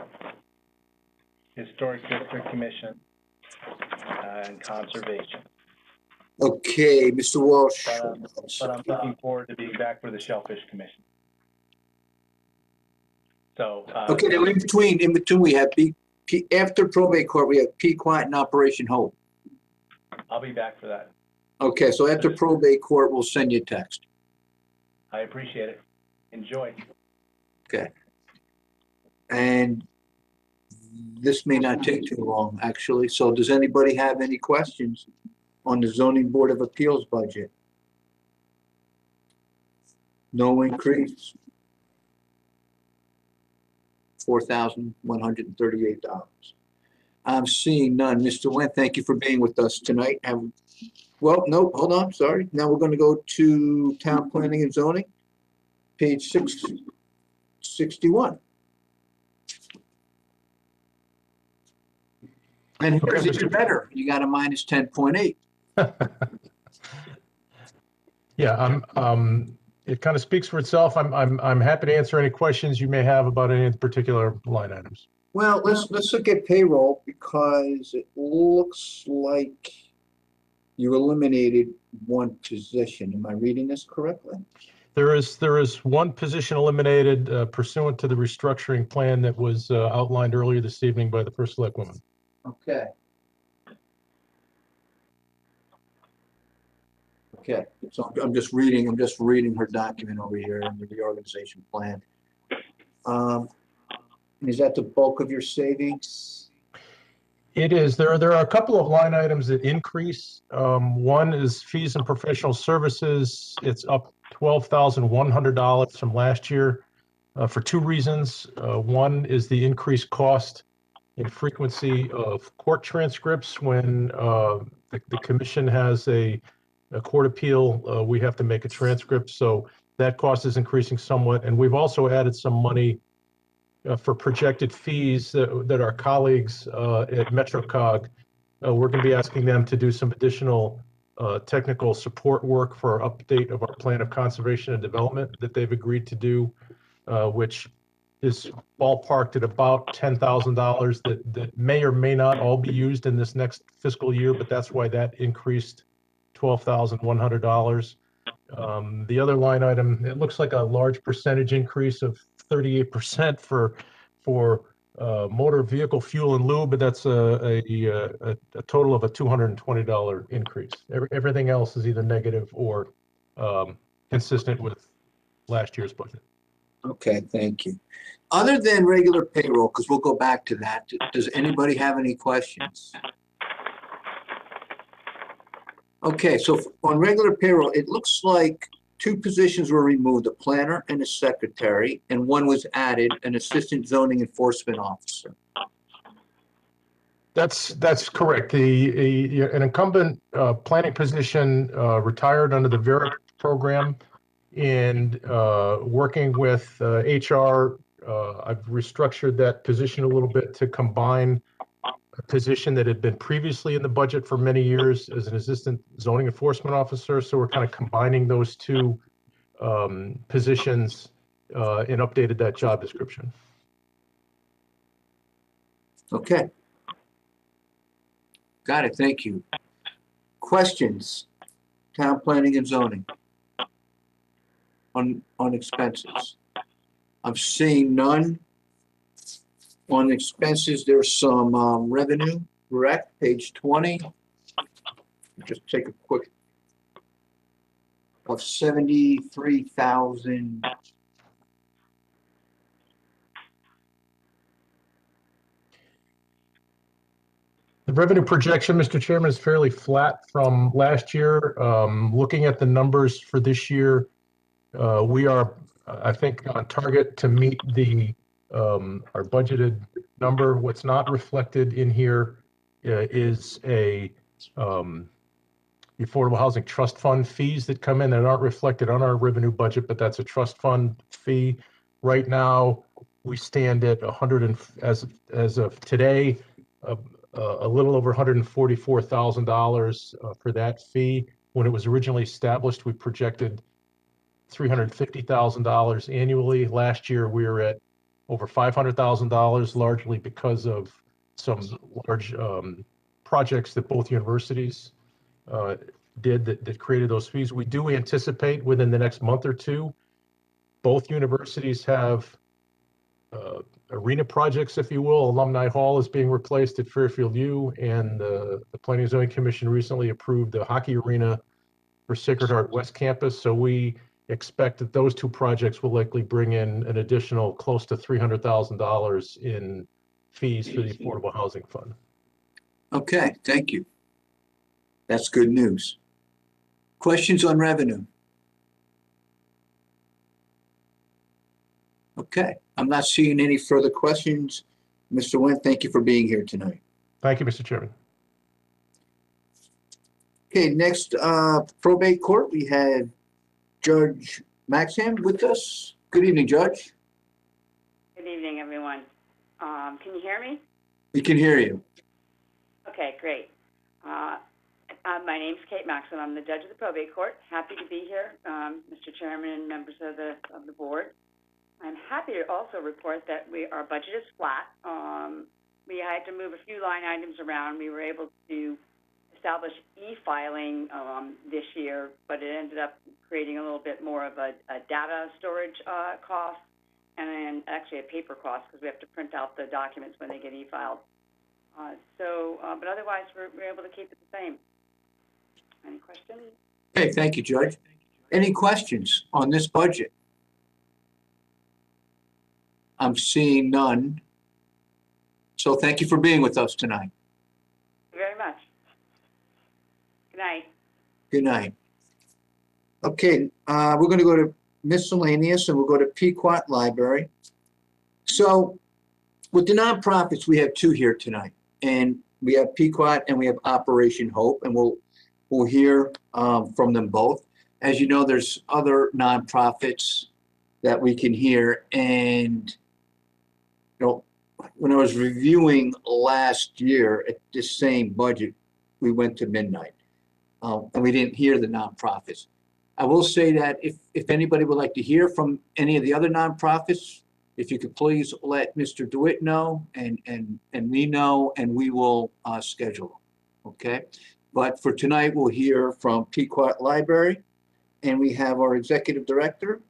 Historic District Commission, and Conservation. Okay, Mr. Walsh. But I'm looking forward to being back for the Shellfish Commission. So. Okay, now in between we have after probate court, we have Pequot and Operation Hope. I'll be back for that. Okay, so after probate court, we'll send you a text. I appreciate it. Enjoy. Okay. And this may not take too long, actually. So does anybody have any questions on the Zoning Board of Appeals budget? No increase. $4,138. I'm seeing none. Mr. Wendt, thank you for being with us tonight. Well, no, hold on, sorry. Now we're going to go to Town Planning and Zoning, page 661. And here's even better. You got a minus 10.8. Yeah, it kind of speaks for itself. I'm happy to answer any questions you may have about any particular line items. Well, let's look at payroll because it looks like you eliminated one position. Am I reading this correctly? There is one position eliminated pursuant to the restructuring plan that was outlined earlier this evening by the first selectwoman. Okay. Okay, so I'm just reading her document over here in the reorganization plan. Is that the bulk of your savings? It is. There are a couple of line items that increase. One is fees and professional services. It's up $12,100 from last year for two reasons. One is the increased cost and frequency of court transcripts. When the commission has a court appeal, we have to make a transcript. So that cost is increasing somewhat. And we've also added some money for projected fees that our colleagues at MetroCog, we're going to be asking them to do some additional technical support work for our update of our plan of conservation and development that they've agreed to do, which is ballparked at about $10,000 that may or may not all be used in this next fiscal year, but that's why that increased $12,100. The other line item, it looks like a large percentage increase of 38% for motor vehicle fuel and lube, but that's a total of a $220 increase. Everything else is either negative or consistent with last year's budget. Okay, thank you. Other than regular payroll, because we'll go back to that, does anybody have any questions? Okay, so on regular payroll, it looks like two positions were removed, a planner and a secretary, and one was added, an assistant zoning enforcement officer. That's correct. An incumbent planning position retired under the VERIC program, and working with HR, I've restructured that position a little bit to combine a position that had been previously in the budget for many years as an assistant zoning enforcement officer. So we're kind of combining those two positions and updated that job description. Okay. Got it, thank you. Questions? Town planning and zoning on expenses. I'm seeing none. On expenses, there's some revenue, correct? Page 20. Just take a quick of 73,000. The revenue projection, Mr. Chairman, is fairly flat from last year. Looking at the numbers for this year, we are, I think, on target to meet our budgeted number. What's not reflected in here is the Affordable Housing Trust Fund fees that come in that aren't reflected on our revenue budget, but that's a trust fund fee. Right now, we stand at as of today, a little over $144,000 for that fee. When it was originally established, we projected $350,000 annually. Last year, we were at over $500,000, largely because of some large projects that both universities did that created those fees. We do anticipate within the next month or two, both universities have arena projects, if you will. Alumni Hall is being replaced at Fairfield U, and the Planning and Zoning Commission recently approved the hockey arena for Sacred Heart West Campus. So we expect that those two projects will likely bring in an additional close to $300,000 in fees for the Affordable Housing Fund. Okay, thank you. That's good news. Questions on revenue? Okay, I'm not seeing any further questions. Mr. Wendt, thank you for being here tonight. Thank you, Mr. Chairman. Okay, next, probate court, we have Judge Maxham with us. Good evening, Judge. Good evening, everyone. Can you hear me? We can hear you. Okay, great. My name's Kate Maxim. I'm the judge of the probate court. Happy to be here, Mr. Chairman and members of the board. I'm happy to also report that our budget is flat. We had to move a few line items around. We were able to establish e-filing this year, but it ended up creating a little bit more of a data storage cost and then actually a paper cost because we have to print out the documents when they get e-filed. But otherwise, we're able to keep it the same. Any questions? Okay, thank you, Judge. Any questions on this budget? I'm seeing none. So thank you for being with us tonight. Thank you very much. Good night. Good night. Okay, we're going to go to miscellaneous and we'll go to Pequot Library. So with the nonprofits, we have two here tonight, and we have Pequot and we have Operation Hope, and we'll hear from them both. As you know, there's other nonprofits that we can hear, and you know, when I was reviewing last year at this same budget, we went to midnight, and we didn't hear the nonprofits. I will say that if anybody would like to hear from any of the other nonprofits, if you could please let Mr. DeWitt know and me know, and we will schedule, okay? But for tonight, we'll hear from Pequot Library, and we have our Executive Director,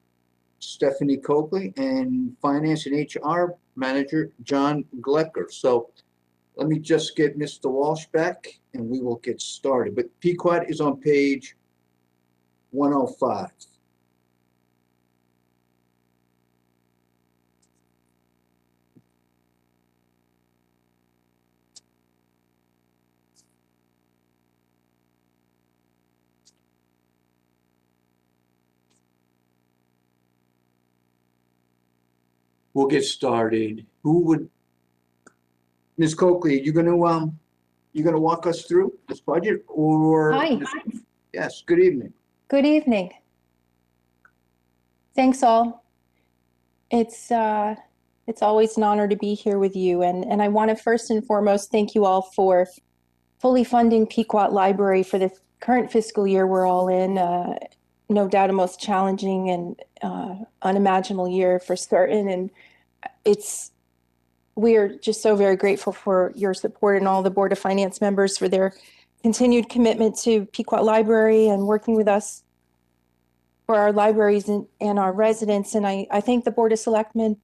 Stephanie Coakley, and Finance and HR Manager, John Glecker. So let me just get Mr. Walsh back, and we will get started. But Pequot is on page 105. We'll get started. Who would, Ms. Coakley, you gonna walk us through this budget, or? Hi. Yes, good evening. Good evening. Thanks all. It's always an honor to be here with you, and I want to first and foremost thank you all for fully funding Pequot Library for the current fiscal year we're all in. No doubt a most challenging and unimaginable year for certain, and we're just so very grateful for your support and all the Board of Finance members for their continued commitment to Pequot Library and working with us for our libraries and our residents. And I thank the Board of Selectmen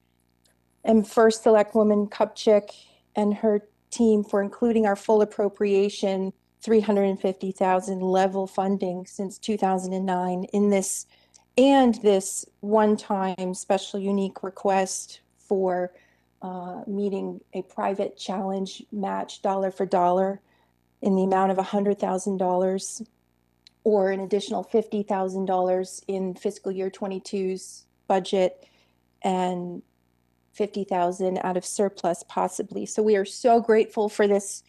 and First Selectwoman Kupchik and her team for including our full appropriation, $350,000 level funding since 2009 in this, and this one-time special unique request for meeting a private challenge match dollar for dollar in the amount of $100,000 or an additional $50,000 in fiscal year 22's budget and $50,000 out of surplus possibly. So we are so grateful for this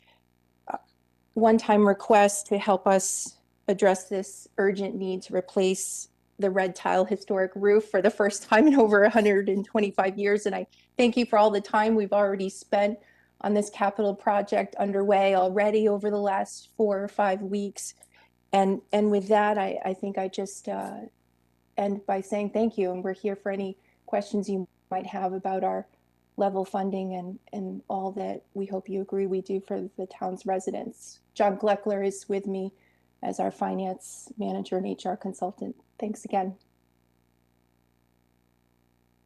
one-time request to help us address this urgent need to replace the red tile historic roof for the first time in over 125 years. And I thank you for all the time we've already spent on this capital project underway already over the last 4 or 5 weeks. And with that, I think I just end by saying thank you. And we're here for any questions you might have about our level funding and all that we hope you agree we do for the town's residents. John Gleckler is with me as our finance manager and HR consultant. Thanks again.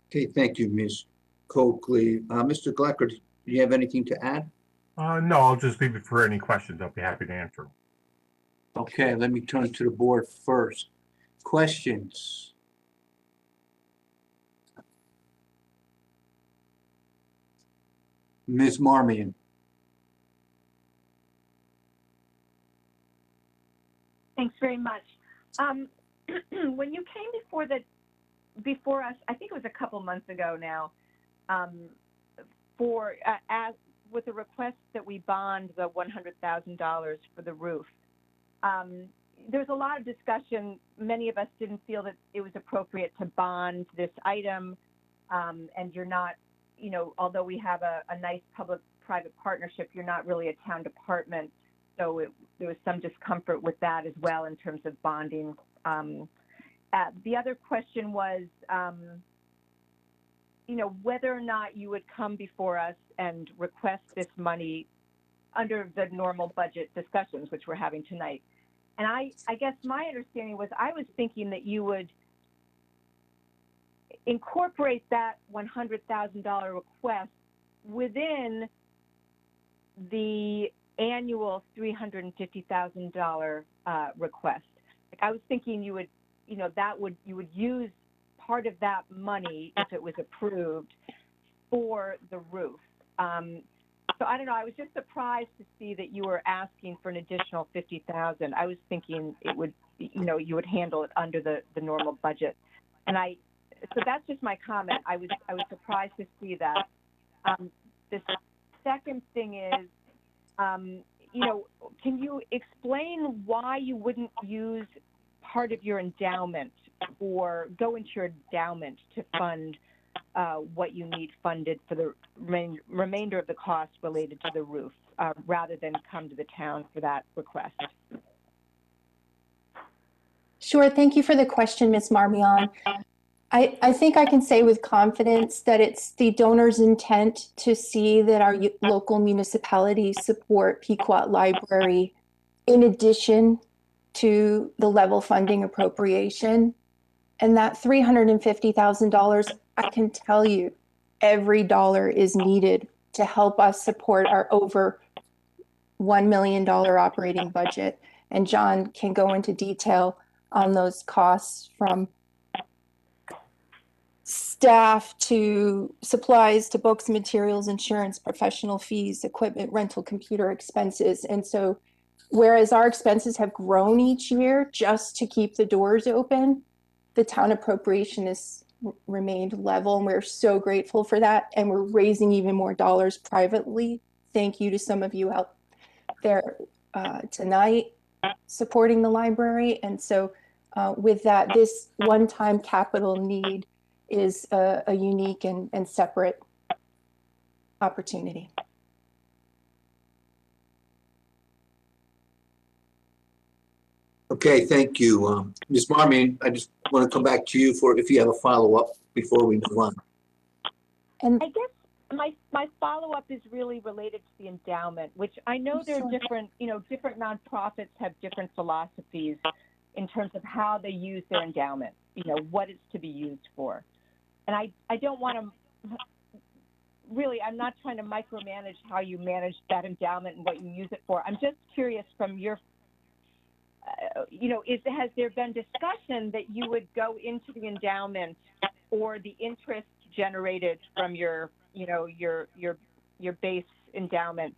Okay, thank you, Ms. Coakley. Mr. Glecker, do you have anything to add? No, I'll just leave it for any questions. I'll be happy to answer them. Okay, let me turn to the board first. Questions? Ms. Marmion. Thanks very much. When you came before us, I think it was a couple months ago now, with a request that we bond the $100,000 for the roof. There was a lot of discussion. Many of us didn't feel that it was appropriate to bond this item, and you're not, although we have a nice public-private partnership, you're not really a town department. So there was some discomfort with that as well in terms of bonding. The other question was, whether or not you would come before us and request this money under the normal budget discussions, which we're having tonight. And I guess my understanding was I was thinking that you would incorporate that $100,000 request within the annual $350,000 request. Like I was thinking you would, you would use part of that money if it was approved for the roof. So I don't know. I was just surprised to see that you were asking for an additional $50,000. I was thinking it would, you would handle it under the normal budget. And so that's just my comment. I was surprised to see that. The second thing is, can you explain why you wouldn't use part of your endowment or go into your endowment to fund what you need funded for the remainder of the costs related to the roof, rather than come to the town for that request? Sure. Thank you for the question, Ms. Marmion. I think I can say with confidence that it's the donor's intent to see that our local municipalities support Pequot Library in addition to the level funding appropriation. And that $350,000, I can tell you, every dollar is needed to help us support our over $1 million operating budget. And John can go into detail on those costs, from staff to supplies to books, materials, insurance, professional fees, equipment, rental, computer expenses. And so whereas our expenses have grown each year just to keep the doors open, the town appropriation has remained level, and we're so grateful for that. And we're raising even more dollars privately. Thank you to some of you out there tonight supporting the library. And so with that, this one-time capital need is a unique and separate opportunity. Okay, thank you. Ms. Marmion, I just want to come back to you for if you have a follow-up before we move on. And I guess my follow-up is really related to the endowment, which I know there are different, different nonprofits have different philosophies in terms of how they use their endowment, what it's to be used for. And I don't want to, really, I'm not trying to micromanage how you manage that endowment and what you use it for. I'm just curious from your, has there been discussion that you would go into the endowment or the interest generated from your base endowment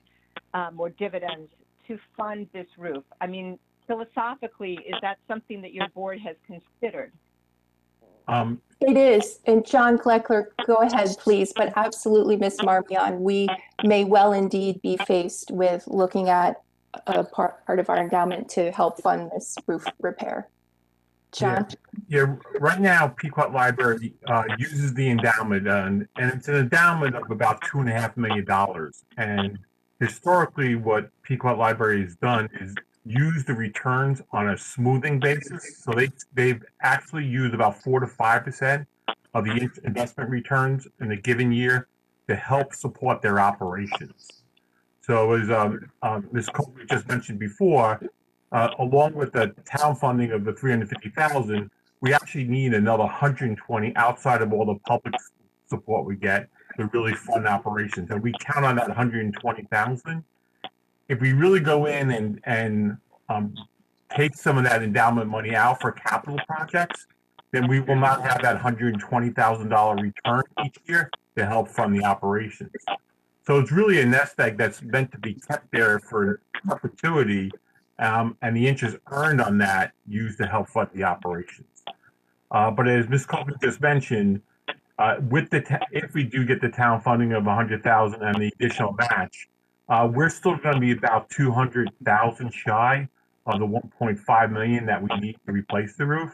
or dividends to fund this roof? I mean, philosophically, is that something that your board has considered? It is. And John Gleckler, go ahead, please. But absolutely, Ms. Marmion, we may well indeed be faced with looking at a part of our endowment to help fund this roof repair. John? Yeah, right now Pequot Library uses the endowment, and it's an endowment of about $2.5 million. And historically, what Pequot Library has done is use the returns on a smoothing basis. So they've actually used about 4 to 5% of the investment returns in a given year to help support their operations. So as Ms. Colby just mentioned before, along with the town funding of the 350,000, we actually need another 120 outside of all the public support we get to really fund operations. And we count on that 120,000. If we really go in and take some of that endowment money out for capital projects, then we will not have that $120,000 return each year to help fund the operations. So it's really a nest egg that's meant to be kept there for perpetuity, and the interest earned on that used to help fund the operations. But as Ms. Colby just mentioned, if we do get the town funding of 100,000 and the additional match, we're still going to be about 200,000 shy of the 1.5 million that we need to replace the roof.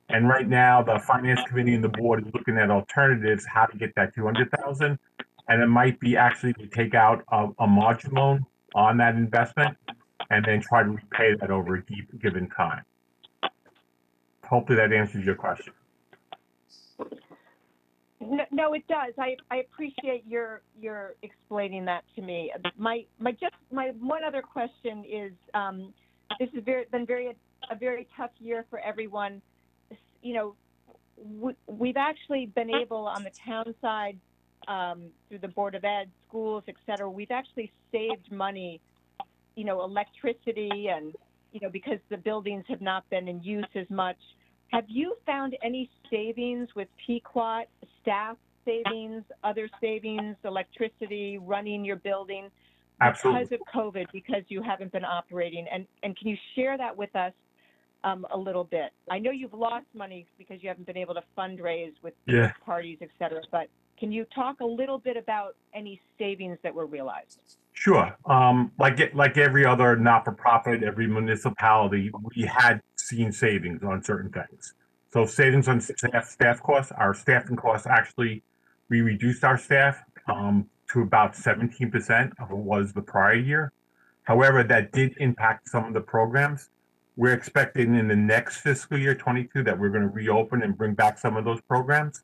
And right now, the finance committee and the board is looking at alternatives, how to get that 200,000. And it might be actually to take out a margin loan on that investment and then try to repay that over a given time. Hopefully that answers your question. No, it does. I appreciate your explaining that to me. My one other question is, this has been a very tough year for everyone. You know, we've actually been able on the town side, through the Board of Ed, schools, et cetera, we've actually saved money, you know, electricity and, you know, because the buildings have not been in use as much. Have you found any savings with Pequot, staff savings, other savings, electricity, running your building because of COVID, because you haven't been operating? And can you share that with us a little bit? I know you've lost money because you haven't been able to fundraise with parties, et cetera, but can you talk a little bit about any savings that were realized? Sure. Like every other not-for-profit, every municipality, we had seen savings on certain things. So savings on staff costs, our staffing costs, actually, we reduced our staff to about 17% of what was the prior year. However, that did impact some of the programs. We're expecting in the next fiscal year, 22, that we're going to reopen and bring back some of those programs.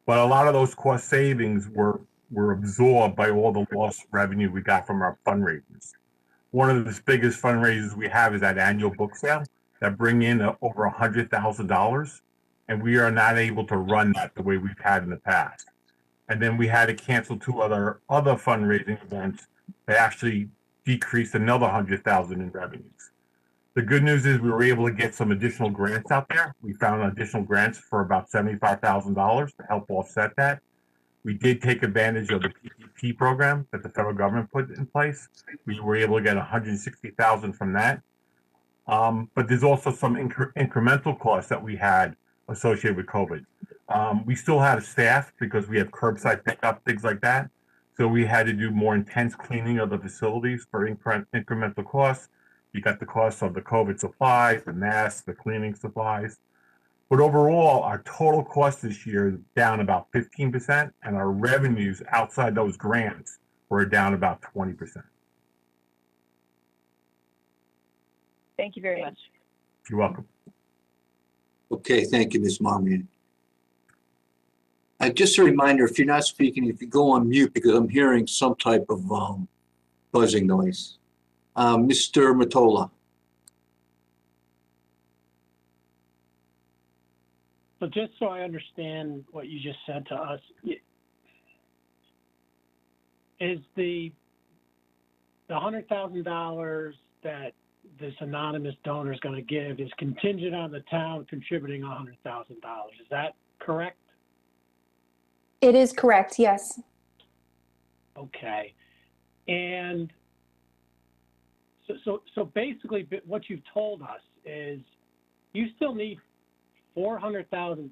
But a lot of those cost savings were absorbed by all the lost revenue we got from our fundraisers. One of the biggest fundraisers we have is that annual book sale that bring in over $100,000, and we are not able to run that the way we've had in the past. And then we had to cancel 2 other fundraising events that actually decreased another $100,000 in revenues. The good news is we were able to get some additional grants out there. We found additional grants for about $75,000 to help offset that. We did take advantage of the PPP program that the federal government put in place. We were able to get $160,000 from that. But there's also some incremental costs that we had associated with COVID. We still had staff because we have curbside pickup, things like that. So we had to do more intense cleaning of the facilities for incremental costs. You got the costs of the COVID supplies, the masks, the cleaning supplies. But overall, our total cost this year is down about 15%, and our revenues outside those grants were down about 20%. Thank you very much. You're welcome. Okay, thank you, Ms. Marmion. Just a reminder, if you're not speaking, if you go on mute, because I'm hearing some type of buzzing noise. Mr. Mottola. So just so I understand what you just said to us, is the $100,000 that this anonymous donor is going to give is contingent on the town contributing $100,000. Is that correct? It is correct, yes. Okay. And so basically what you've told us is you still need $400,000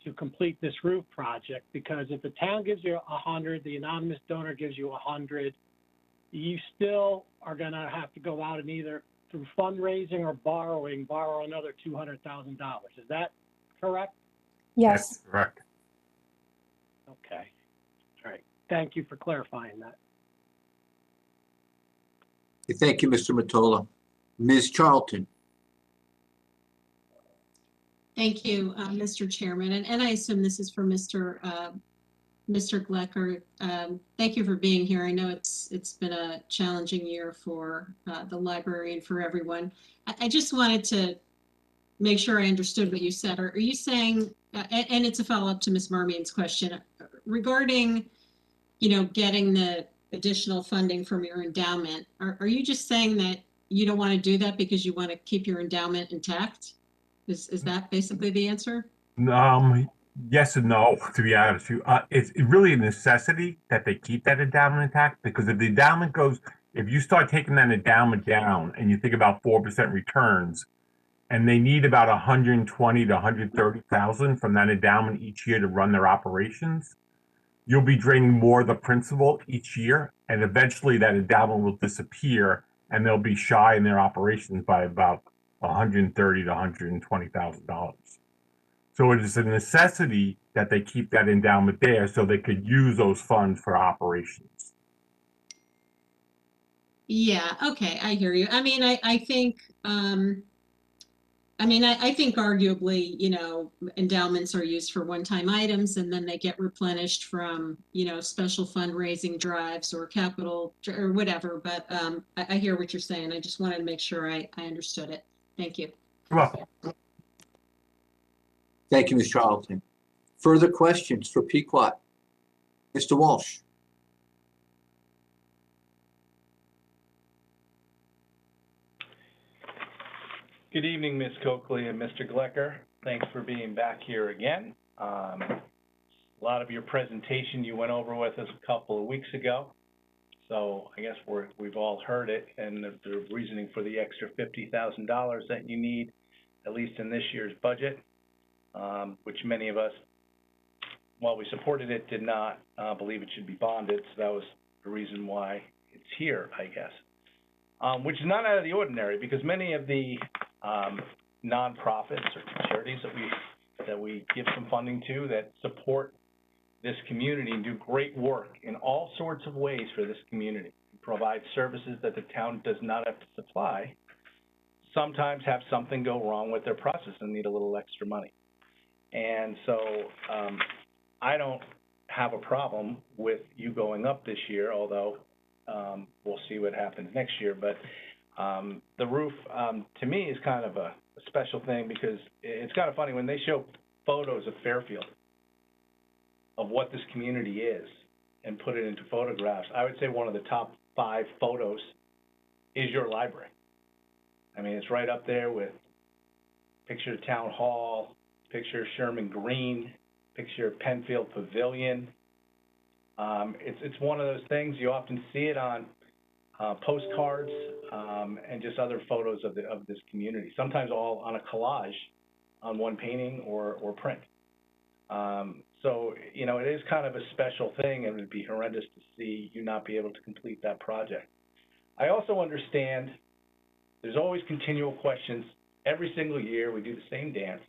to complete this roof project, because if the town gives you 100, the anonymous donor gives you 100, you still are going to have to go out and either through fundraising or borrowing, borrow another $200,000. Is that correct? Yes. That's correct. Okay. All right. Thank you for clarifying that. Thank you, Mr. Mottola. Ms. Charlton? Thank you, Mr. Chairman, and I assume this is for Mr. Glecker. Thank you for being here. I know it's been a challenging year for the library and for everyone. I just wanted to make sure I understood what you said. Are you saying, and it's a follow-up to Ms. Marmion's question, regarding, getting the additional funding from your endowment, are you just saying that you don't want to do that because you want to keep your endowment intact? Is that basically the answer? Yes and no, to be honest with you. It's really a necessity that they keep that endowment intact, because if the endowment goes, if you start taking that endowment down and you think about 4% returns, and they need about 120 to 130,000 from that endowment each year to run their operations, you'll be draining more of the principal each year, and eventually that endowment will disappear, and they'll be shy in their operations by about 130 to 120,000 dollars. So it is a necessity that they keep that endowment there so they could use those funds for operations. Yeah, okay, I hear you. I mean, I think, I think arguably, endowments are used for one-time items and then they get replenished from, special fundraising drives or capital or whatever. But I hear what you're saying. I just wanted to make sure I understood it. Thank you. You're welcome. Thank you, Ms. Charlton. Further questions for Pequot? Mr. Walsh? Good evening, Ms. Coakley and Mr. Glecker. Thanks for being back here again. A lot of your presentation you went over with us a couple of weeks ago. So I guess we've all heard it, and the reasoning for the extra $50,000 that you need, at least in this year's budget, which many of us, while we supported it, did not believe it should be bonded. So that was the reason why it's here, I guess. Which is not out of the ordinary, because many of the nonprofits or charities that we give some funding to that support this community and do great work in all sorts of ways for this community, provide services that the town does not have to supply, sometimes have something go wrong with their process and need a little extra money. And so I don't have a problem with you going up this year, although we'll see what happens next year. But the roof, to me, is kind of a special thing, because it's kind of funny when they show photos of Fairfield, of what this community is, and put it into photographs. I would say one of the top 5 photos is your library. I mean, it's right up there with picture of Town Hall, picture of Sherman Green, picture of Penfield Pavilion. It's one of those things, you often see it on postcards and just other photos of this community, sometimes all on a collage on one painting or print. So, it is kind of a special thing, and it would be horrendous to see you not be able to complete that project. I also understand there's always continual questions. Every single year we do the same dance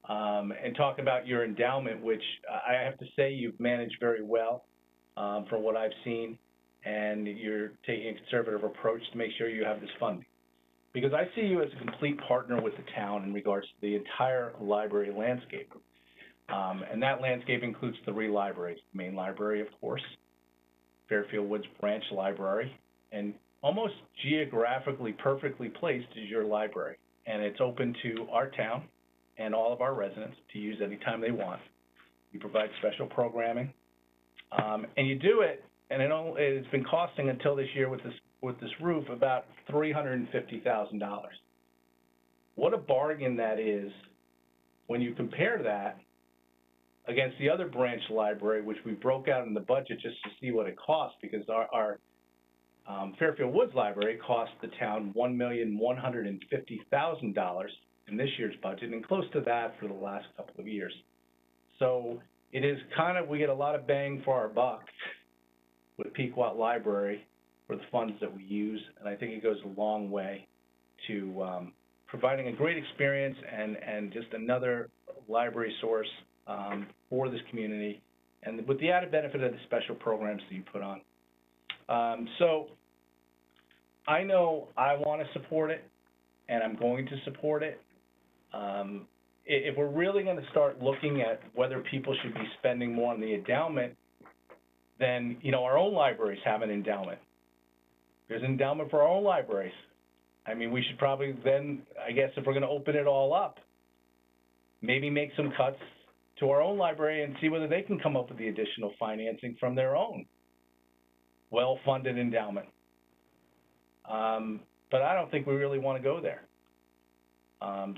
and talk about your endowment, which I have to say you've managed very well from what I've seen, and you're taking a conservative approach to make sure you have this funding. Because I see you as a complete partner with the town in regards to the entire library landscape. And that landscape includes 3 libraries: the main library, of course, Fairfield Woods Branch Library, and almost geographically perfectly placed is your library. And it's open to our town and all of our residents to use anytime they want. You provide special programming, and you do it, and it's been costing until this year with this roof about $350,000. What a bargain that is when you compare that against the other branch library, which we broke out in the budget just to see what it costs, because our Fairfield Woods Library cost the town $1,150,000 in this year's budget, and close to that for the last couple of years. So it is kind of, we get a lot of bang for our buck with Pequot Library for the funds that we use, and I think it goes a long way to providing a great experience and just another library source for this community, and with the added benefit of the special programs that you put on. So I know I want to support it, and I'm going to support it. If we're really going to start looking at whether people should be spending more on the endowment, then, you know, our own libraries have an endowment. There's an endowment for our own libraries. I mean, we should probably then, I guess, if we're going to open it all up, maybe make some cuts to our own library and see whether they can come up with the additional financing from their own well-funded endowment. But I don't think we really want to go there.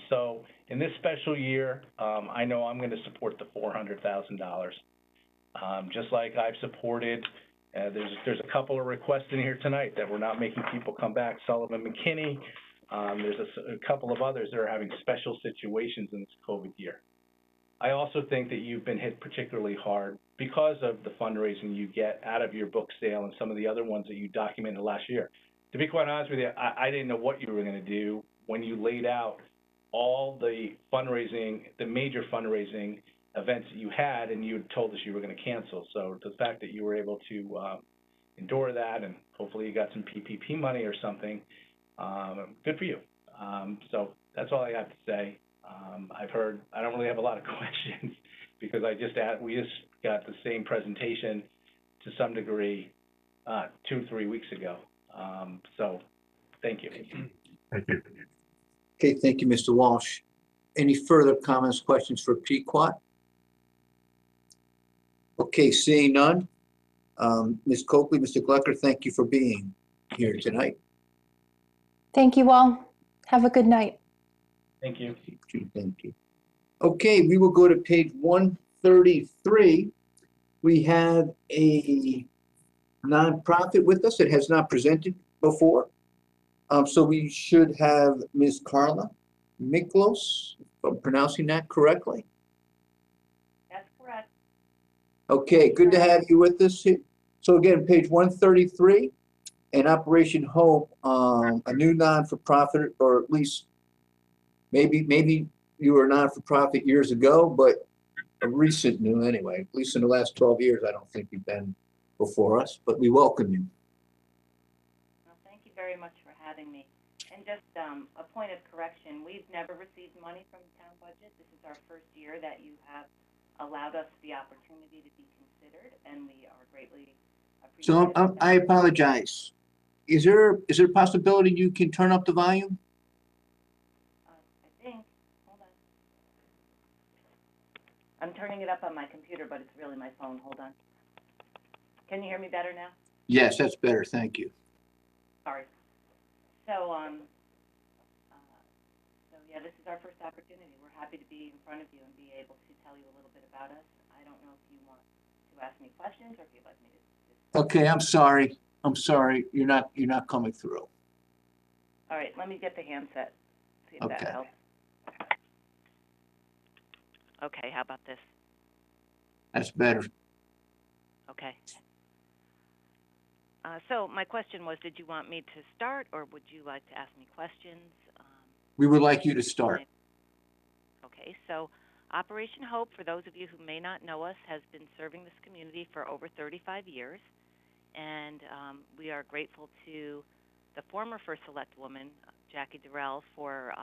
So in this special year, I know I'm going to support the $400,000. Just like I've supported, there's a couple of requests in here tonight that we're not making people come back. Sullivan McKinney, there's a couple of others that are having special situations in this COVID year. I also think that you've been hit particularly hard because of the fundraising you get out of your book sale and some of the other ones that you documented last year. To be quite honest with you, I didn't know what you were going to do when you laid out all the fundraising, the major fundraising events that you had, and you had told us you were going to cancel. So the fact that you were able to endure that, and hopefully you got some PPP money or something, good for you. So that's all I have to say. I've heard, I don't really have a lot of questions because we just got the same presentation to some degree 2 or 3 weeks ago. So thank you. Thank you. Okay, thank you, Mr. Walsh. Any further comments, questions for Pequot? Okay, seeing none. Ms. Coakley, Mr. Glecker, thank you for being here tonight. Thank you all. Have a good night. Thank you. Thank you. Okay, we will go to page 133. We have a nonprofit with us that has not presented before. So we should have Ms. Carla Miklos, if I'm pronouncing that correctly. That's correct. Okay, good to have you with us. So again, page 133, and Operation Hope, a new non-for-profit, or at least maybe you were non-for-profit years ago, but a recent new anyway. At least in the last 12 years, I don't think you've been before us, but we welcome you. Well, thank you very much for having me. And just a point of correction, we've never received money from the town budget. This is our first year that you have allowed us the opportunity to be considered, and we are greatly appreciative. So I apologize. Is there a possibility you can turn up the volume? I think, hold on. I'm turning it up on my computer, but it's really my phone. Hold on. Can you hear me better now? Yes, that's better. Thank you. Sorry. So, yeah, this is our first opportunity. We're happy to be in front of you and be able to tell you a little bit about us. I don't know if you want to ask me questions or if you'd like me to. Okay, I'm sorry. I'm sorry. You're not coming through. All right, let me get the handset. See if that Okay. helps. Okay, how about this? That's better. Okay. So my question was, did you want me to start, or would you like to ask me questions? We would like you to start. Okay, so Operation Hope, for those of you who may not know us, has been serving this community for over 35 years. And we are grateful to the former First Select Woman, Jackie Durrell, for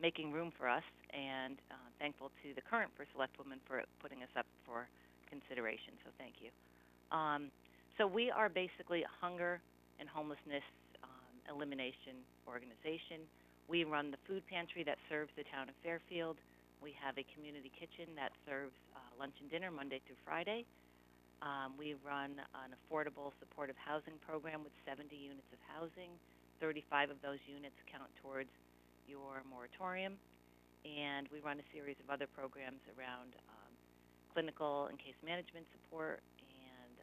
making room for us, and thankful to the current First Select Woman for putting us up for consideration. So thank you. So we are basically a hunger and homelessness elimination organization. We run the food pantry that serves the town of Fairfield. We have a community kitchen that serves lunch and dinner Monday through Friday. We run an affordable supportive housing program with 70 units of housing. 35 of those units count towards your moratorium. And we run a series of other programs around clinical and case management support and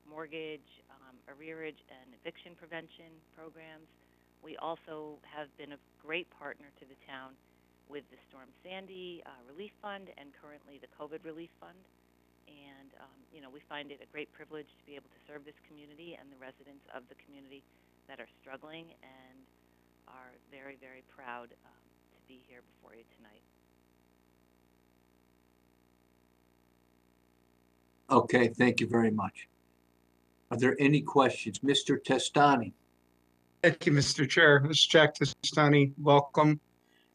mortgage, arrearage, and eviction prevention programs. We also have been a great partner to the town with the Storm Sandy Relief Fund and currently the COVID Relief Fund. And, you know, we find it a great privilege to be able to serve this community and the residents of the community that are struggling, and are very, very proud to be here before you tonight. Okay, thank you very much. Are there any questions? Mr. Testani? Thank you, Mr. Chair. Mr. Jack Testani, welcome.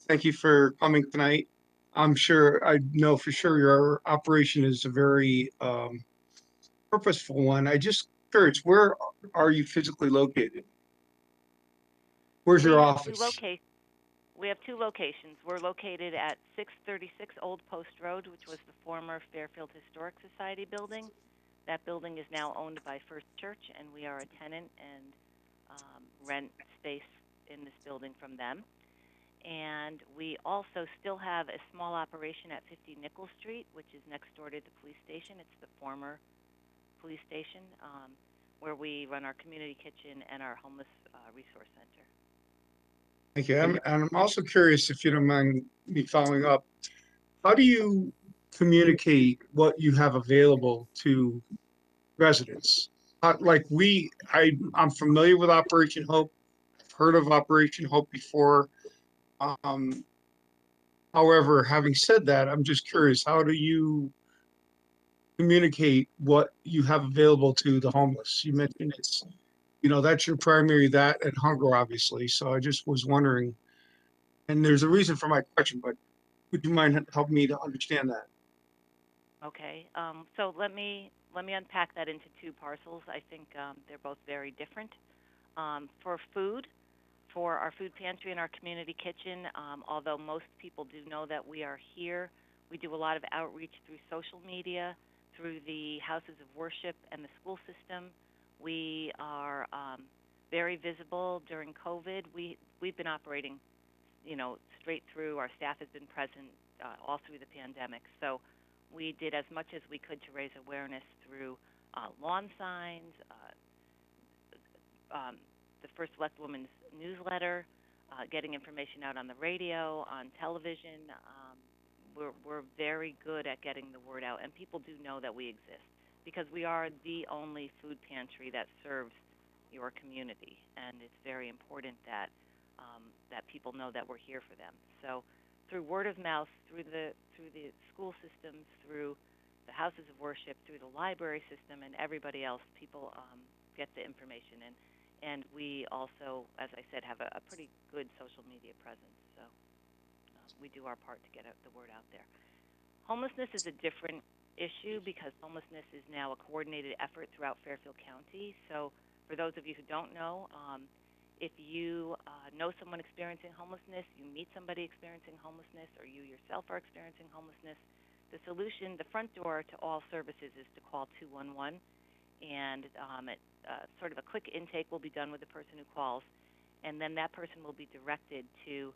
Thank you for coming tonight. I'm sure, I know for sure your operation is a very purposeful one. I just curious, where are you physically located? Where's your office? We have two locations. We're located at 636 Old Post Road, which was the former Fairfield Historic Society building. That building is now owned by First Church, and we are a tenant and rent space in this building from them. And we also still have a small operation at 50 Nickel Street, which is next door to the police station. It's the former police station, where we run our community kitchen and our homeless resource center. Thank you. And I'm also curious, if you don't mind me following up, how do you communicate what you have available to residents? I'm familiar with Operation Hope. I've heard of Operation Hope before. However, having said that, I'm just curious, how do you communicate what you have available to the homeless? You mentioned it's, that's your primary, that and hunger, obviously. So I just was wondering, and there's a reason for my question, but would you mind helping me to understand that? Okay, so let me unpack that into two parcels. I think they're both very different. For food, for our food pantry and our community kitchen, although most people do know that we are here, we do a lot of outreach through social media, through the houses of worship and the school system. We are very visible during COVID. We've been operating, straight through. Our staff has been present all through the pandemic. So we did as much as we could to raise awareness through lawn signs, the First Select Woman's newsletter, getting information out on the radio, on television. We're very good at getting the word out, and people do know that we exist because we are the only food pantry that serves your community, and it's very important that that people know that we're here for them. So through word of mouth, through the school systems, through the houses of worship, through the library system, and everybody else, people get the information. And we also, as I said, have a pretty good social media presence. So we do our part to get the word out there. Homelessness is a different issue because homelessness is now a coordinated effort throughout Fairfield County. So for those of you who don't know, if you know someone experiencing homelessness, you meet somebody experiencing homelessness, or you yourself are experiencing homelessness, the solution, the front door to all services is to call 211. And sort of a quick intake will be done with the person who calls, and then that person will be directed to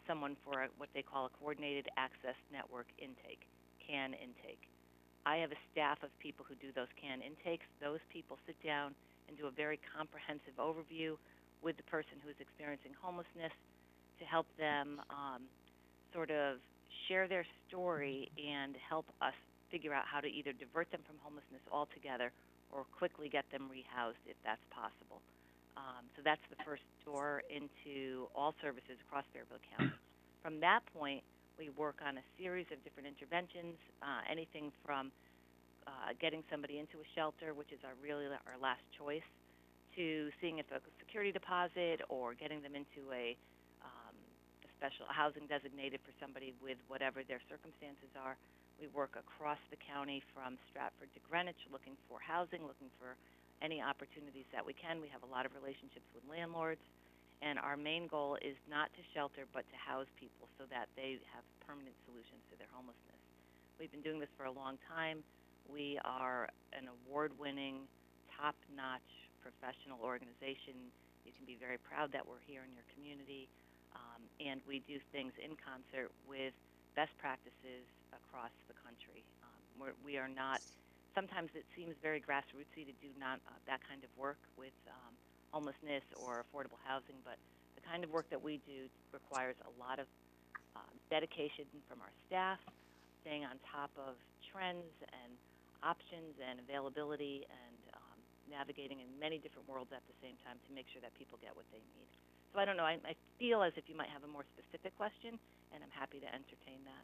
someone for what they call a coordinated access network intake, CAN intake. I have a staff of people who do those CAN intakes. Those people sit down and do a very comprehensive overview with the person who is experiencing homelessness to help them sort of share their story and help us figure out how to either divert them from homelessness altogether or quickly get them rehoused if that's possible. So that's the first door into all services across Fairfield County. From that point, we work on a series of different interventions, anything from getting somebody into a shelter, which is our last choice, to seeing if a security deposit or getting them into a special housing designated for somebody with whatever their circumstances are. We work across the county from Stratford to Greenwich looking for housing, looking for any opportunities that we can. We have a lot of relationships with landlords, and our main goal is not to shelter but to house people so that they have permanent solutions to their homelessness. We've been doing this for a long time. We are an award-winning, top-notch professional organization. You can be very proud that we're here in your community, and we do things in concert with best practices across the country. We are not, sometimes it seems very grassrootsy to do not that kind of work with homelessness or affordable housing, but the kind of work that we do requires a lot of dedication from our staff, staying on top of trends and options and availability and navigating in many different worlds at the same time to make sure that people get what they need. So I don't know, I feel as if you might have a more specific question, and I'm happy to entertain that.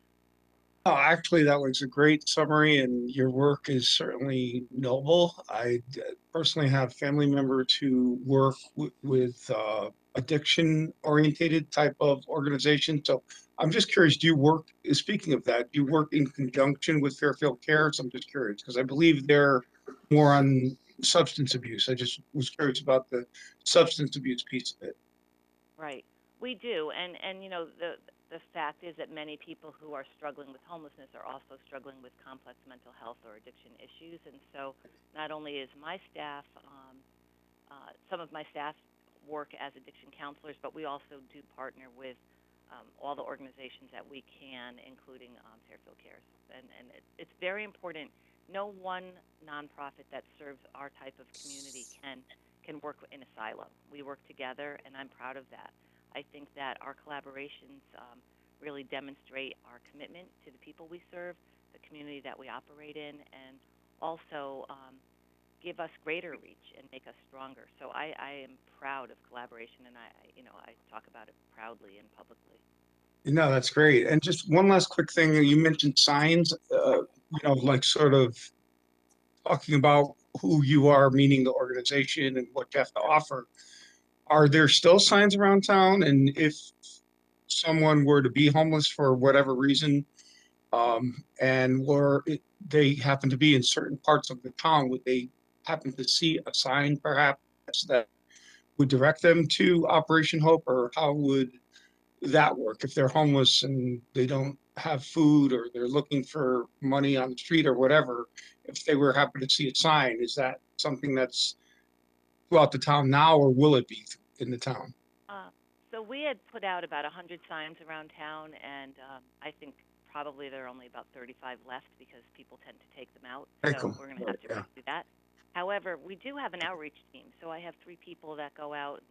Oh, actually, that was a great summary, and your work is certainly noble. I personally have family members who work with addiction-orientated type of organization. So I'm just curious, do you work, speaking of that, do you work in conjunction with Fairfield Cares? I'm just curious, because I believe they're more on substance abuse. I just was curious about the substance abuse piece of it. Right. We do, and you know, the fact is that many people who are struggling with homelessness are also struggling with complex mental health or addiction issues, and so not only is my staff, some of my staff work as addiction counselors, but we also do partner with all the organizations that we can, including Fairfield Cares, and it's very important. No one nonprofit that serves our type of community can work in a silo. We work together, and I'm proud of that. I think that our collaborations really demonstrate our commitment to the people we serve, the community that we operate in, and also give us greater reach and make us stronger. So I am proud of collaboration, and I talk about it proudly and publicly. No, that's great. And just one last quick thing, you mentioned signs, like sort of talking about who you are, meaning the organization and what you have to offer. Are there still signs around town? And if someone were to be homeless for whatever reason, they happen to be in certain parts of the town, would they happen to see a sign perhaps that would direct them to Operation Hope, or how would that work if they're homeless and they don't have food, or they're looking for money on the street or whatever? If they were happen to see a sign, is that something that's throughout the town now, or will it be in the town? So we had put out about 100 signs around town, and I think probably there are only about 35 left because people tend to take them out. So we're going to have to do that. However, we do have an outreach team. So I have 3 people that go out,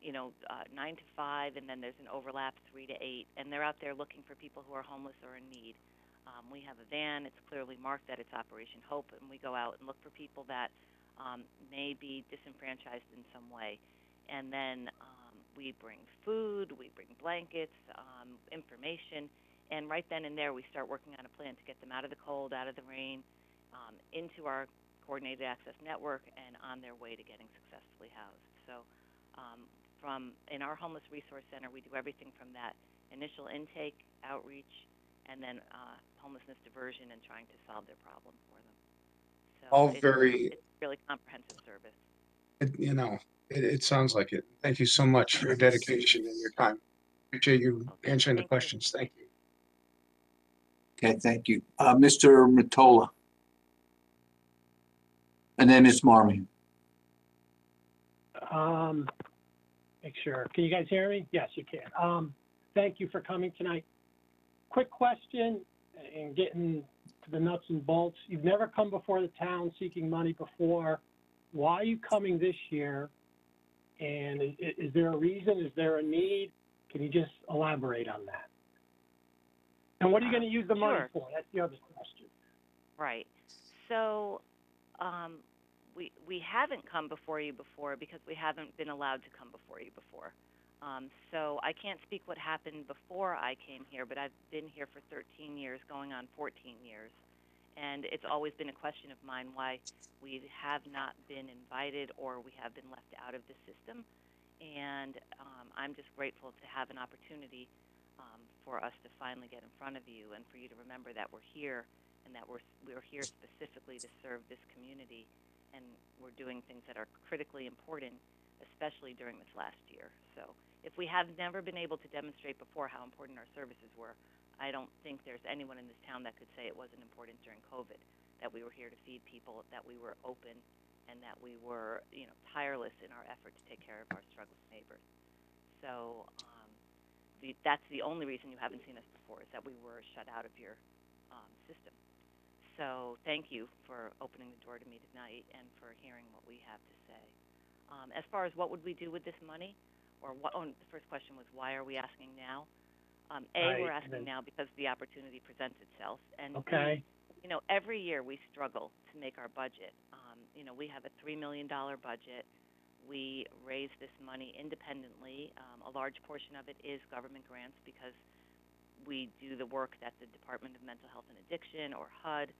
9 to 5, and then there's an overlap 3 to 8, and they're out there looking for people who are homeless or in need. We have a van. It's clearly marked that it's Operation Hope, and we go out and look for people that may be disenfranchised in some way. And then we bring food, we bring blankets, information, and right then and there we start working on a plan to get them out of the cold, out of the rain, into our coordinated access network, and on their way to getting successfully housed. So in our homeless resource center, we do everything from that initial intake, outreach, and then homelessness diversion and trying to solve their problem for them. So it's really comprehensive service. It sounds like it. Thank you so much for your dedication and your time. Appreciate you answering the questions. Thank you. Okay, thank you. Mr. Mottola. And then Ms. Marmy. Make sure. Can you guys hear me? Yes, you can. Thank you for coming tonight. Quick question and getting to the nuts and bolts. You've never come before the town seeking money before. Why are you coming this year? And is there a reason? Is there a need? Can you just elaborate on that? And what are you going to use the money for? That's the other question. Right. So we haven't come before you before because we haven't been allowed to come before you before. So I can't speak what happened before I came here, but I've been here for 13 years, going on 14 years. And it's always been a question of mine why we have not been invited or we have been left out of the system. And I'm just grateful to have an opportunity for us to finally get in front of you and for you to remember that we're here and that we're here specifically to serve this community. And we're doing things that are critically important, especially during this last year. So if we have never been able to demonstrate before how important our services were, I don't think there's anyone in this town that could say it wasn't important during COVID, that we were here to feed people, that we were open, and that we were, tireless in our effort to take care of our struggling neighbors. So that's the only reason you haven't seen us before, is that we were shut out of your system. So thank you for opening the door to me tonight and for hearing what we have to say. As far as what would we do with this money, or the first question was, why are we asking now? Right, We're and asking then- now because the opportunity presents itself. And Okay. every year we struggle to make our budget. We have a $3 million budget. We raise this money independently. A large portion of it is government grants because we do the work that the Department of Mental Health and Addiction or HUD,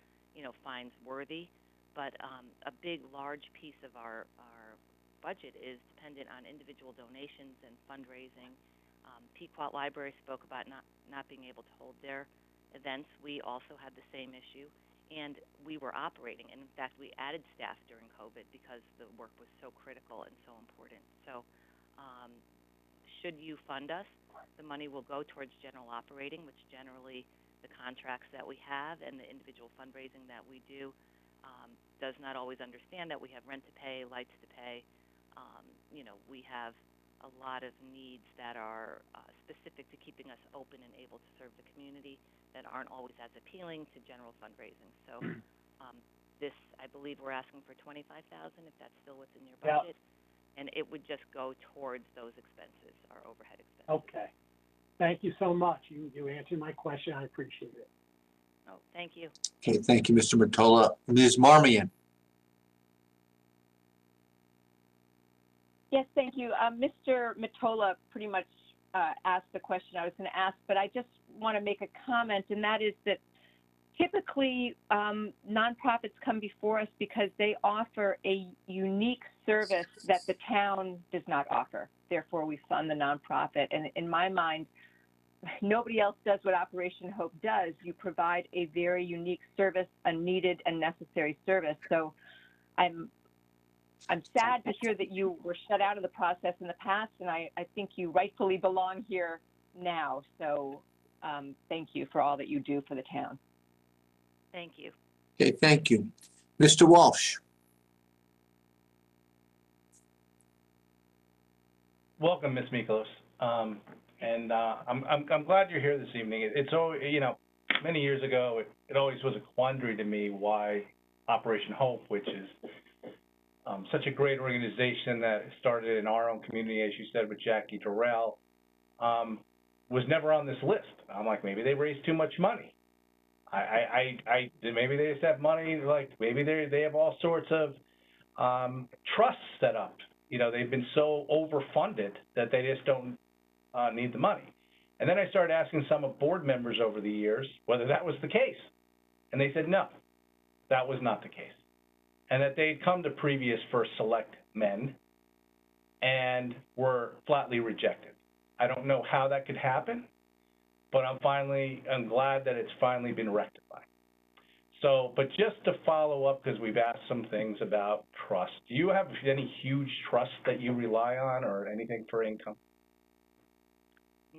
finds worthy. But a big, large piece of our budget is dependent on individual donations and fundraising. Pequot Library spoke about not being able to hold their events. We also had the same issue, and we were operating. And in fact, we added staff during COVID because the work was so critical and so important. So should you fund us, the money will go towards general operating, which generally the contracts that we have and the individual fundraising that we do does not always understand that we have rent to pay, lights to pay. We have a lot of needs that are specific to keeping us open and able to serve the community that aren't always as appealing to general fundraising. So this, I believe we're asking for $25,000 if that's still what's in your Yeah. budget. And it would just go towards those expenses, our overhead expenses. Okay. Thank you so much. You answered my question. I appreciate it. Oh, thank you. Okay, thank you, Mr. Mottola. Ms. Marmion? Yes, thank you. Mr. Mottola pretty much asked the question I was going to ask, but I just want to make a comment, and that is that typically nonprofits come before us because they offer a unique service that the town does not offer. Therefore, we fund the nonprofit. And in my mind, nobody else does what Operation Hope does. You provide a very unique service, a needed and necessary service. So I'm sad to hear that you were shut out of the process in the past, and I think you rightfully belong here now. So thank you for all that you do for the town. Thank you. Okay, thank you. Mr. Walsh? Welcome, Ms. Miklos. And I'm glad you're here this evening. It's always, many years ago, it always was a quandary to me why Operation Hope, which is such a great organization that started in our own community, as you said, with Jackie Durrell, was never on this list. I'm like, maybe they raised too much money. Maybe they just have money, like maybe they have all sorts of trusts set up. They've been so overfunded that they just don't need the money. And then I started asking some of board members over the years whether that was the case. And they said, no, that was not the case. And that they'd come to previous First Select men and were flatly rejected. I don't know how that could happen, but I'm glad that it's finally been rectified. So, but just to follow up, because we've asked some things about trust, do you have any huge trusts that you rely on or anything for income?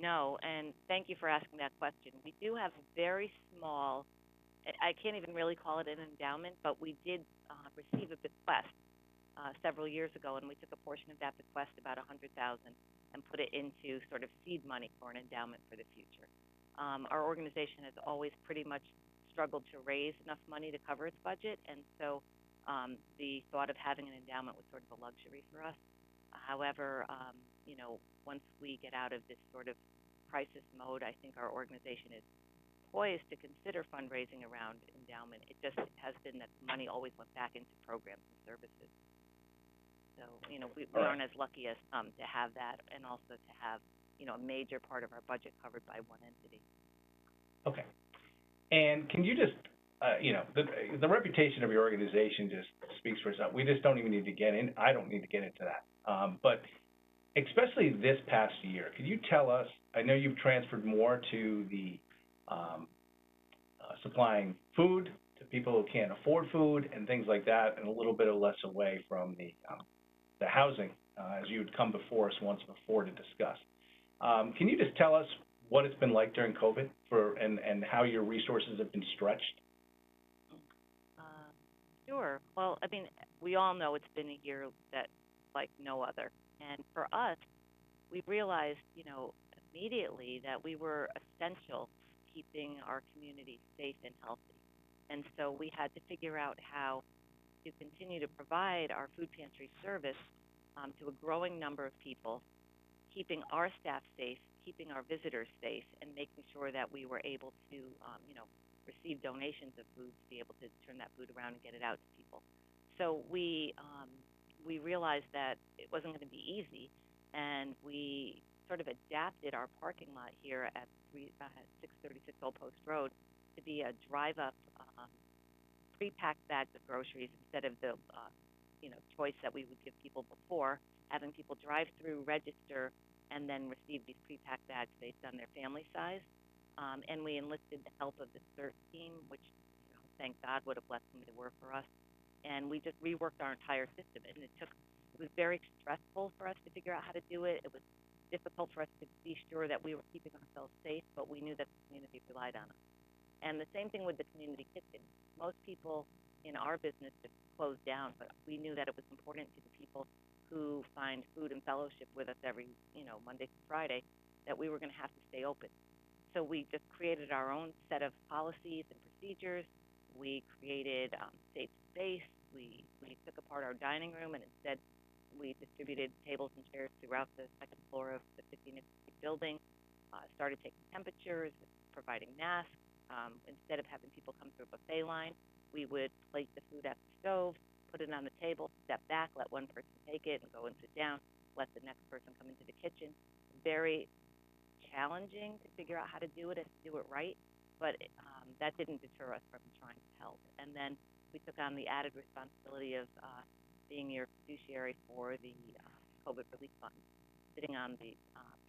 No, and thank you for asking that question. We do have a very small, I can't even really call it an endowment, but we did receive a bequest several years ago, and we took a portion of that bequest, about $100,000, and put it into sort of seed money for an endowment for the future. Our organization has always pretty much struggled to raise enough money to cover its budget, and so the thought of having an endowment was sort of a luxury for us. However, once we get out of this sort of crisis mode, I think our organization is poised to consider fundraising around endowment. It just has been that money always went back into programs and services. So, we aren't as lucky as some to have that, and also to have, a major part of our budget covered by one entity. Okay. And can you just, the reputation of your organization just speaks for itself. We just don't even need to get in. I don't need to get into that. But especially this past year, could you tell us, I know you've transferred more to the supplying food to people who can't afford food and things like that, and a little bit less away from the housing, as you had come before us once before to discuss. Can you just tell us what it's been like during COVID and how your resources have been stretched? Sure. Well, I mean, we all know it's been a year that like no other. And for us, we realized, immediately that we were essential keeping our community safe and healthy. And so we had to figure out how to continue to provide our food pantry service to a growing number of people, keeping our staff safe keeping our visitors safe and making sure that we were able to, receive donations of food to be able to turn that food around and get it out to people. So we realized that it wasn't going to be easy, and we sort of adapted our parking lot here at 636 Old Post Road to be a drive-up pre-packed bags of groceries instead of the choice that we would give people before, having people drive through, register, and then receive these pre-packed bags based on their family size. And we enlisted the help of the CERT team, which, thank God, what a blessing they were for us. And we just reworked our entire system, and it was very stressful for us to figure out how to do it. It was difficult for us to be sure that we were keeping ourselves safe, but we knew that the community relied on us. And the same thing with the community kitchen. Most people in our business just closed down, but we knew that it was important to the people who find food and fellowship with us every, Monday to Friday, that we were going to have to stay open. So we just created our own set of policies and procedures. We created safe space. We took apart our dining room, and instead we distributed tables and chairs throughout the second floor of the 15th building, started taking temperatures, providing masks. Instead of having people come through a buffet line, we would plate the food at the stove, put it on the table, step back, let one person take it and go and sit down, let the next person come into the kitchen. Very challenging to figure out how to do it and do it right, but that didn't deter us from trying to help. And then we took on the added responsibility of being your fiduciary for the COVID relief fund, sitting on the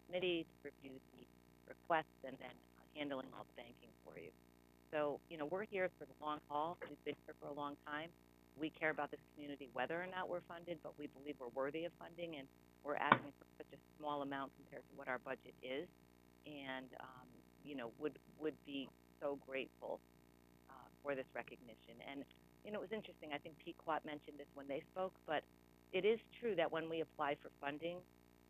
committee to review the requests and then handling all the banking for you. So, we're here for the long haul. We've been here for a long time. We care about this community whether or not we're funded, but we believe we're worthy of funding, and we're asking for such a small amount compared to what our budget is, and would be so grateful for this recognition. And it was interesting. I think Pequot mentioned this when they spoke, but it is true that when we apply for funding,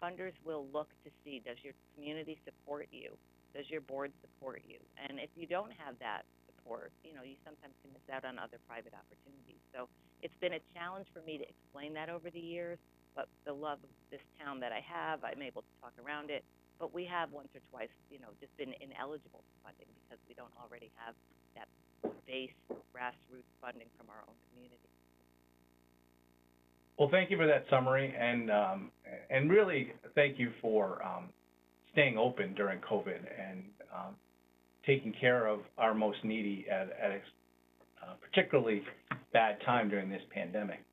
funders will look to see, does your community support you? Does your board support you? And if you don't have that support, you sometimes can miss out on other private opportunities. So it's been a challenge for me to explain that over the years, but the love of this town that I have, I'm able to talk around it. But we have once or twice, just been ineligible for funding because we don't already have that base grassroots funding from our own community. Well, thank you for that summary, and really thank you for staying open during COVID and taking care of our most needy at a particularly bad time during this pandemic.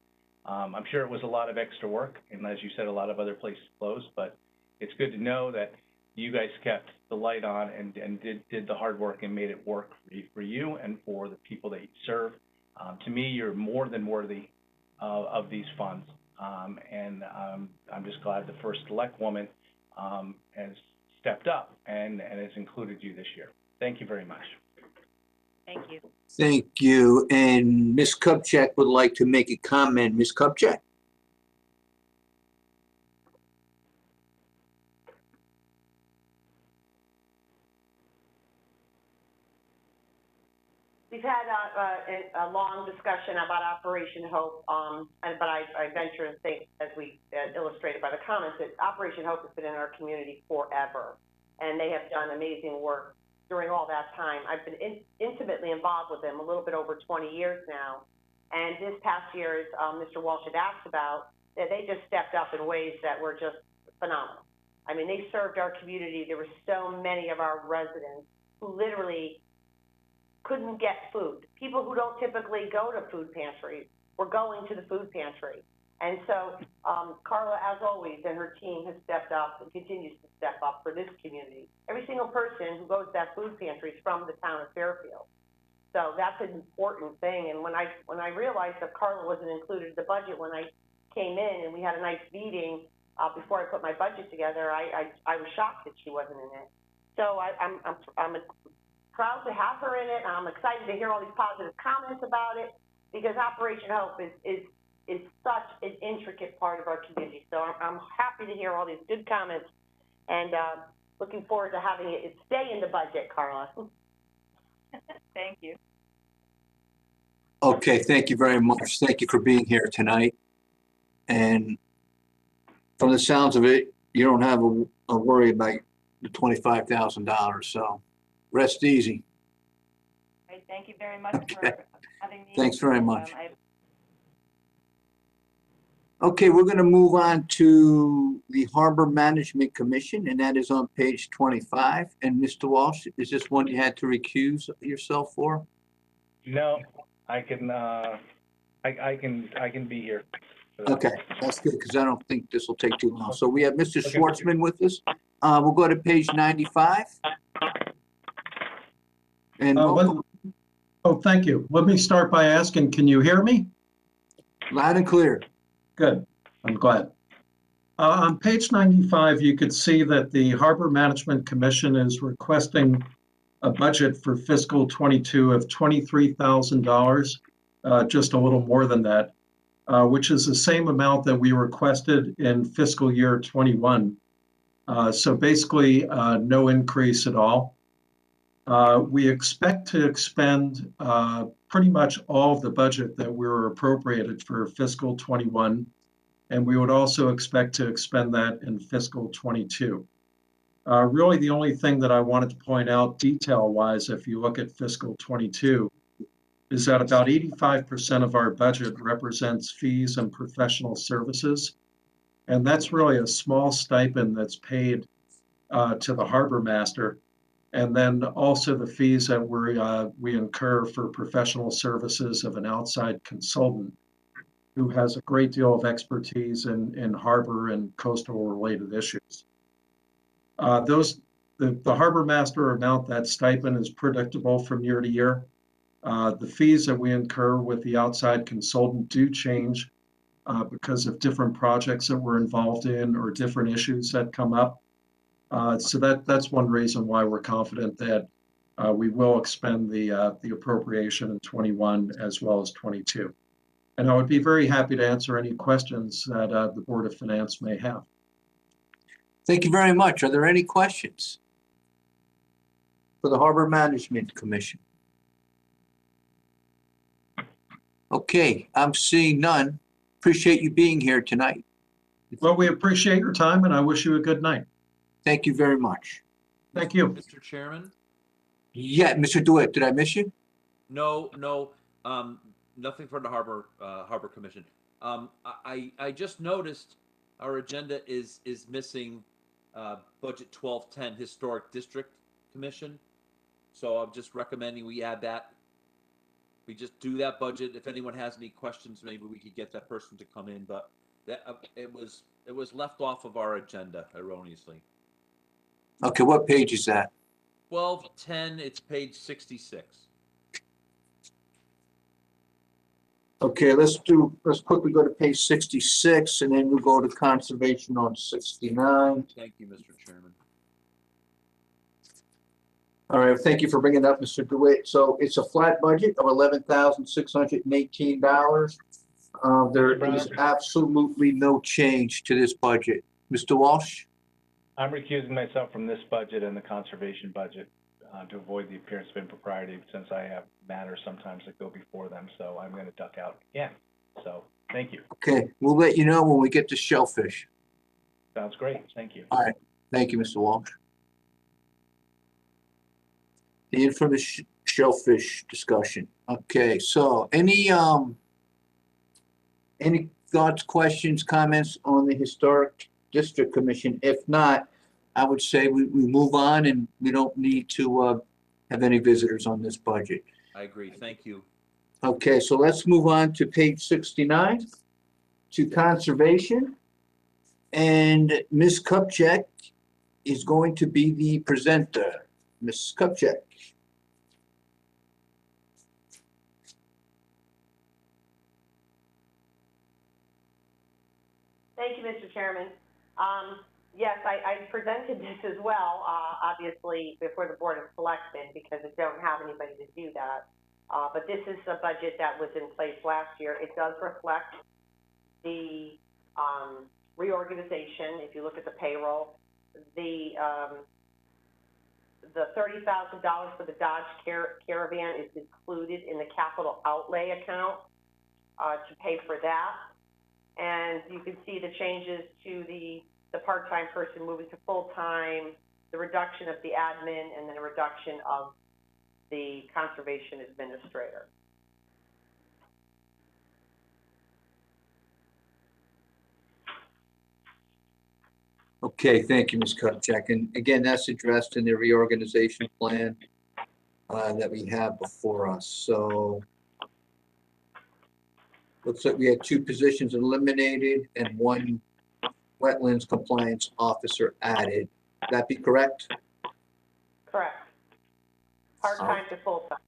I'm sure it was a lot of extra work, and as you said, a lot of other places closed, but it's good to know that you guys kept the light on and did the hard work and made it work for you and for the people that you serve. To me, you're more than worthy of these funds, and I'm just glad the first elect woman has stepped up and has included you this year. Thank you very much. Thank you. Thank you. And Ms. Kupchak would like to make a comment. Ms. Kupchak? We've had a long discussion about Operation Hope, but I venture to think, as we illustrated by the comments, that Operation Hope has been in our community forever, and they have done amazing work during all that time. I've been intimately involved with them a little bit over 20 years now, and this past year, as Mr. Walsh had asked about, they just stepped up in ways that were just phenomenal. I mean, they served our community. There were so many of our residents who literally couldn't get food. People who don't typically go to food pantries were going to the food pantry. And so Carla, as always, and her team has stepped up and continues to step up for this community. Every single person who goes to that food pantry is from the town of Fairfield. So that's an important thing. And when I realized that Carla wasn't included in the budget when I came in and we had a nice meeting before I put my budget together, I was shocked that she wasn't in it. So I'm proud to have her in it. I'm excited to hear all these positive comments about it because Operation Hope is such an intricate part of our community. So I'm happy to hear all these good comments and looking forward to having it stay in the budget, Carla. Thank you. Okay, thank you very much. Thank you for being here tonight. And from the sounds of it, you don't have a worry about the $25,000. So rest easy. Great, thank you very much Okay. for having me. Thanks very and, much. I Okay, we're going to move on to the Harbor Management Commission, and that is on page 25. And Mr. Walsh, is this one you had to recuse yourself for? No, I can, I can be here. for that. Okay, that's good, because I don't think this will take too long. So we have Mr. Okay. Schwartzman with us. We'll go to page 95. And welcome, Oh, thank you. Let me start by asking, can you hear me? loud and clear. Good, I'm glad. On page 95, you could see that the Harbor Management Commission is requesting a budget for fiscal 22 of $23,000, just a little more than that, which is the same amount that we requested in fiscal year 21. So basically, no increase at all. We expect to expend pretty much all of the budget that we were appropriated for fiscal 21, and we would also expect to expend that in fiscal 22. Really, the only thing that I wanted to point out detail-wise, if you look at fiscal 22, is that about 85% of our budget represents fees and professional services, and that's really a small stipend that's paid to the harbor master. And then also the fees that we incur for professional services of an outside consultant who has a great deal of expertise in harbor and coastal related issues. The harbor master amount, that stipend, is predictable from year to year. The fees that we incur with the outside consultant do change because of different projects that we're involved in or different issues that come up. So that's one reason why we're confident that we will expend the appropriation in 21 as well as 22. And I would be very happy to answer any questions that the Board of Finance may have. Thank you very much. Are there any questions for the Harbor Management Commission? Okay, I'm seeing none. Appreciate you being here tonight. Well, we appreciate your time and I wish you a good night. Thank you very much. Thank you. Mr. Chairman? Yeah, Mr. DeWitt, did I miss you? No, nothing for the Harbor Commission. I just noticed our agenda is missing budget 1210 Historic District Commission. So I'm just recommending we add that. We just do that budget. If anyone has any questions, maybe we could get that person to come in, but that it was left off of our agenda erroneously. Okay, what page is that? 1210, it's page 66. Okay, let's quickly go to page 66 and then we'll go to conservation on 69. Thank you, Mr. Chairman. All right, thank you for bringing it up, Mr. DeWitt. So it's a flat budget of $11,618. There is absolutely no change to this budget. Mr. Walsh? I'm recusing myself from this budget and the conservation budget to avoid the appearance of impropriety, since I have matters sometimes that go before them, so I'm going to duck out again. So, thank you. Okay, we'll let you know when we get to shellfish. Sounds great, thank you. All right, thank you, Mr. Walsh. The infamous shellfish discussion. Okay, so any thoughts, questions, comments on the Historic District Commission? If not, I would say we move on and we don't need to have any visitors on this budget. I agree. Thank you. Okay, so let's move on to page 69, to conservation. And Ms. Kupchak is going to be the presenter. Ms. Kupchak. Thank you, Mr. Chairman. Yes, I presented this as well, obviously, before the Board of Selectmen, because I don't have anybody to do that. But this is the budget that was in place last year. It does reflect the reorganization. If you look at the payroll, the $30,000 for the Dodge Caravan is included in the capital outlay account to pay for that. And you can see the changes to the part-time person moving to full-time, the reduction of the admin, and then a reduction of the conservation administrator. Okay, thank you, Ms. Kupchak. And again, that's addressed in the reorganization plan that we have before us. So looks like we had 2 positions eliminated and 1 wetlands compliance officer added. Would that be correct? Correct. Part-time to full-time.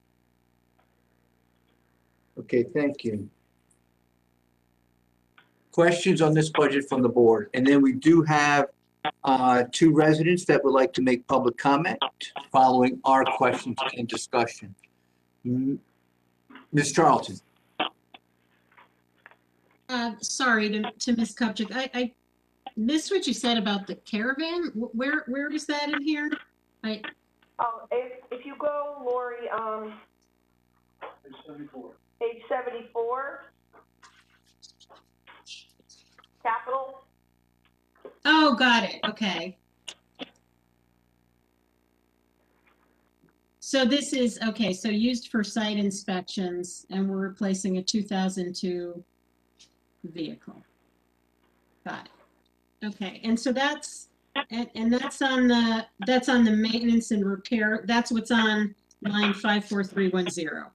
Okay, thank you. Questions on this budget from the board? And then we do have 2 residents that would like to make public comment following our questions and discussion. Ms. Charlton. Sorry to Ms. Kupchak. I missed what you said about the caravan. Where is that in here? Oh, if you go, Lori, page 74, capital. Oh, got it. Okay. So this is, okay, so used for site inspections, and we're replacing a 2002 vehicle. Got it. Okay, and so that's, and that's on the maintenance and repair. That's what's on line 54310.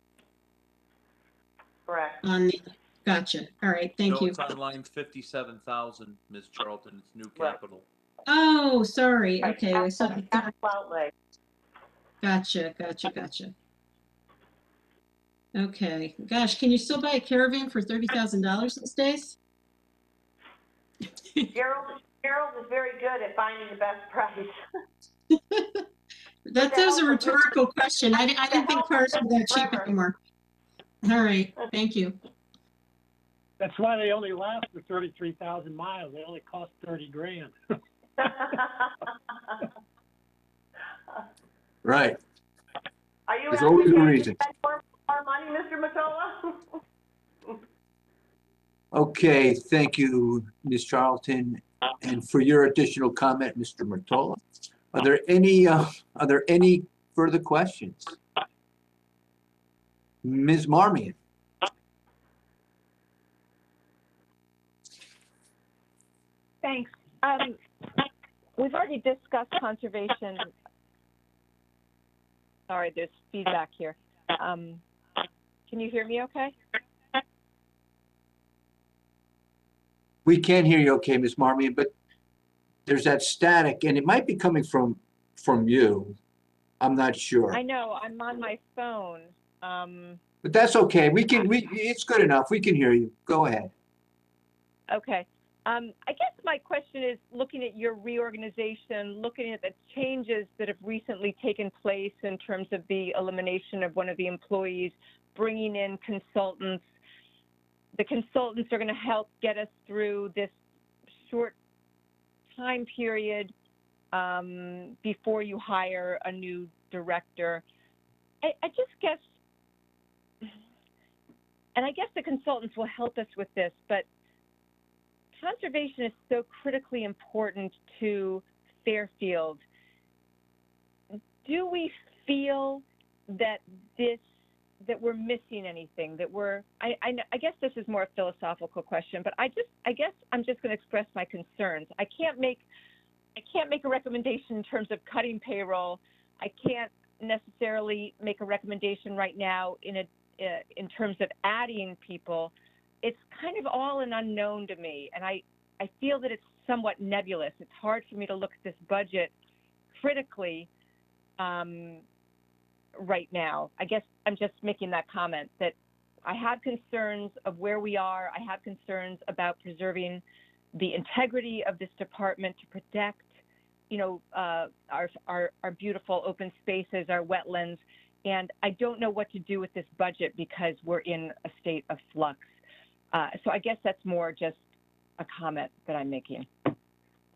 Correct. On the, gotcha. All right, thank you. It's on line 57,000, Ms. Charlton. It's new capital. Oh, sorry. Okay, so Outlay. gotcha. Okay, gosh, can you still buy a caravan for $30,000 these days? Gerald is very good at finding the best price. That was a rhetorical question. I didn't think cars were that cheap anymore. All right, thank you. That's why they only last for 33,000 miles. They only cost 30 grand. Right. Are you There's always a advocating reason. to spend more money, Mr. Matola? Okay, thank you, Ms. Charlton. And for your additional comment, Mr. Mottola. Are there any further questions? Ms. Marmion? Thanks. We've already discussed conservation. Sorry, there's feedback here. Can you hear me okay? We can hear you okay, Ms. Marmion, but there's that static, and it might be coming from you. I'm not sure. I know, I'm on my phone. But that's okay. It's good enough. We can hear you. Go ahead. Okay. I guess my question is, looking at your reorganization, looking at the changes that have recently taken place in terms of the elimination of one of the employees, bringing in consultants. The consultants are going to help get us through this short time period before you hire a new director. I just guess, and I guess the consultants will help us with this, but conservation is so critically important to Fairfield. Do we feel that we're missing anything, that I guess this is more a philosophical question, but I guess I'm just going to express my concerns. I can't make a recommendation in terms of cutting payroll. I can't necessarily make a recommendation right now in terms of adding people. It's kind of all an unknown to me, and I feel that it's somewhat nebulous. It's hard for me to look at this budget critically right now. I guess I'm just making that comment that I have concerns of where we are. I have concerns about preserving the integrity of this department to protect, our beautiful open spaces, our wetlands, and I don't know what to do with this budget because we're in a state of flux. So I guess that's more just a comment that I'm making.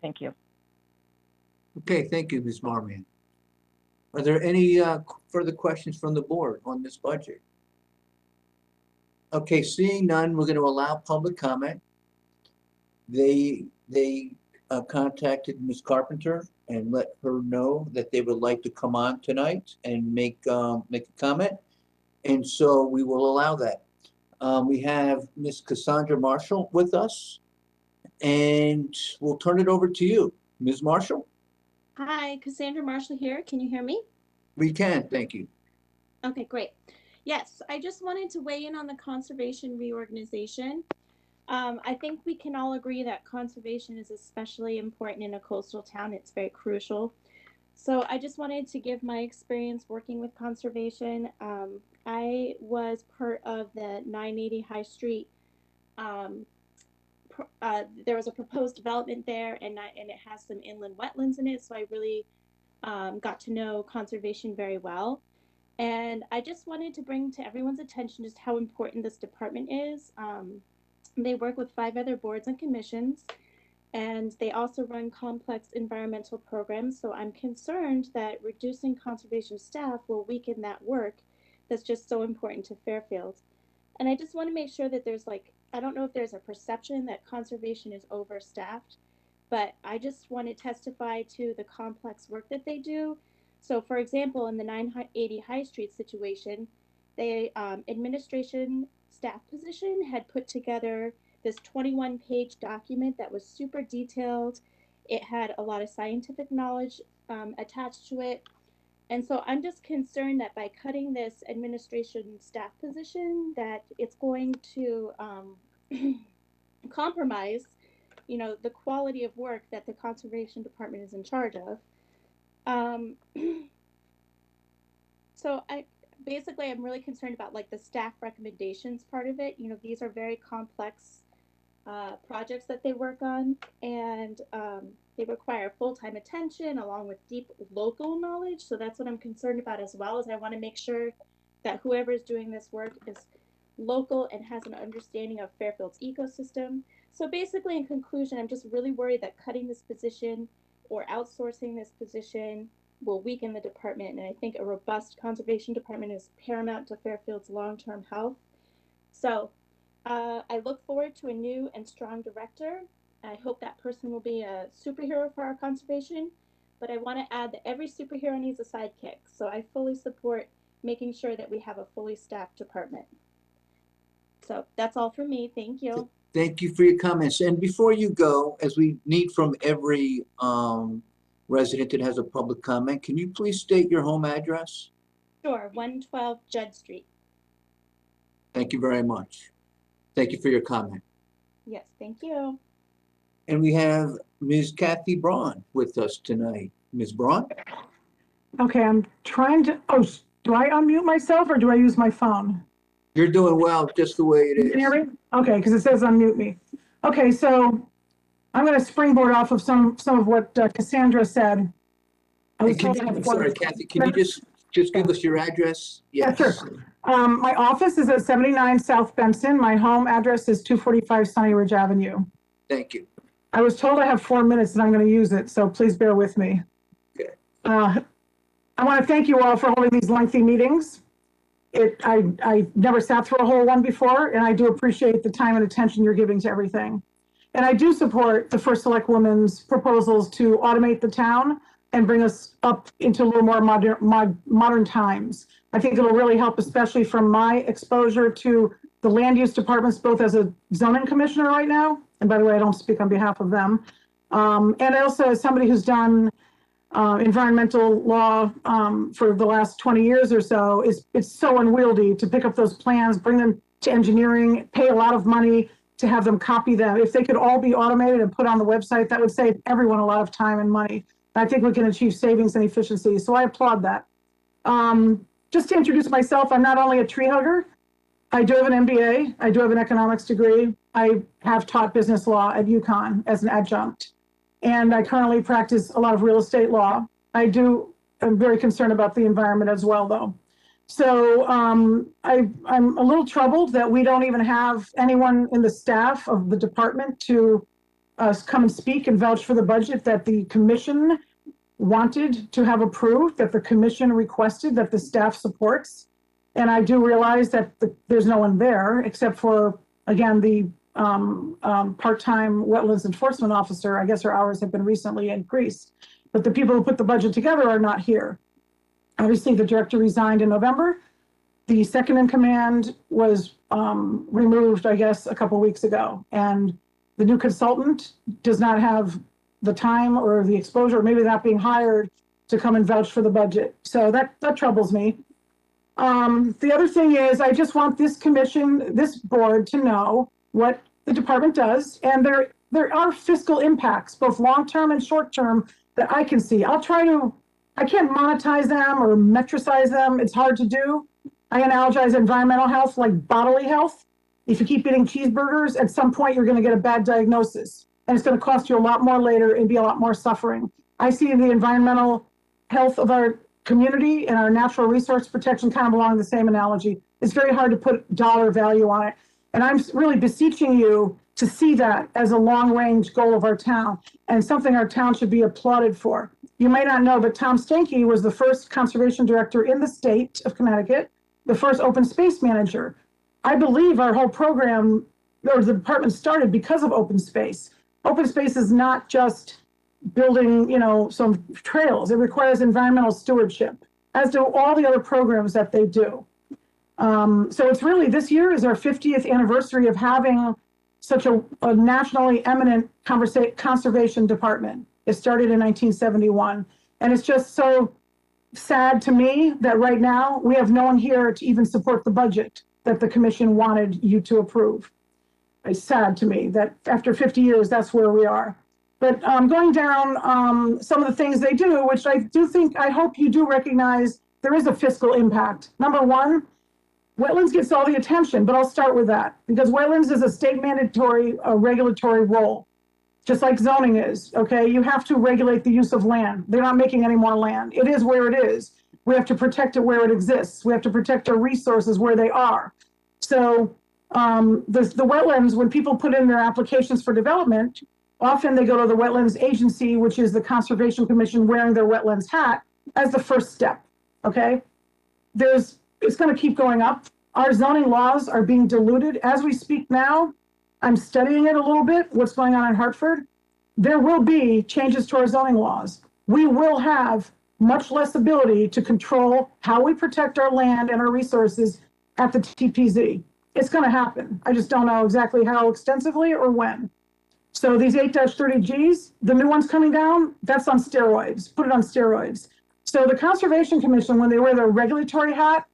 Thank you. Okay, thank you, Ms. Marmion. Are there any further questions from the board on this budget? Okay, seeing none, we're going to allow public comment. They contacted Ms. Carpenter and let her know that they would like to come on tonight and make a comment. And so we will allow that. We have Ms. Cassandra Marshall with us, and we'll turn it over to you. Ms. Marshall? Hi, Cassandra Marshall here. Can you hear me? We can, thank you. Okay, great. Yes, I just wanted to weigh in on the conservation reorganization. I think we can all agree that conservation is especially important in a coastal town. It's very crucial. So I just wanted to give my experience working with conservation. I was part of the 980 High Street. There was a proposed development there, and it has some inland wetlands in it. So I really got to know conservation very well. And I just wanted to bring to everyone's attention just how important this department is. They work with 5 other boards and commissions, and they also run complex environmental programs. So I'm concerned that reducing conservation staff will weaken that work that's just so important to Fairfield. And I just want to make sure that there's I don't know if there's a perception that conservation is overstaffed, but I just want to testify to the complex work that they do. So for example, in the 980 High Street situation, the administration staff position had put together this 21-page document that was super detailed. It had a lot of scientific knowledge attached to it. And so I'm just concerned that by cutting this administration staff position, that it's going to compromise, the quality of work that the conservation department is in charge of. So I'm really concerned about the staff recommendations part of it. These are very complex projects that they work on, and they require full-time attention along with deep local knowledge. So that's what I'm concerned about as well, is I want to make sure that whoever is doing this work is local and has an understanding of Fairfield's ecosystem. So basically, in conclusion, I'm just really worried that cutting this position or outsourcing this position will weaken the department. And I think a robust conservation department is paramount to Fairfield's long-term health. So I look forward to a new and strong director. I hope that person will be a superhero for our conservation, but I want to add that every superhero needs a sidekick. So I fully support making sure that we have a fully staffed department. So that's all from me. Thank you. Thank you for your comments. And before you go, as we need from every resident that has a public comment, can you please state your home address? Sure, 112 Judd Street. Thank you very much. Thank you for your comment. Yes, thank you. And we have Ms. Kathy Braun with us tonight. Ms. Braun? Okay, I'm trying to, do I unmute myself or do I use my phone? You're doing well, just the way it is. Can you hear me? Okay, because it says unmute me. Okay, so I'm going to springboard off of some of what Cassandra said. Hey, sorry, Kathy, can you just give us your address? Yes. Yeah, sure. My office is at 79 South Benson. My home address is 245 Sunny Ridge Avenue. Thank you. I was told I have 4 minutes and I'm going to use it, so please bear with me. Okay. I want to thank you all for holding these lengthy meetings. I never sat through a whole one before, and I do appreciate the time and attention you're giving to everything. And I do support the First Select Woman's proposals to automate the town and bring us up into a little more modern times. I think it'll really help, especially from my exposure to the land use departments, both as a zoning commissioner right now, and by the way, I don't speak on behalf of them, and also as somebody who's done environmental law for the last 20 years or so. It's so unwieldy to pick up those plans, bring them to engineering, pay a lot of money to have them copy them. If they could all be automated and put on the website, that would save everyone a lot of time and money. I think we can achieve savings and efficiency, so I applaud that. Just to introduce myself, I'm not only a tree hugger, I do have an MBA, I do have an economics degree, I have taught business law at UConn as an adjunct, and I currently practice a lot of real estate law. I'm very concerned about the environment as well, though. So I'm a little troubled that we don't even have anyone in the staff of the department to come and speak and vouch for the budget that the commission wanted to have approved, that the commission requested, that the staff supports. And I do realize that there's no one there except for, again, the part-time wetlands enforcement officer. I guess her hours have been recently increased, but the people who put the budget together are not here. Obviously, the director resigned in November. The second in command was removed, I guess, a couple weeks ago. And the new consultant does not have the time or the exposure, maybe not being hired to come and vouch for the budget. So that troubles me. The other thing is, I just want this commission, this board to know what the department does. And there are fiscal impacts, both long-term and short-term, that I can see. I can't monetize them or metricize them. It's hard to do. I analogize environmental health like bodily health. If you keep eating cheeseburgers, at some point you're going to get a bad diagnosis, and it's going to cost you a lot more later and be a lot more suffering. I see the environmental health of our community and our natural resource protection kind of along the same analogy. It's very hard to put dollar value on it. And I'm really beseeching you to see that as a long-range goal of our town and something our town should be applauded for. You may not know, but Tom Stanky was the first conservation director in the state of Connecticut, the first open space manager. I believe our whole program, or the department, started because of open space. Open space is not just building, some trails. It requires environmental stewardship, as do all the other programs that they do. So it's really, this year is our 50th anniversary of having such a nationally eminent conservation department. It started in 1971. And it's just so sad to me that right now we have no one here to even support the budget that the commission wanted you to approve. It's sad to me that after 50 years, that's where we are. But going down some of the things they do, which I hope you do recognize there is a fiscal impact. Number one, wetlands gets all the attention, but I'll start with that because wetlands is a state mandatory regulatory role, just like zoning is, okay? You have to regulate the use of land. They're not making any more land. It is where it is. We have to protect it where it exists. We have to protect our resources where they are. So the wetlands, when people put in their applications for development, often they go to the wetlands agency, which is the Conservation Commission wearing their wetlands hat as the first step, okay? It's going to keep going up. Our zoning laws are being diluted. As we speak now, I'm studying it a little bit, what's going on in Hartford. There will be changes to our zoning laws. We will have much less ability to control how we protect our land and our resources at the TPZ. It's going to happen. I just don't know exactly how extensively or when. So these 8-30Gs, the new ones coming down, that's on steroids. Put it on steroids. So the Conservation Commission, when they wear their regulatory hat,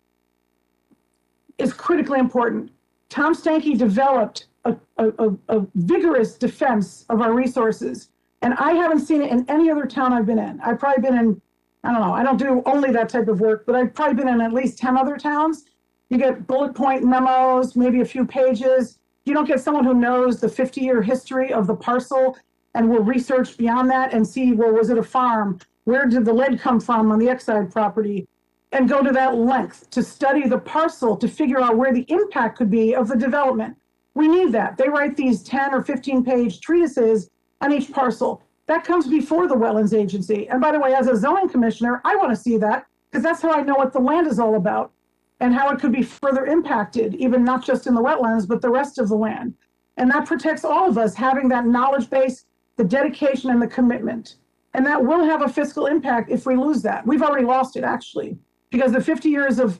is critically important. Tom Stanky developed a vigorous defense of our resources, and I haven't seen it in any other town I've been in. I've probably been in, I don't know, I don't do only that type of work, but I've probably been in at least 10 other towns. You get bullet point memos, maybe a few pages. You don't get someone who knows the 50-year history of the parcel and will research beyond that and see, well, was it a farm? Where did the lead come from on the Exide property? And go to that length to study the parcel to figure out where the impact could be of the development. We need that. They write these 10 or 15-page treatises on each parcel. That comes before the Wetlands Agency. And by the way, as a zoning commissioner, I want to see that because that's how I know what the land is all about and how it could be further impacted, even not just in the wetlands, but the rest of the land. And that protects all of us having that knowledge base, the dedication and the commitment. And that will have a fiscal impact if we lose that. We've already lost it, actually, because the 50 years of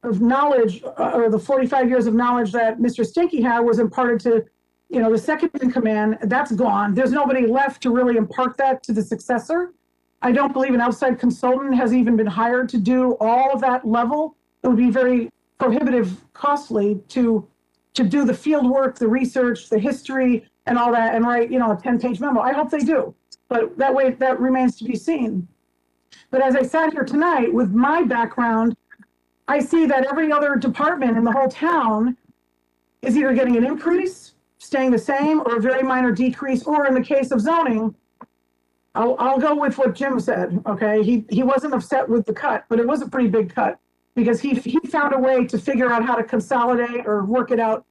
knowledge or the 45 years of knowledge that Mr. Stinky had was imparted to, the second in command. That's gone. There's nobody left to really impart that to the successor. I don't believe an outside consultant has even been hired to do all of that level. It would be very prohibitive, costly to do the field work, the research, the history, and all that, and write, a 10-page memo. I hope they do, but that remains to be seen. But as I sat here tonight with my background, I see that every other department in the whole town is either getting an increase, staying the same, or a very minor decrease, or in the case of zoning, I'll go with what Jim said, okay? He wasn't upset with the cut, but it was a pretty big cut because he found a way to figure out how to consolidate or work it out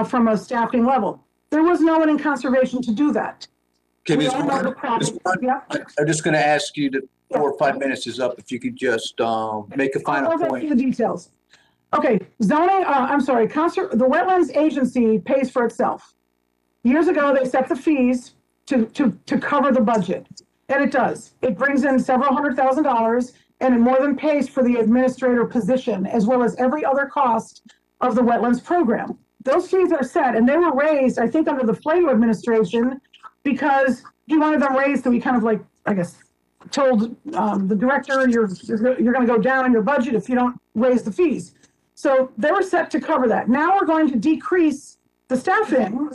from a staffing level. There was no one in conservation to do that. Okay, We Ms. all know the Warren, problem. Yeah. I'm just going to ask you to, 4 or 5 minutes is up, if you could just make a final I'll go point. through the details. Okay, zoning, the Wetlands Agency pays for itself. Years ago, they set the fees to cover the budget. And it does. It brings in several $100,000 and it more than pays for the administrator position, as well as every other cost of the wetlands program. Those fees are set, and they were raised, I think, under the Flato administration because he wanted them raised, so he kind of like, I guess, told the director, you're going to go down in your budget if you don't raise the fees. So they were set to cover that. Now we're going to decrease the staffing.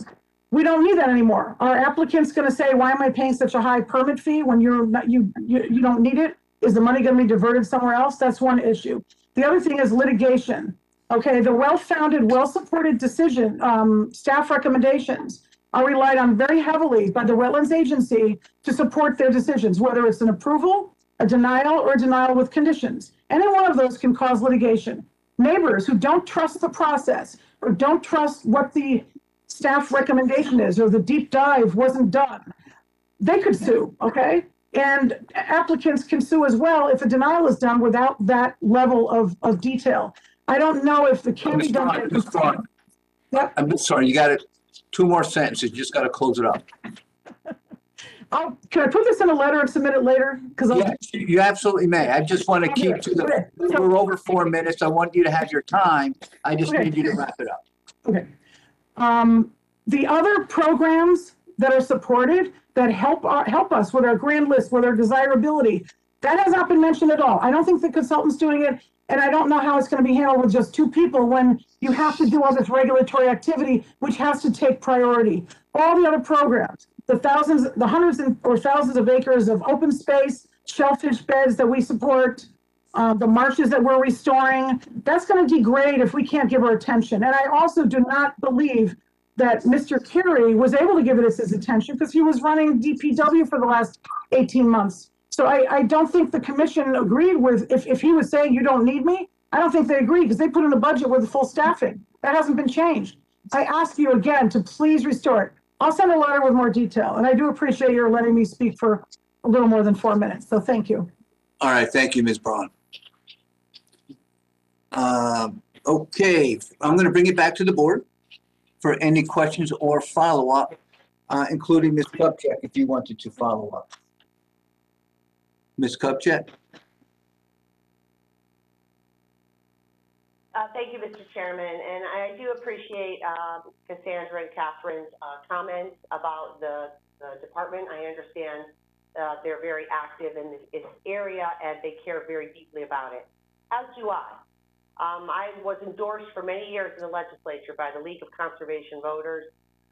We don't need that anymore. Our applicant's going to say, why am I paying such a high permit fee when you don't need it? Is the money going to be diverted somewhere else? That's one issue. The other thing is litigation. Okay, the well-founded, well-supported decision, staff recommendations are relied on very heavily by the Wetlands Agency to support their decisions, whether it's an approval, a denial, or a denial with conditions. Any one of those can cause litigation. Neighbors who don't trust the process or don't trust what the staff recommendation is, or the deep dive wasn't done, they could sue, okay? And applicants can sue as well if a denial is done without that level of detail. I don't know if the can be done. Yep. I'm sorry, you got it. 2 more sentences, you just got to close it up. Can I put this in a letter and submit it later? Yes, you absolutely may. I just want to keep to the, we're over 4 minutes. I want you to have your time. I just need you to wrap it up. Okay. The other programs that are supported that help us with our grand list, with our desirability, that has not been mentioned at all. I don't think the consultant's doing it, and I don't know how it's going to be handled with just 2 people when you have to do all this regulatory activity, which has to take priority. All the other programs, the hundreds or thousands of acres of open space, shellfish beds that we support, the marshes that we're restoring, that's going to degrade if we can't give our attention. And I also do not believe that Mr. Carey was able to give it his attention because he was running DPW for the last 18 months. So I don't think the commission agreed with, if he was saying you don't need me, I don't think they agreed because they put in a budget with full staffing. That hasn't been changed. I ask you again to please restore it. I'll send a letter with more detail, and I do appreciate your letting me speak for a little more than 4 minutes, so thank you. All right, thank you, Ms. Braun. Okay, I'm going to bring it back to the board for any questions or follow-up, including Ms. Kupchak, if you wanted to follow up. Ms. Kupchak? Thank you, Mr. Chairman, and I do appreciate Cassandra and Catherine's comments about the department. I understand they're very active in this area and they care very deeply about it, as do I. I was endorsed for many years in the legislature by the League of Conservation Voters.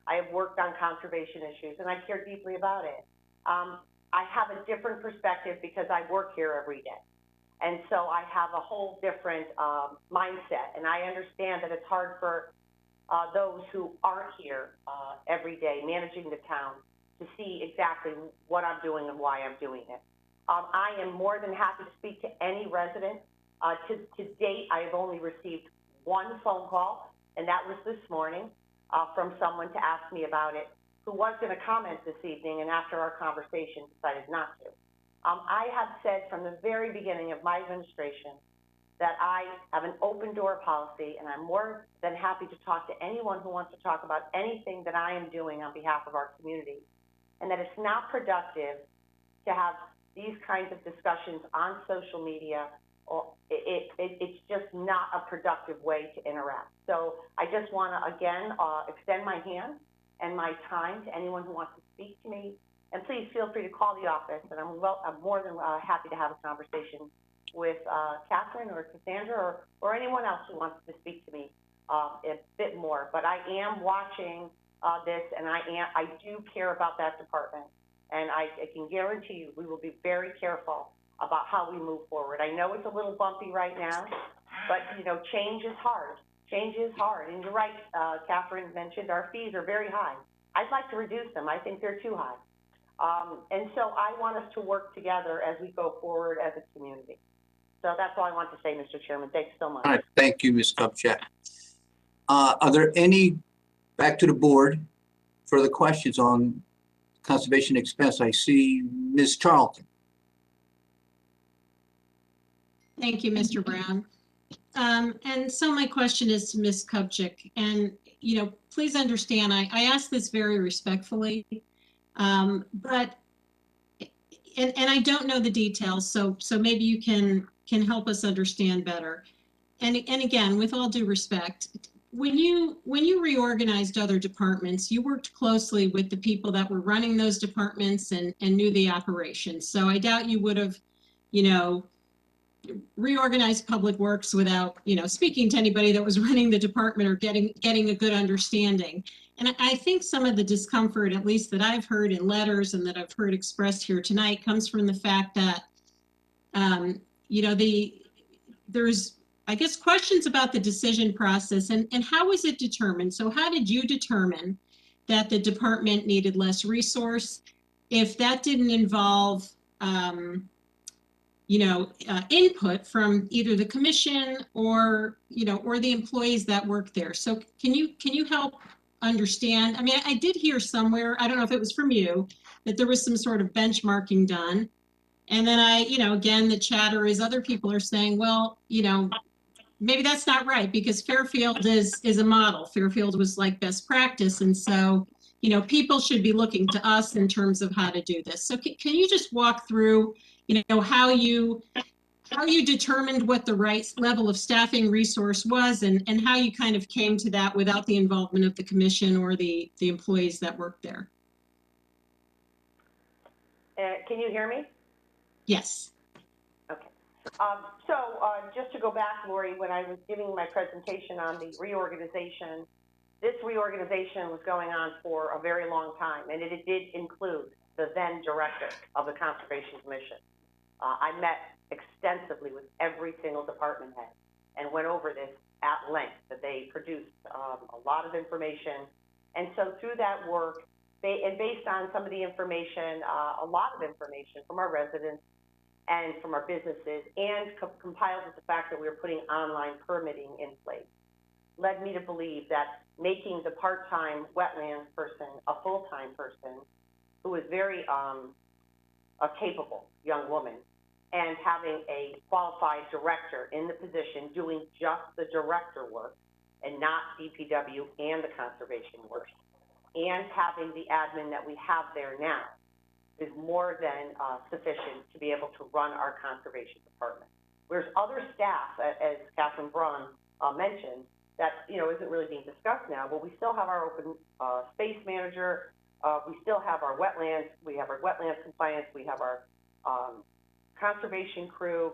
I have worked on conservation issues and I care deeply about it. I have a different perspective because I work here every day. And so I have a whole different mindset, and I understand that it's hard for those who aren't here every day managing the town to see exactly what I'm doing and why I'm doing it. I am more than happy to speak to any resident. To date, I have only received 1 phone call, and that was this morning from someone to ask me about it, who was going to comment this evening, and after our conversation decided not to. I have said from the very beginning of my administration that I have an open door policy, and I'm more than happy to talk to anyone who wants to talk about anything that I am doing on behalf of our community, and that it's not productive to have these kinds of discussions on social media, or it's just not a productive way to interact. So I just want to, again, extend my hand and my time to anyone who wants to speak to me. And please feel free to call the office, and I'm more than happy to have a conversation with Catherine or Cassandra or anyone else who wants to speak to me a bit more. But I am watching this, and I do care about that department. And I can guarantee you we will be very careful about how we move forward. I know it's a little bumpy right now, but you know, change is hard. Change is hard. And you're right, Catherine mentioned our fees are very high. I'd like to reduce them. I think they're too high. And so I want us to work together as we go forward as a community. So that's all I want to say, Mr. Chairman. Thanks so much. All right, thank you, Ms. Kupchak. Are there any, back to the board, further questions on conservation expense? I see Ms. Charlton. Thank you, Mr. Brown. And so my question is to Ms. Kupchak, and please understand, I ask this very respectfully, but and I don't know the details, so maybe you can help us understand better. And again, with all due respect, when you reorganized other departments, you worked closely with the people that were running those departments and knew the operations. So I doubt you would have, reorganized Public Works without, speaking to anybody that was running the department or getting a good understanding. And I think some of the discomfort, at least that I've heard in letters and that I've heard expressed here tonight, comes from the fact that, there's, I guess, questions about the decision process and how was it determined? So how did you determine that the department needed less resource if that didn't involve, input from either the commission or the employees that work there? So can you help understand? I mean, I did hear somewhere, I don't know if it was from you, that there was some sort of benchmarking done. And then again, the chatter is other people are saying, well, maybe that's not right because Fairfield is a model. Fairfield was like best practice. And so, people should be looking to us in terms of how to do this. So can you just walk through, how you determined what the right level of staffing resource was and how you kind of came to that without the involvement of the commission or the employees that work there? Can you hear me? Yes. Okay. Just to go back, Lori, when I was giving my presentation on the reorganization, this reorganization was going on for a very long time, and it did include the then director of the Conservation Commission. I met extensively with every single department head and went over this at length, that they produced a lot of information. And so through that work, based on some of the information, a lot of information from our residents and from our businesses, and compiled with the fact that we were putting online permitting in place, led me to believe that making the part-time wetlands person a full-time person who was very a capable young woman, and having a qualified director in the position doing just the director work and not DPW and the conservation work, and having the admin that we have there now is more than sufficient to be able to run our conservation department. Whereas other staff, as Catherine Braun mentioned, that isn't really being discussed now, but we still have our open space manager, we still have our wetlands, we have our wetlands compliance, we have our conservation crew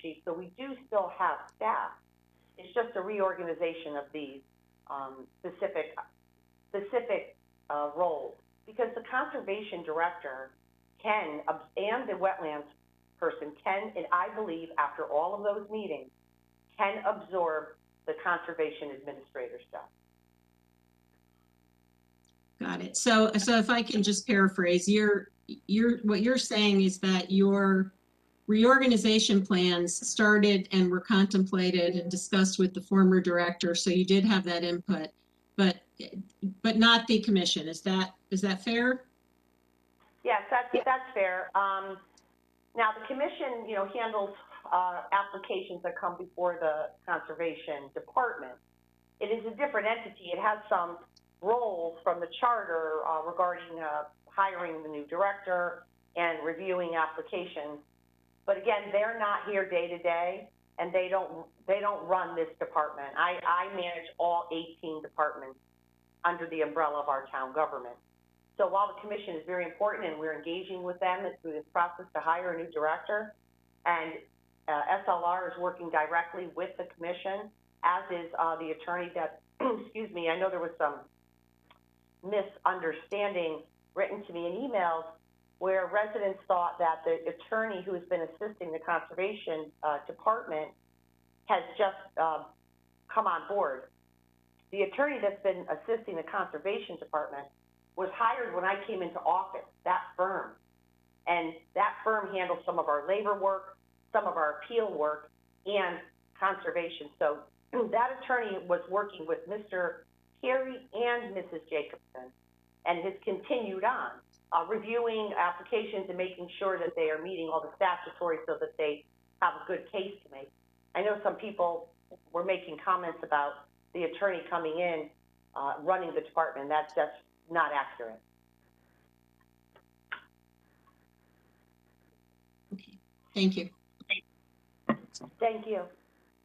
chief, so we do still have staff. It's just a reorganization of these specific roles, because the conservation director can, and the wetlands person can, and I believe after all of those meetings, can absorb the conservation administrator stuff. Got it. So if I can just paraphrase, what you're saying is that your reorganization plans started and were contemplated and discussed with the former director, so you did have that input, but not the commission. Is that fair? Yes, that's fair. Now the commission, handles applications that come before the conservation department. It is a different entity. It has some roles from the charter regarding hiring the new director and reviewing applications. But again, they're not here day to day, and they don't run this department. I manage all 18 departments under the umbrella of our town government. So while the commission is very important and we're engaging with them through this process to hire a new director, and SLR is working directly with the commission, as is the attorney that, excuse me, I know there was some misunderstanding written to me in emails where residents thought that the attorney who has been assisting the conservation department has just come on board. The attorney that's been assisting the conservation department was hired when I came into office, that firm. And that firm handles some of our labor work, some of our appeal work, and conservation. So that attorney was working with Mr. Carey and Mrs. Jacobson, and has continued on, reviewing applications and making sure that they are meeting all the statutory so that they have a good case to make. I know some people were making comments about the attorney coming in, running the department. That's not accurate. Okay, thank you. Thank you.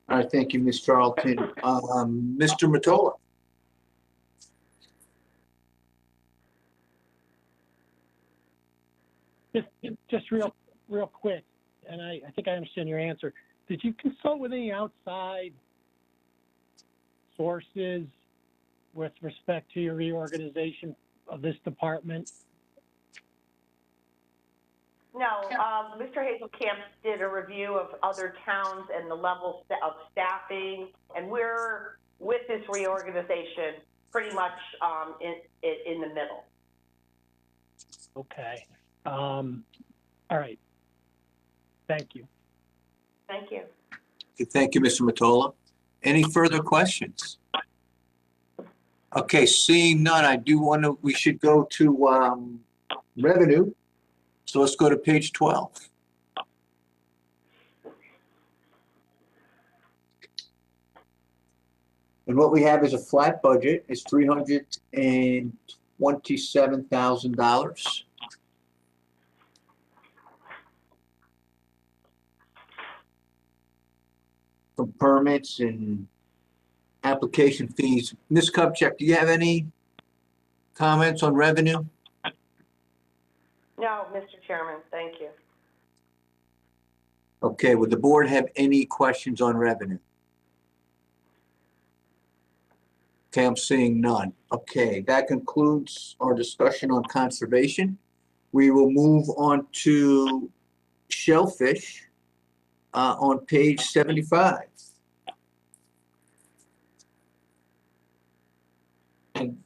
All right, thank you, Ms. Charlton. Mr. Mottola? Just real quick, and I think I understand your answer. Did you consult with any outside sources with respect to your reorganization of this department? No, Mr. Hazelkamp did a review of other towns and the level of staffing, and we're, with this reorganization, pretty much in the middle. Okay. All right. Thank you. Thank you. Okay, thank you, Mr. Mottola. Any further questions? Okay, seeing none, I do want to, we should go to revenue. So let's go to page 12. And what we have is a flat budget, is $327,000. From permits and application fees. Ms. Kupchak, do you have any comments on revenue? No, Mr. Chairman, thank you. Okay, would the board have any questions on revenue? Okay, I'm seeing none. Okay, that concludes our discussion on conservation. We will move on to shellfish on page 75. And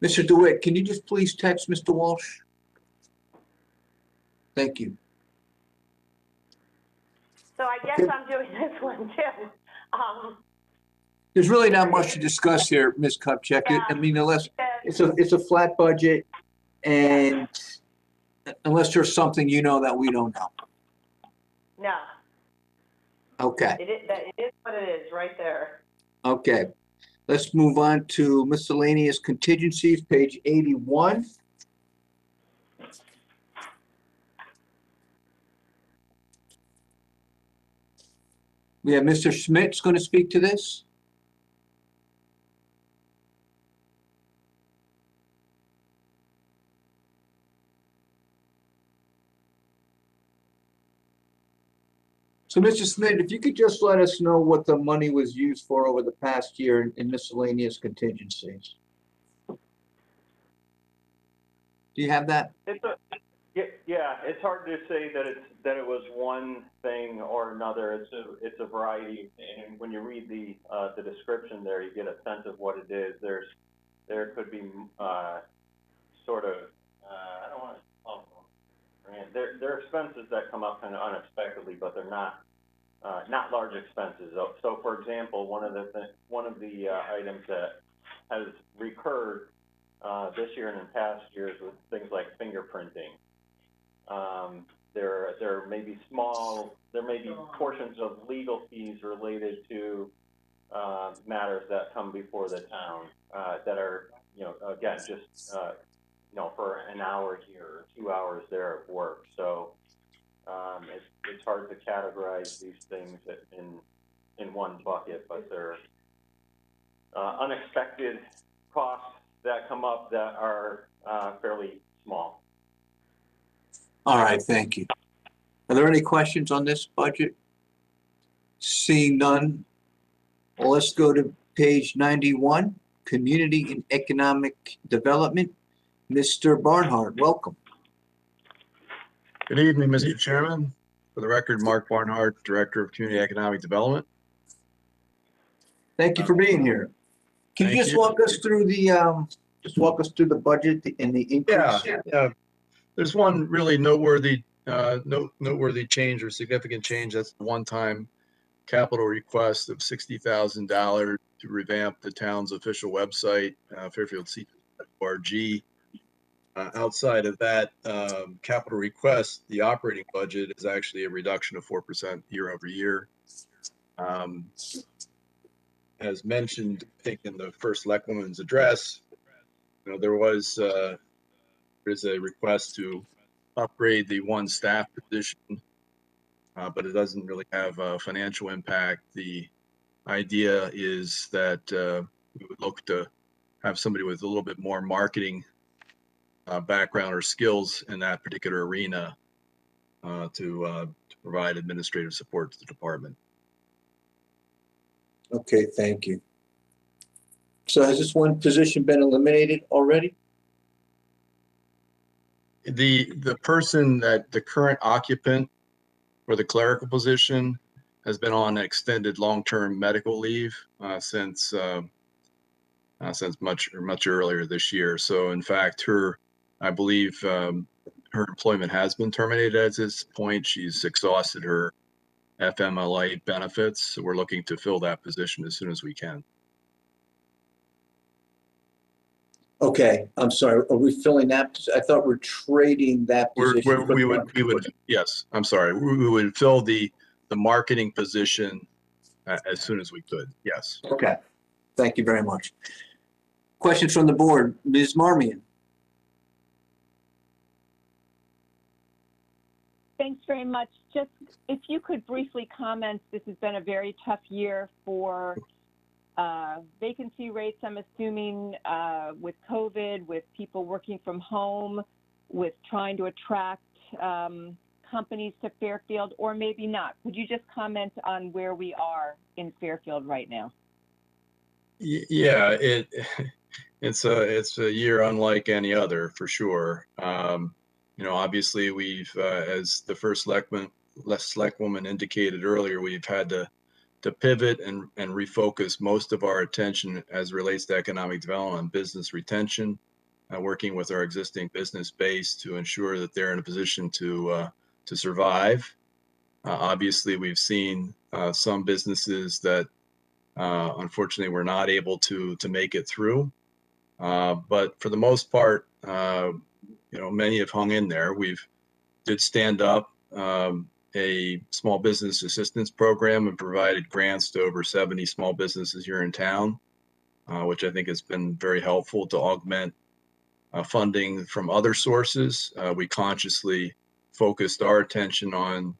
Mr. DeWitt, can you just please text Mr. Walsh? Thank you. So I guess I'm doing this one too. There's really not much to discuss here, Ms. Kupchak. I mean, unless it's a flat budget, and unless there's something you know that we don't know. No. Okay. It is what it is, right there. Okay. Let's move on to miscellaneous contingencies, page 81. We have Mr. Schmidt's going to speak to this. So, Mr. Schmidt, if you could just let us know what the money was used for over the past year in miscellaneous contingencies. Do you have that? Yeah, it's hard to say that it was one thing or another. It's a variety, and when you read the description there, you get a sense of what it is. There could be sort of I don't want to call them, there are expenses that come up kind of unexpectedly, but they're not large expenses. So, for example, one of the items that has recurred this year and in past years with things like fingerprinting. There may be portions of legal fees related to matters that come before the town that are, again, just for an hour here or 2 hours there of work. So it's hard to categorize these things in one bucket, but they're unexpected costs that come up that are fairly small. All right, thank you. Are there any questions on this budget? Seeing none, well, let's go to page 91, Community and Economic Development. Mr. Barnhart, welcome. Good evening, Mr. Chairman. For the record, Mark Barnhart, Director of Community Economic Development. Thank you for being here. Can you just walk us through the budget and the increase? Yeah. There's one really noteworthy change or significant change. That's the one-time capital request of $60,000 to revamp the town's official website, fairfieldc.org. Outside of that capital request, the operating budget is actually a reduction of 4% year over year. as mentioned, I think in the first Selectwoman's address, there's a request to upgrade the one staff position, but it doesn't really have a financial impact. The idea is that we would look to have somebody with a little bit more marketing background or skills in that particular arena to provide administrative support to the department. Okay, thank you. So has this one position been eliminated already? The person that the current occupant for the clerical position has been on extended long-term medical leave since much earlier this year. So in fact, I believe her employment has been terminated at this point. She's exhausted her FMLA benefits. So we're looking to fill that position as soon as we can. Okay, I'm sorry. Are we filling that? I thought we're trading that position. We would, yes, I'm sorry. We would fill the marketing position as soon as we could. Yes. Okay, thank you very much. Questions from the board, Ms. Marmion. Thanks very much. Just if you could briefly comment, this has been a very tough year for vacancy rates, I'm assuming, with COVID, with people working from home, with trying to attract companies to Fairfield, or maybe not. Could you just comment on where we are in Fairfield right now? Yeah, it's a year unlike any other, for sure. Obviously we've, as the first Selectwoman indicated earlier, we've had to pivot and refocus most of our attention as relates to economic development, business retention, working with our existing business base to ensure that they're in a position to survive. Obviously, we've seen some businesses that unfortunately were not able to make it through, but for the most part, many have hung in there. We've did stand up a small business assistance program and provided grants to over 70 small businesses here in town, which I think has been very helpful to augment funding from other sources. We consciously focused our attention on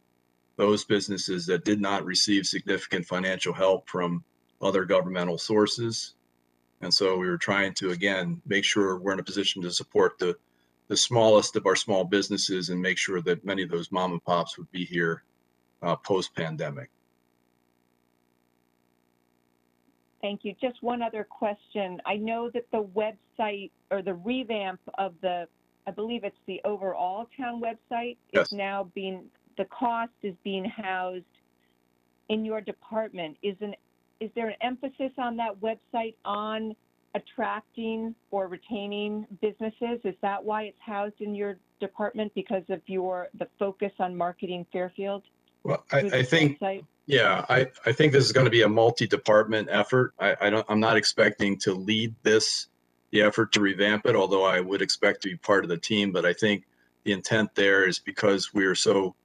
those businesses that did not receive significant financial help from other governmental sources. And so we were trying to, again, make sure we're in a position to support the smallest of our small businesses and make sure that many of those mom and pops would be here post-pandemic. Thank you. Just one other question. I know that the website or the revamp of I believe it's the overall town website, yes, is now the cost is being housed in your department. Is there an emphasis on that website on attracting or retaining businesses? Is that why it's housed in your department, because of the focus on marketing Fairfield? Well, I think, yeah, I think this is going to be a multi-department effort. I'm not expecting to lead the effort to revamp it, although I would expect to be part of the team. But I think the intent there is because we are so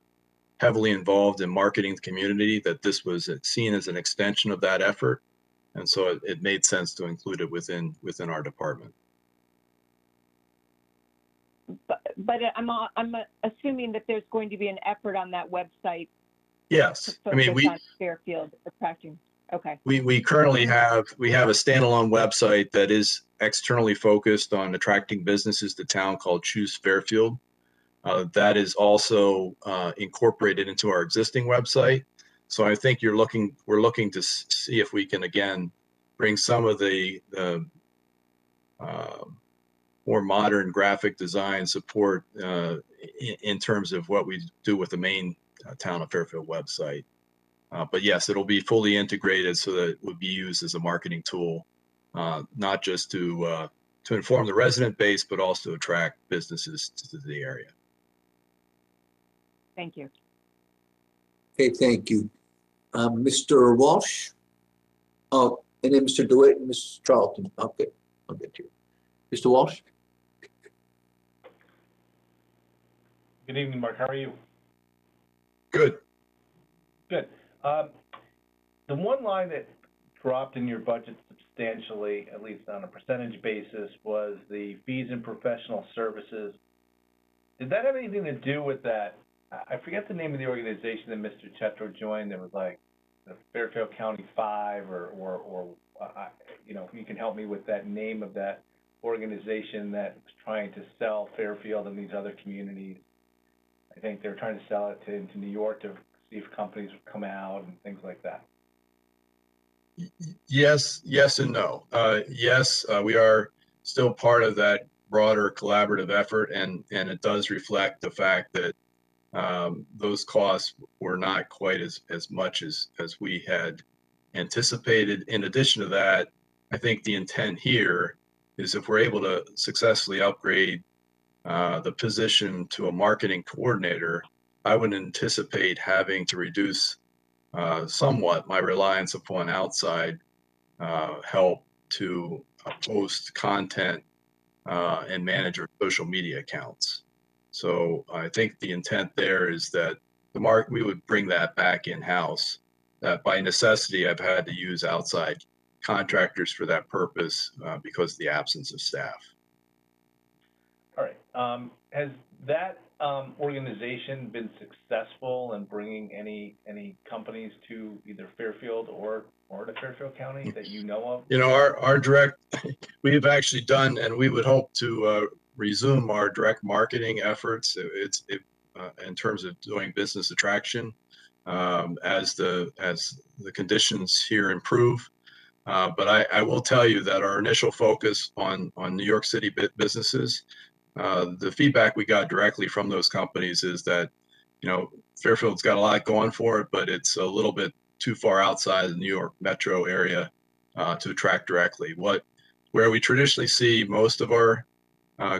heavily involved in marketing the community that this was seen as an extension of that effort. And so it made sense to include it within our department. But I'm assuming that there's going to be an effort on that website. Yes, I mean, on Fairfield attracting. Okay. We currently have a standalone website that is externally focused on attracting businesses to town called Choose Fairfield. That is also incorporated into our existing website. So I think we're looking to see if we can again bring some of the more modern graphic design support in terms of what we do with the main Town of Fairfield website. But yes, it'll be fully integrated so that it would be used as a marketing tool, not just to inform the resident base, but also attract businesses to the area. Thank you. Okay, thank you. Mr. Walsh? Oh, and then Mr. DeWitt and Mrs. Charlton. Okay, I'll get to you. Mr. Walsh? Good evening, Mark. How are you? Good. Good. The one line that dropped in your budget substantially, at least on a percentage basis, was the fees and professional services. Did that have anything to do with that? I forget the name of the organization that Mr. Chetro joined. There was like the Fairfield County 5 or you know, if you can help me with that name of that organization that was trying to sell Fairfield and these other communities. I think they're trying to sell it into New York to see if companies would come out and things like that. Yes, yes and no. Yes, we are still part of that broader collaborative effort, and it does reflect the fact that those costs were not quite as much as we had anticipated. In addition to that, I think the intent here is if we're able to successfully upgrade the position to a marketing coordinator, I would anticipate having to reduce somewhat my reliance upon outside help to post content and manage our social media accounts. So I think the intent there is that we would bring that back in-house. That by necessity, I've had to use outside contractors for that purpose because of the absence of staff. All right. Has that organization been successful in bringing any companies to either Fairfield or to Fairfield County that you know of? You know, our direct, we've actually done, and we would hope to resume our direct marketing efforts. In terms of doing business attraction as the conditions here improve. But I will tell you that our initial focus on New York City businesses, the feedback we got directly from those companies is that, you know, Fairfield's got a lot going for it, but it's a little bit too far outside the New York metro area to attract directly. Where we traditionally see most of our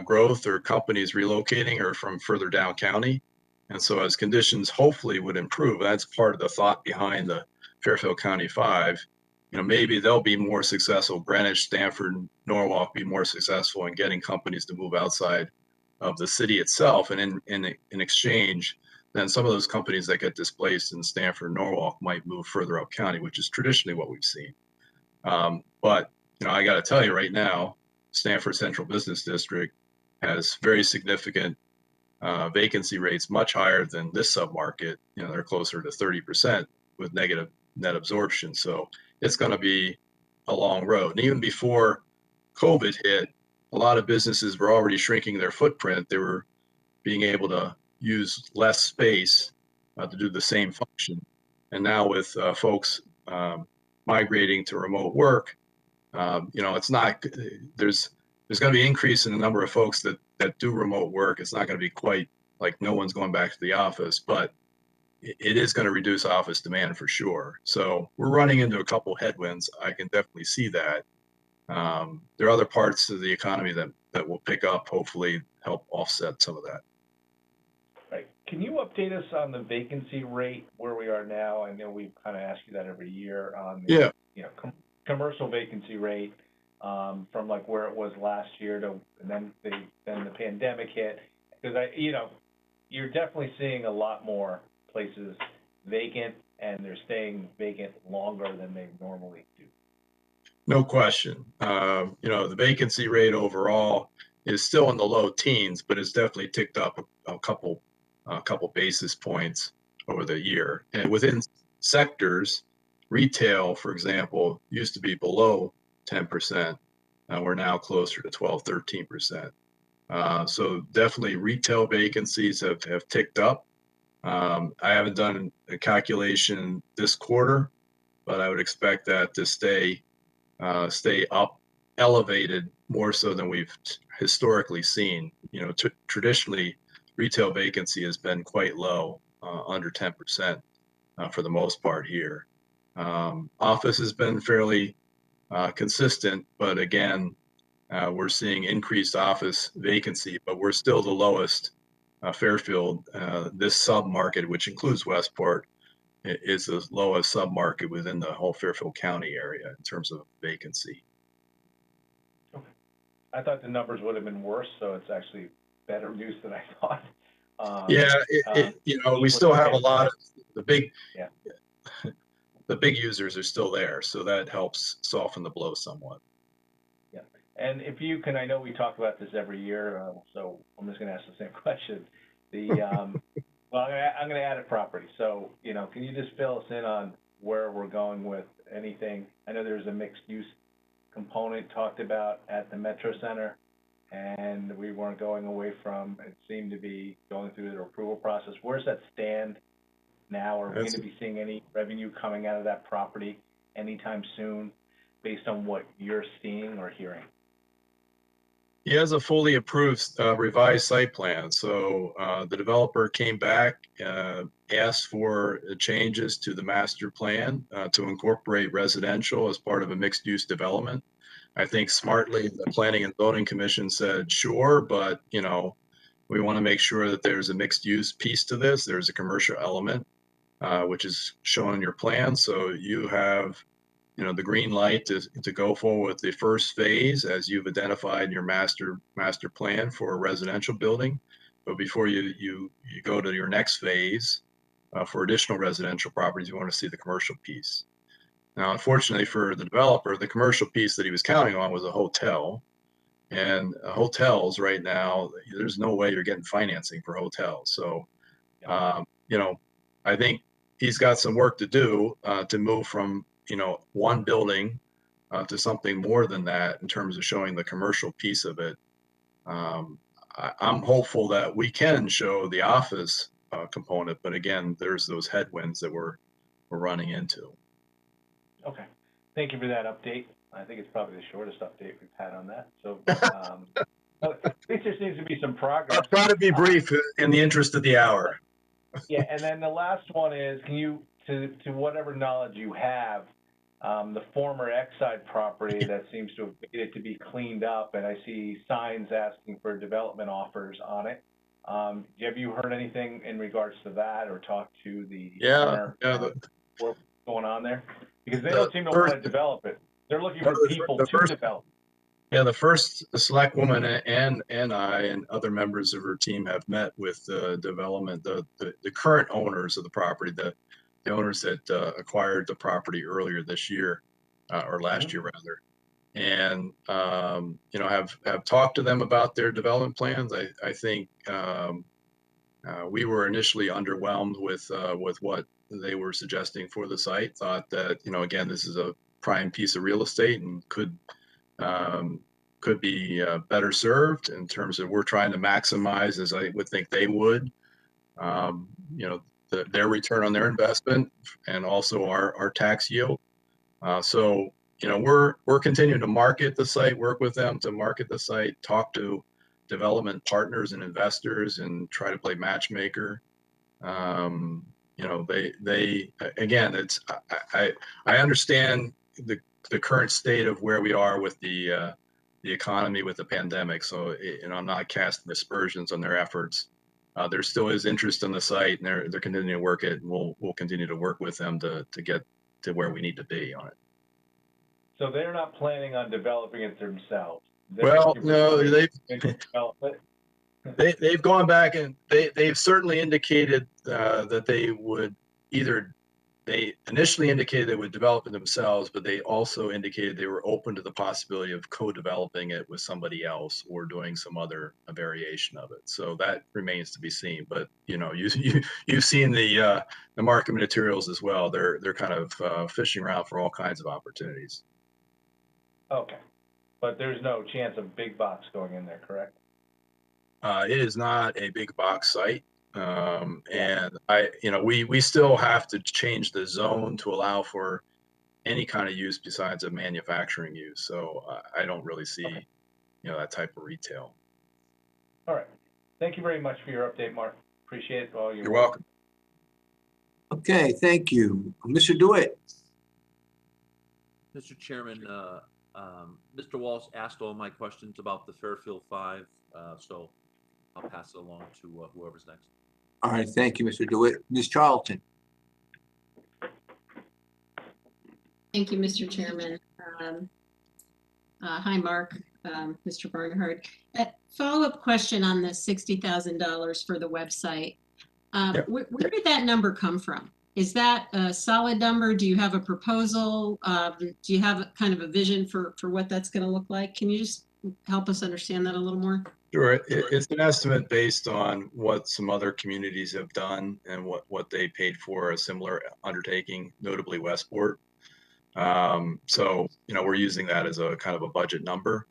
growth or companies relocating are from further down county. And so as conditions hopefully would improve, that's part of the thought behind the Fairfield County 5. You know, maybe they'll be more successful. Greenwich, Stamford, Norwalk be more successful in getting companies to move outside of the city itself. And in exchange, then some of those companies that get displaced in Stamford, Norwalk might move further up county, which is traditionally what we've seen. But, you know, I got to tell you right now, Stamford Central Business District has very significant vacancy rates, much higher than this submarket. You know, they're closer to 30% with negative net absorption. So it's going to be a long road. And even before COVID hit, a lot of businesses were already shrinking their footprint. They were being able to use less space to do the same function. And now with folks migrating to remote work, you know, it's not, there's going to be an increase in the number of folks that do remote work. It's not going to be quite like no one's going back to the office, but it is going to reduce office demand for sure. So we're running into a couple headwinds. I can definitely see that. There are other parts of the economy that will pick up, hopefully help offset some of that. Right. Can you update us on the vacancy rate where we are now? I know we kind of ask you that every year on the you know, commercial vacancy rate from like where it was last year to, and then the pandemic hit. Because you know, you're definitely seeing a lot more places vacant, and they're staying vacant longer than they normally do. No question. You know, the vacancy rate overall is still in the low teens, but it's definitely ticked up a couple basis points over the year. And within sectors, retail, for example, used to be below 10%. We're now closer to 12, 13%. So definitely retail vacancies have ticked up. I haven't done a calculation this quarter, but I would expect that to stay up, elevated more so than we've historically seen. You know, traditionally, retail vacancy has been quite low, under 10% for the most part here. Office has been fairly consistent, but again, we're seeing increased office vacancy, but we're still the lowest. Fairfield, this sub-market, which includes Westport, is the lowest sub-market within the whole Fairfield County area in terms of vacancy. Okay. I thought the numbers would have been worse, so it's actually better news than I thought. Yeah, you know, we still have a lot of the the big users are still there, so that helps soften the blow somewhat. Yeah, and if you can, I know we talk about this every year, so I'm just gonna ask the same question. Well, I'm gonna add a property, so, you know, can you just fill us in on where we're going with anything? I know there's a mixed-use component talked about at the Metro Center, and we weren't going away from, it seemed to be going through their approval process. Where's that stand now? Are we going to be seeing any revenue coming out of that property anytime soon based on what you're seeing or hearing? He has a fully approved revised site plan. So the developer came back, asked for changes to the master plan to incorporate residential as part of a mixed use development. I think smartly the Planning and Zoning Commission said, sure, but you know, we want to make sure that there's a mixed use piece to this. There's a commercial element, which is shown in your plan. So you have, you know, the green light to go forward with the first phase as you've identified in your master plan for a residential building. But before you go to your next phase for additional residential properties, you want to see the commercial piece. Now, unfortunately for the developer, the commercial piece that he was counting on was a hotel. And hotels right now, there's no way you're getting financing for hotels. So, you know, I think he's got some work to do to move from, you know, one building to something more than that in terms of showing the commercial piece of it. I'm hopeful that we can show the office component, but again, there's those headwinds that we're running into. Okay, thank you for that update. I think it's probably the shortest update we've had on that. So at least there seems to be some progress. I'll try to be brief in the interest of the hour. Yeah, and then the last one is, can you, to whatever knowledge you have, the former Exide property that seems to have needed to be cleaned up, and I see signs asking for development offers on it. Have you heard anything in regards to that, or talked to the owner? What's going on there? Because they don't seem to want to develop it. They're looking for people to develop. Yeah, the select woman and I and other members of her team have met with the development, the current owners of the property, the owners that acquired the property earlier this year, or last year rather, and you know, have talked to them about their development plans. I think we were initially underwhelmed with what they were suggesting for the site. Thought that, you know, again, this is a prime piece of real estate and could be better served in terms of we're trying to maximize, as I would think they would, you know, their return on their investment and also our tax yield. So, you know, we're continuing to market the site, work with them to market the site, talk to development partners and investors, and try to play matchmaker. You know, they again, it's I understand the current state of where we are with the economy with the pandemic. So, you know, I'm not casting aspersions on their efforts. There still is interest in the site, and they're continuing to work it, and we'll continue to work with them to get to where we need to be on it. So they're not planning on developing it themselves. Well, no, they've gone back and they've certainly indicated that they would they initially indicated they would develop it themselves, but they also indicated they were open to the possibility of co-developing it with somebody else or doing some other variation of it. So that remains to be seen. But you know, you've seen the market materials as well. They're kind of fishing around for all kinds of opportunities. Okay, but there's no chance of big box going in there, correct? It is not a big box site. And we still have to change the zone to allow for any kind of use besides a manufacturing use. So I don't really see, you know, that type of retail. All right. Thank you very much for your update, Mark. Appreciate it. All You're welcome. Okay, thank you. Mr. DeWitt. Mr. Chairman, Mr. Walsh asked all my questions about the Fairfield 5, so I'll pass it along to whoever's next. All right, thank you, Mr. DeWitt. Ms. Charlton. Thank you, Mr. Chairman. Hi, Mark, Mr. Barnhart. Follow-up question on the $60,000 for the website. Where did that number come from? is that a solid number? Do you have a proposal? Do you have kind of a vision for what that's going to look like? Can you just help us understand that a little more? Sure. It's an estimate based on what some other communities have done and what they paid for a similar undertaking, notably Westport. So, we're using that as a kind of a budget number,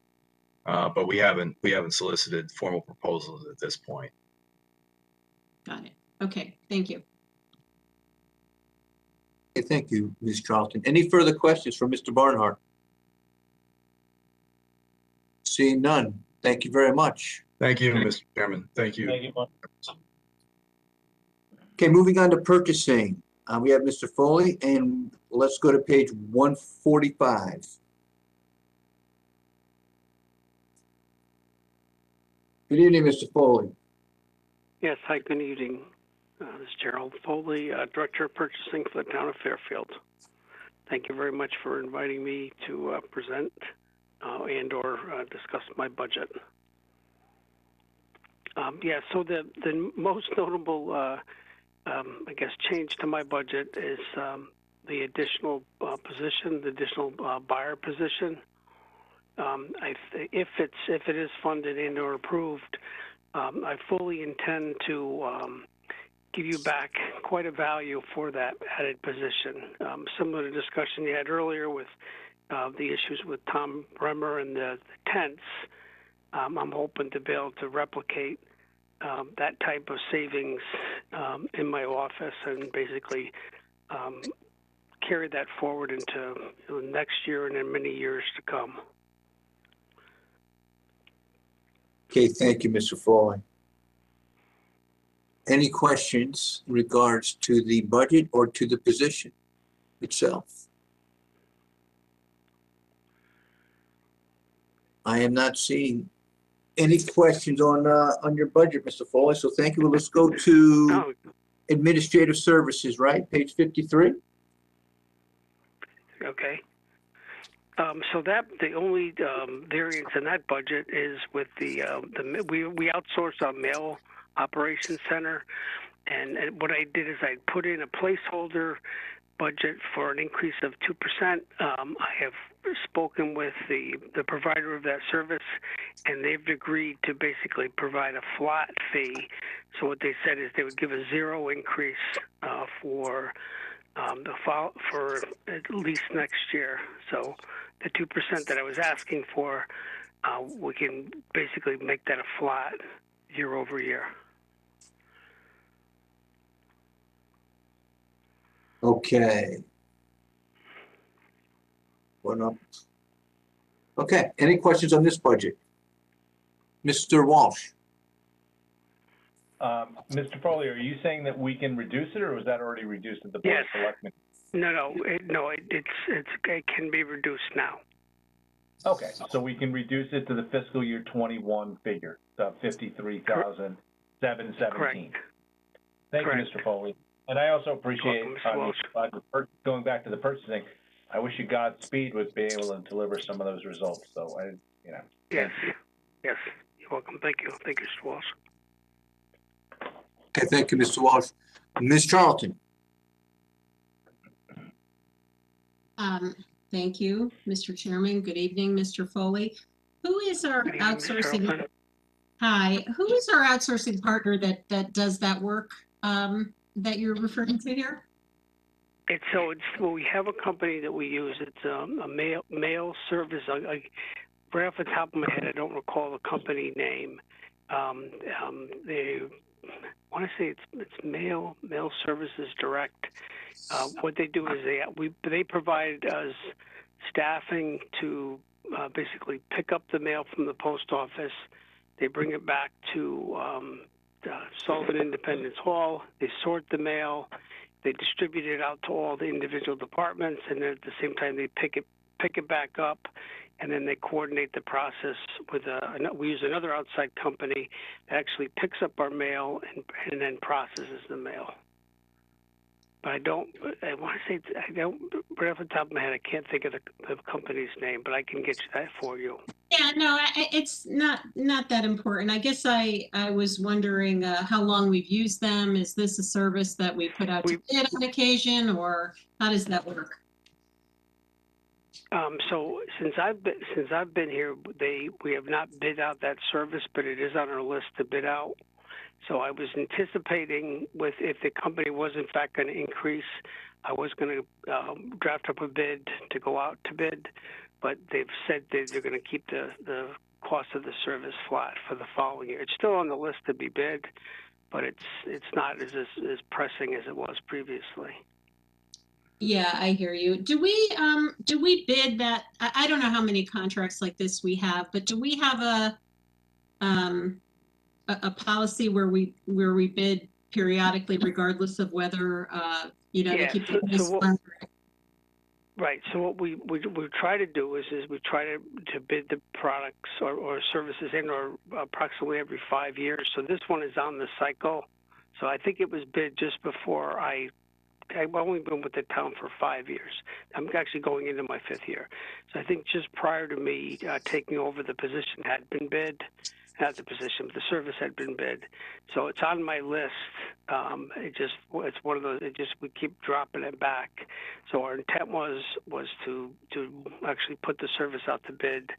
but we haven't solicited formal proposals at this point. Got it. Okay, thank you. Okay, thank you, Ms. Charlton. Any further questions for Mr. Barnhart? Seeing none, thank you very much. Thank you, Mr. Chairman. Thank you. Thank you, Mark. Okay, moving on to purchasing. We have Mr. Foley, and let's go to page 145. Good evening, Mr. Foley. Yes, hi, good evening. This is Gerald Foley, Director of Purchasing for the Town of Fairfield. Thank you very much for inviting me to present and/or discuss my budget. So the most notable, I guess, change to my budget is the additional position, the additional buyer position. If it is funded and/or approved, I fully intend to give you back quite a value for that added position. Similar to the discussion you had earlier with the issues with Tom Bremer and the tents, I'm hoping to be able to replicate that type of savings in my office and basically carry that forward into next year and in many years to come. Okay, thank you, Mr. Foley. Any questions in regards to the budget or to the position itself? I am not seeing any questions on your budget, Mr. Foley, so thank you. Well, let's go to administrative services, right? Page 53. Okay. So that the only variance in that budget is with we outsource our mail operations center, and what I did is I put in a placeholder budget for an increase of 2%. I have spoken with the provider of that service, and they've agreed to basically provide a flat fee. So what they said is they would give a zero increase for at least next year. So the 2% that I was asking for, we can basically make that a flat year over year. Okay. One up. Okay, any questions on this budget? Mr. Walsh? Mr. Foley, are you saying that we can reduce it, or was that already reduced at the Board of Selectmen? It can be reduced now. Okay, so we can reduce it to the fiscal year 21 figure, the 53,717. Thank you, Mr. Foley. And I also appreciate going back to the purchasing. I wish you Godspeed with being able to deliver some of those results. So Yes, you're welcome. Thank you, Mr. Walsh. Okay, thank you, Mr. Walsh. Ms. Charlton? Thank you, Mr. Chairman. Good evening, Mr. Foley. Who is our outsourcing? Hi, who is our outsourcing partner that does that work that you're referring to here? We have a company that we use. It's a mail service. Right off the top of my head, I don't recall the company name. They want to say it's Mail Services Direct. What they do is they provide us staffing to basically pick up the mail from the post office. They bring it back to Sullivan Independence Hall. They sort the mail. They distribute it out to all the individual departments, and then at the same time they pick it back up, and then they coordinate the process with we use another outside company that actually picks up our mail and then processes the mail. but I want to say, right off the top of my head, I can't think of the company's name, but I can get you that for you. Yeah, no, it's not that important. I guess I was wondering how long we've used them. Is this a service that we put out to bid on occasion, or how does that work? So since I've been here, we have not bid out that service, but it is on our list to bid out. So I was anticipating if the company was in fact going to increase, I was going to draft up a bid to go out to bid, but they've said they're going to keep the cost of the service flat for the following year. It's still on the list to be bid, but it's not as pressing as it was previously. Yeah, I hear you. Do we bid that? I don't know how many contracts like this we have, but do we have a policy where we bid periodically, regardless of whether to keep the price flat? Right. So what we try to do is we try to bid the products or services in or approximately every 5 years. So this one is on the cycle. So I think it was bid just before I've only been with the town for 5 years. I'm actually going into my 5th year. So I think just prior to me taking over, the position had been bid. Not the position, but the service had been bid. So it's on my list. It's one of those. We keep dropping it back. So our intent was to actually put the service out to bid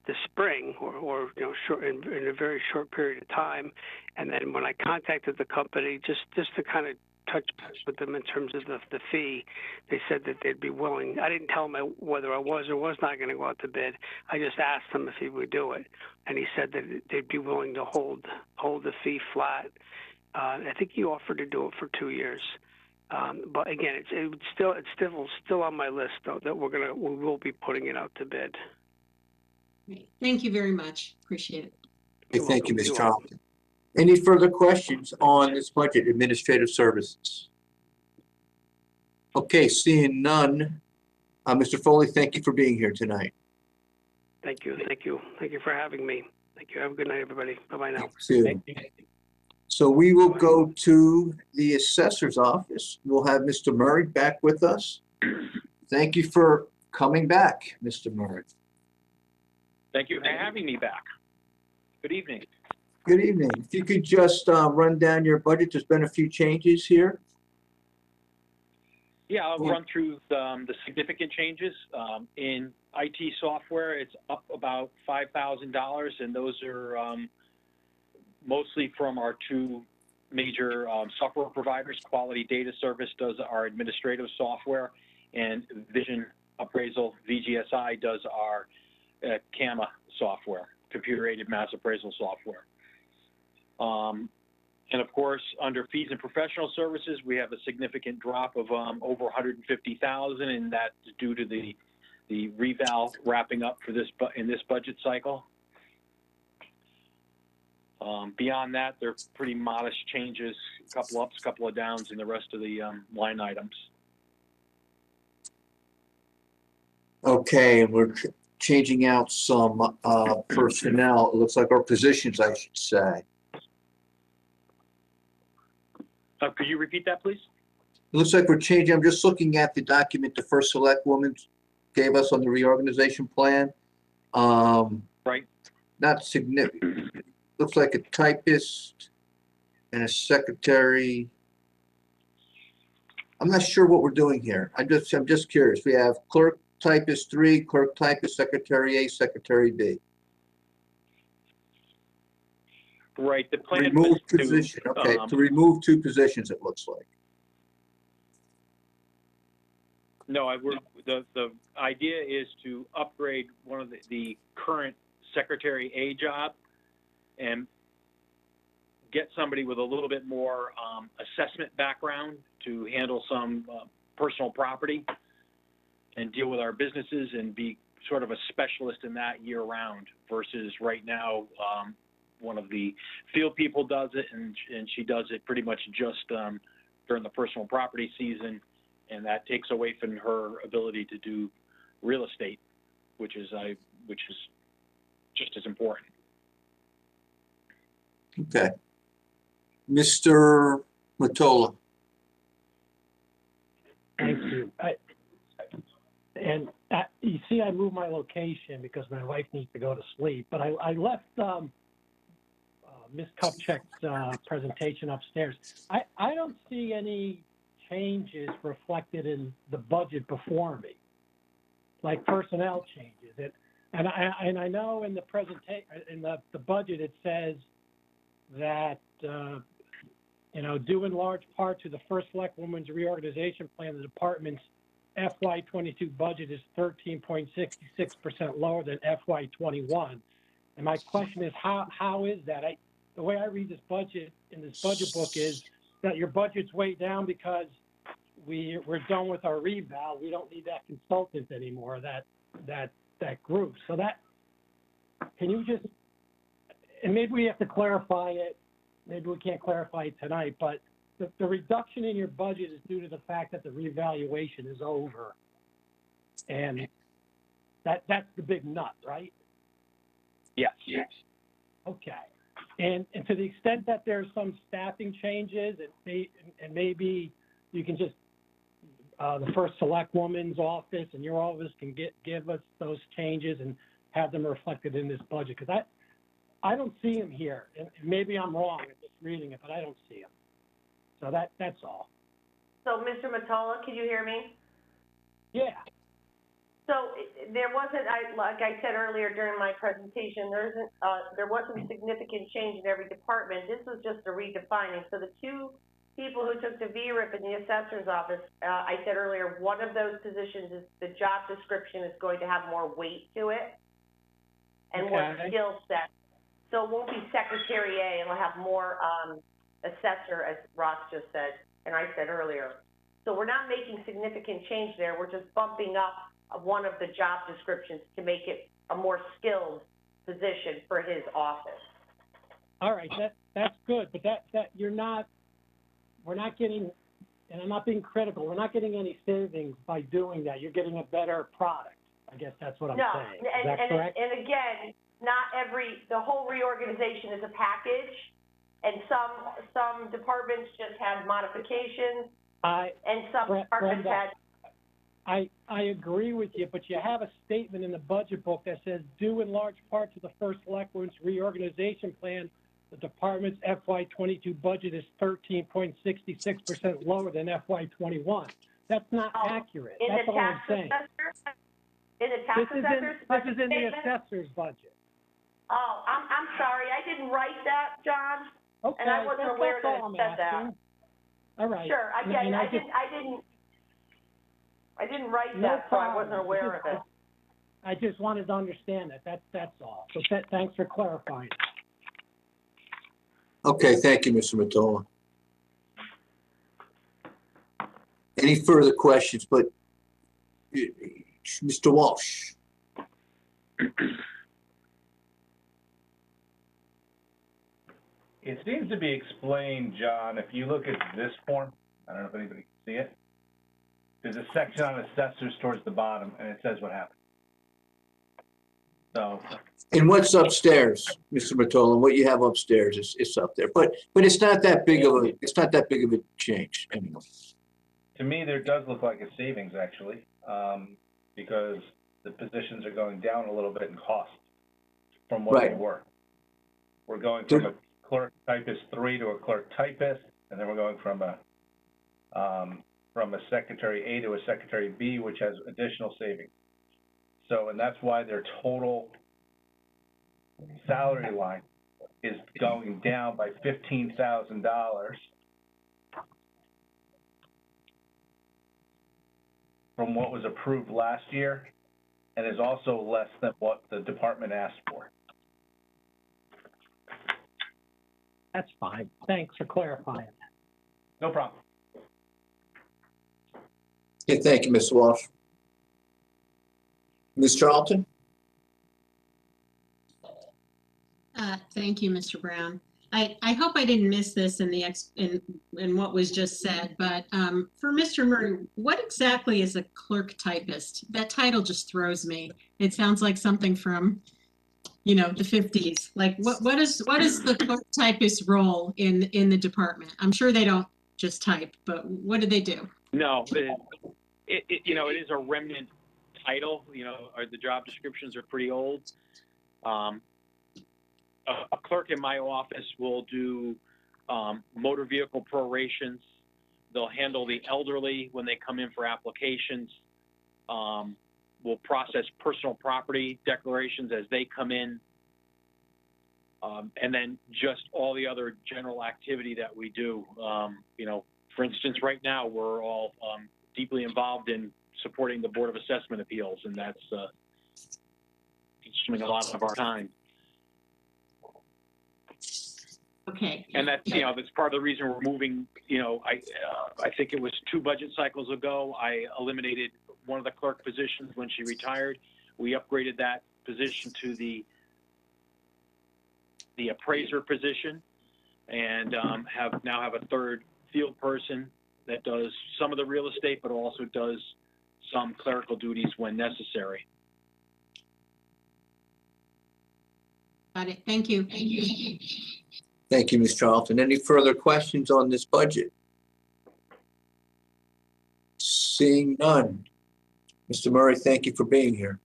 this spring, or short, in a very short period of time. And then when I contacted the company, just to kind of touch base with them in terms of the fee, they said that they'd be willing. I didn't tell them whether I was or was not going to go out to bid. I just asked him if he would do it, and he said that they'd be willing to hold the fee flat. I think he offered to do it for 2 years, but again, it's still on my list though, that we will be putting it out to bid. Great. Thank you very much. Appreciate it. Okay, thank you, Ms. Charlton. Any further questions on this budget, administrative services? Okay, seeing none. Mr. Foley, thank you for being here tonight. Thank you for having me. Thank you. Have a good night, everybody. Bye-bye now. Thank you. So we will go to the assessor's office. We'll have Mr. Murray back with us. Thank you for coming back, Mr. Murray. Thank you for having me back. Good evening. Good evening. If you could just run down your budget. There's been a few changes here. Yeah, I'll run through the significant changes. In IT software, it's up about $5,000, and those are mostly from our two major software providers. Quality Data Service does our administrative software, and Vision Appraisal, VGSI, does our CAMA software, computer-aided mass appraisal software. And of course, under fees and professional services, we have a significant drop of over $150,000, and that's due to the reval wrapping up for in this budget cycle. Beyond that, they're pretty modest changes, a couple ups, a couple of downs in the rest of the line items. Okay, and we're changing out some personnel. It looks like our positions, I should say. Could you repeat that, please? It looks like we're changing. I'm just looking at the document the first select woman gave us on the reorganization plan. Right. Not significant. Looks like a typist and a secretary. I'm not sure what we're doing here. I'm just curious. We have clerk typist 3, clerk typist, secretary A, secretary B. Right. The plan remove was position. Okay, to remove 2 positions, it looks like. No, the idea is to upgrade one of the current secretary A job and get somebody with a little bit more assessment background to handle some personal property and deal with our businesses and be sort of a specialist in that year round, versus right now one of the field people does it, and she does it pretty much just during the personal property season, and that takes away from her ability to do real estate, which is just as important. Okay. Mr. Mottola. you. You see, I moved my location because my wife needs to go to sleep, but I left Ms. Kupchak's presentation upstairs. I don't see any changes reflected in the budget before me, like personnel changes. And I know in the presentation, in the budget, it says that, due in large part to the First Select Woman's Reorganization Plan, the department's FY22 budget is 13.66% lower than FY21. And my question is, how is that? The way I read this budget in this budget book is that your budget's way down because we're done with our reval. We don't need that consultant anymore, that group. So can you just, and maybe we have to clarify it. Maybe we can't clarify it tonight, but the reduction in your budget is due to the fact that the revaluation is over. And that's the big nut, right? Yes. Okay. And to the extent that there's some staffing changes, and maybe you can just, the First Select Woman's office and your office can give us those changes and have them reflected in this budget. Because I don't see them here. And maybe I'm wrong in just reading it, but I don't see them. So that's all. So, Mr. Matola, can you hear me? Yeah. So there wasn't, like I said earlier during my presentation, there wasn't significant change in every department. This was just a redefining. So the two people who took the VRIP in the assessor's office, I said earlier, one of those positions is the job description is going to have more weight to it and more skill set. So it won't be Secretary A, it'll have more assessor, as Ross just said, and I said earlier. So we're not making significant change there. We're just bumping up one of the job descriptions to make it a more skilled position for his office. All right, that's good, but we're not getting, and I'm not being critical, we're not getting any savings by doing that. You're getting a better product. I guess that's what I'm saying. Is that correct? And again, the whole reorganization is a package, and some departments just have modifications, and some departments had. I agree with you, but you have a statement in the budget book that says, due in large part to the First Select Woman's Reorganization Plan, the department's FY22 budget is 13.66% lower than FY21. That's not accurate. That's all I'm saying. In the tax assessor's budget this is in the statement? assessor's budget. Oh, I'm sorry. I didn't write that, John. Okay, and I wasn't aware that it said that. All right. Sure, I get it. I didn't write that, so I wasn't aware of it. I just wanted to understand that. That's all. So thanks for clarifying. Okay, thank you, Mr. Matola. Any further questions? But Mr. Walsh. It seems to be explained, John, if you look at this form, I don't know if anybody can see it. There's a section on assessors towards the bottom, and it says what happened. So. And what's upstairs, Mr. Matola? What you have upstairs is up there, but it's not that big of a change anyway. To me, there does look like a savings actually, because the positions are going down a little bit in cost from what they were. We're going from a clerk typist 3 to a clerk typist, and then we're going from a secretary A to a secretary B, which has additional savings. So, and that's why their total salary line is going down by $15,000 from what was approved last year, and is also less than what the department asked for. That's fine. Thanks for clarifying that. No problem. Okay, thank you, Mr. Walsh. Ms. Charlton? Thank you, Mr. Brown. I hope I didn't miss this in what was just said, but for Mr. Murray, what exactly is a clerk typist? That title just throws me. It sounds like something from, the 50s. Like what is the clerk typist role in the department? I'm sure they don't just type, but what do they do? No, it is a remnant title, or the job descriptions are pretty old. A clerk in my office will do motor vehicle prorations. They'll handle the elderly when they come in for applications. We'll process personal property declarations as they come in. And then just all the other general activity that we do. For instance, right now, we're all deeply involved in supporting the Board of Assessment Appeals, and that's consuming a lot of our time. Okay. And that's, that's part of the reason we're moving, I think it was 2 budget cycles ago, I eliminated one of the clerk positions when she retired. We upgraded that position to the appraiser position, and now have a third field person that does some of the real estate, but also does some clerical duties when necessary. Got it. Thank you. Thank you, Ms. Charlton. Any further questions on this budget? Seeing none. Mr. Murray, thank you for being here.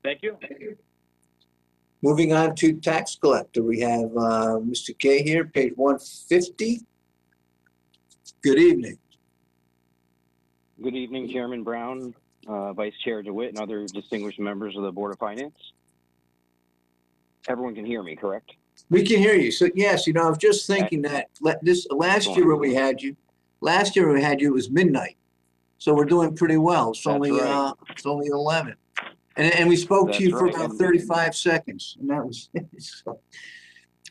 Thank you. Moving on to tax collector, we have Mr. Kay here, page 150. Good evening. Good evening, Chairman Brown, Vice Chair DeWitt, and other distinguished members of the Board of Finance. Everyone can hear me, correct? We can hear you. So yes, I was just thinking that last year when we had you, it was midnight. So we're doing pretty well. It's only right. It's only 11. And we spoke to you for right. about And 35 seconds, and that was so.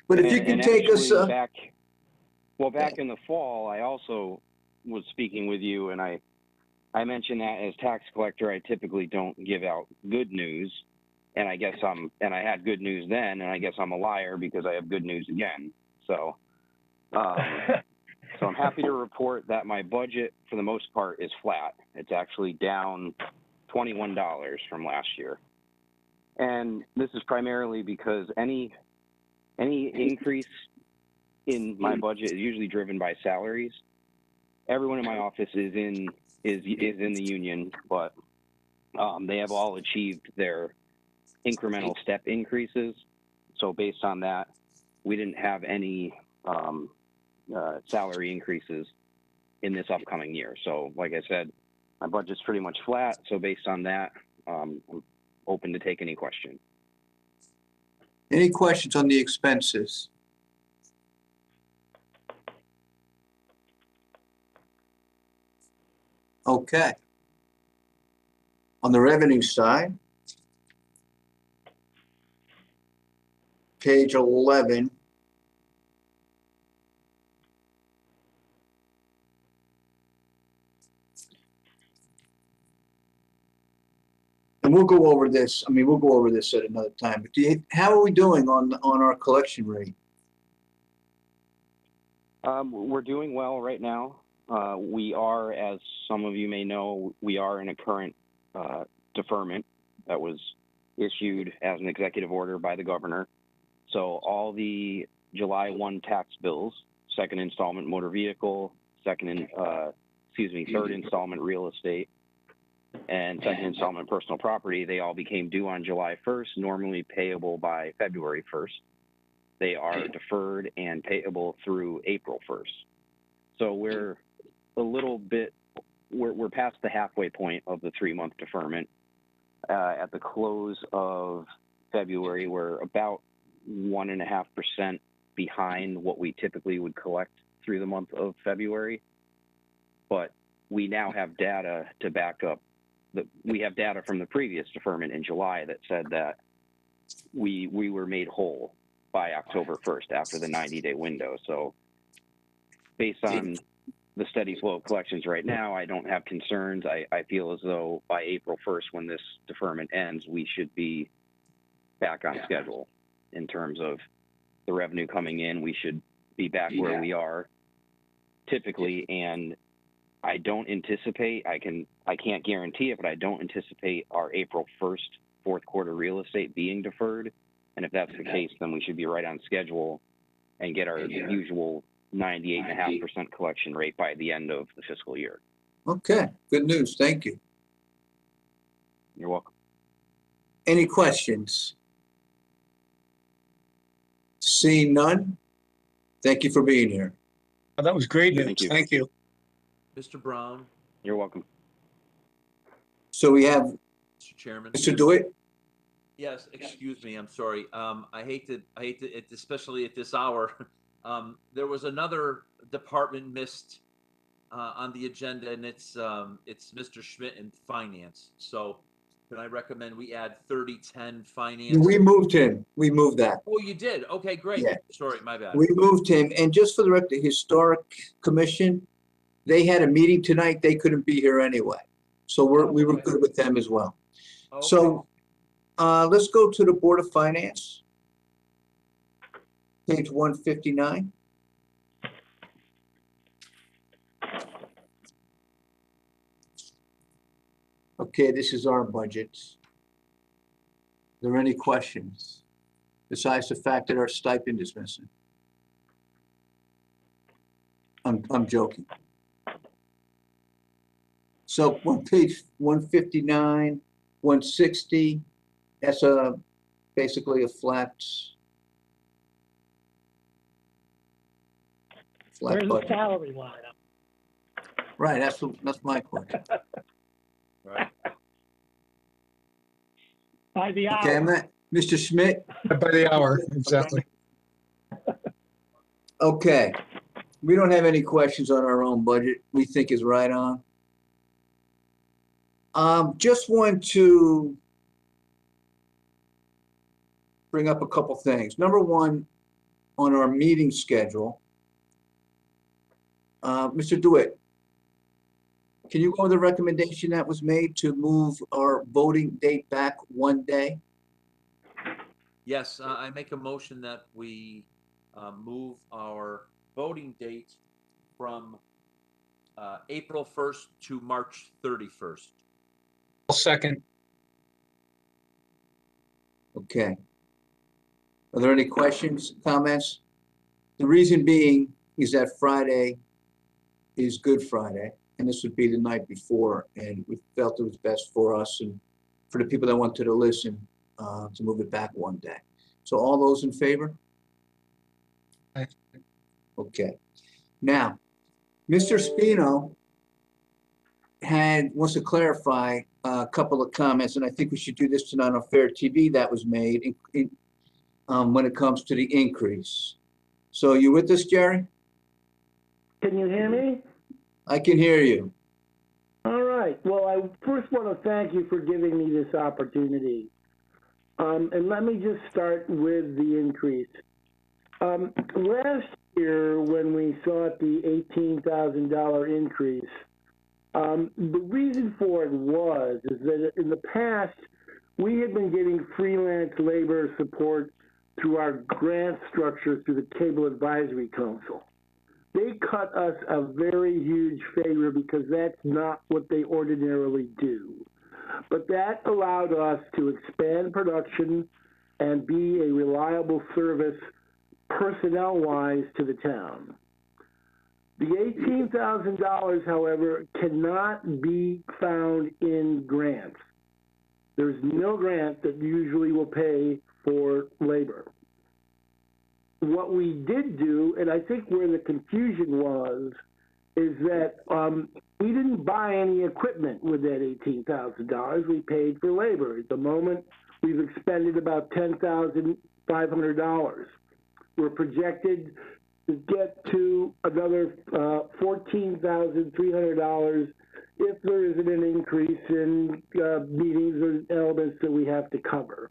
But if you can take us back in the fall, I also was speaking with you, and I mentioned that as tax collector, I typically don't give out good news, and I had good news then, and I guess I'm a liar because I have good news again. So, so I'm happy to report that my budget, for the most part, is flat. It's actually down $21 from last year, and this is primarily because any increase in my budget is usually driven by salaries. Everyone in my office is in the union, but they have all achieved their incremental step increases. So based on that, we didn't have any salary increases in this upcoming year. So like I said, my budget's pretty much flat. So based on that, I'm open to take any question. any questions on the expenses? Okay. On the revenue side, page 11. And we'll go over this. We'll go over this at another time. But how are we doing on our collection rate? We're doing well right now. We are, as some of you may know, we are in a current deferment that was issued as an executive order by the governor. So all the July 1 tax bills, second installment motor vehicle, third installment real estate, and second installment personal property, they all became due on July 1st, normally payable by February 1st. They are deferred and payable through April 1st. So we're a little bit, we're past the halfway point of the 3-month deferment. At the close of February, we're about 1.5% behind what we typically would collect through the month of February. But we now have data to back up. We have data from the previous deferment in July that said that we were made whole by October 1st after the 90-day window. So based on the steady flow of collections right now, I don't have concerns. I feel as though by April 1st, when this deferment ends, we should be back on schedule in terms of the revenue coming in. We should be back where we are typically, and I don't anticipate, I can't guarantee it, but I don't anticipate our April 1st fourth quarter real estate being deferred. And if that's the case, then we should be right on schedule and get our usual 98.5% collection rate by the end of the fiscal year. Okay, good news. Thank you. You're welcome. Any questions? Seeing none? Thank you for being here. Oh, that was great news. Thank you. Thank you. Mr. Brown, You're welcome. So we have Mr. Chairman. Mr. DeWitt. Yes, excuse me, I'm sorry. I hate to, especially at this hour. There was another department missed on the agenda, and it's Mr. Schmidt in finance. So can I recommend we add 3010 finance? We moved him. We moved that. Oh, you did? Okay, great. Yeah. Sorry, my bad. We moved him. And just for the record, the Historic Commission, they had a meeting tonight. They couldn't be here anyway. So we were good with them as well. Okay. So let's go to the Board of Finance. Page 159. Okay, this is our budget. Are there any questions? Besides the fact that our stipend is missing? I'm joking. So on page 159, 160, that's basically a flat Where's the budget. salary line up? Right, that's my question. Right. By the hour. Okay, I'm not, Mr. Schmidt? By the hour, exactly. Okay, we don't have any questions on our own budget. We think is right on. Just want to bring up a couple things. Number one, on our meeting schedule, Mr. DeWitt, can you go over the recommendation that was made to move our voting date back one day? Yes, I make a motion that we move our voting date from April 1st to March 31st. I'll second. Okay. Are there any questions, comments? The reason being is that Friday is Good Friday, and this would be the night before, and we felt it was best for us and for the people that wanted to listen to move it back one day. So all those in favor? Aye. Okay. Now, Mr. Spino wants to clarify a couple of comments, and I think we should do this tonight on FairTV that was made when it comes to the increase. So you with us, Jerry? Can you hear me? I can hear you. All right. Well, I first want to thank you for giving me this opportunity. And let me just start with the increase. Last year, when we sought the $18,000 increase, the reason for it is that in the past, we had been getting freelance labor support through our grant structure through the Cable Advisory Council. They cut us a very huge favor because that's not what they ordinarily do. But that allowed us to expand production and be a reliable service personnel-wise to the town. The $18,000, however, cannot be found in grants. There's no grant that usually will pay for labor. What we did do, and I think where the confusion was, is that we didn't buy any equipment with that $18,000. We paid for labor. At the moment, we've expended about $10,500. We're projected to get to another $14,300 if there isn't an increase in meetings or elements that we have to cover.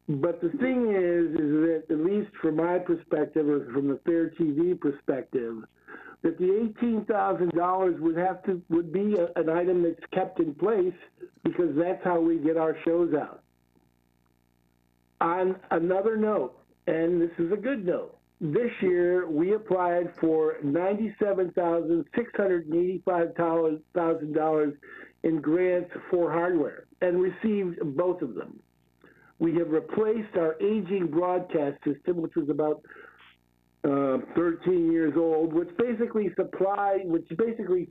But the thing is that at least from my perspective, or from the FairTV perspective, that the $18,000 would be an item that's kept in place because that's how we get our shows out. On another note, and this is a good note, this year we applied for $97,685 in grants for hardware and received both of them. We have replaced our aging broadcast system, which was about 13 years old, which basically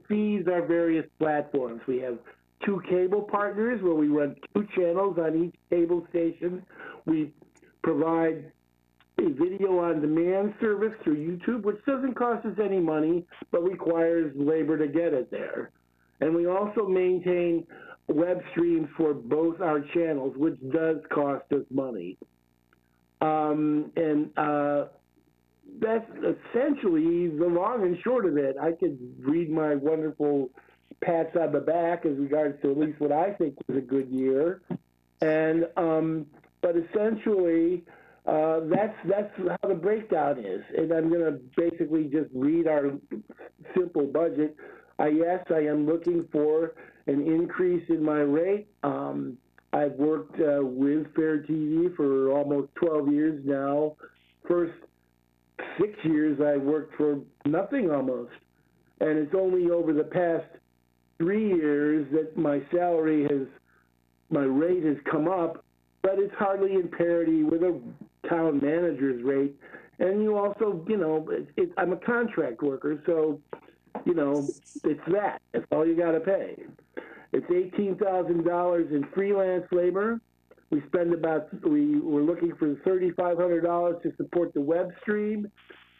feeds our various platforms. We have 2 cable partners where we run 2 channels on each cable station. We provide a video on demand service through YouTube, which doesn't cost us any money, but requires labor to get it there. And we also maintain web streams for both our channels, which does cost us money. That's essentially the long and short of it. I could read my wonderful pats on the back as regards to at least what I think was a good year. And but essentially, that's how the breakdown is. And I'm going to basically just read our simple budget. Yes, I am looking for an increase in my rate. I've worked with FairTV for almost 12 years now. First 6 years I worked for nothing almost. And it's only over the past 3 years that my rate has come up, but it's hardly in parity with a town manager's rate. And you also, I'm a contract worker, so, it's that. That's all you got to pay. It's $18,000 in freelance labor. We spend we're looking for $3,500 to support the web stream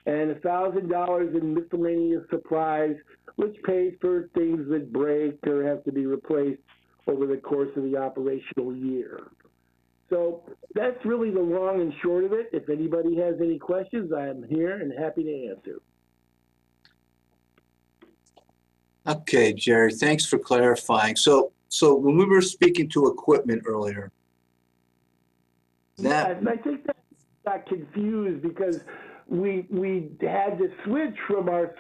and $1,000 in miscellaneous supplies, which pays for things that break or have to be replaced over the course of the operational year. So that's really the long and short of it. If anybody has any questions, I am here and happy to answer. Okay, Jerry, thanks for clarifying. So when we were speaking to equipment earlier, I think that got confused because we had to switch from our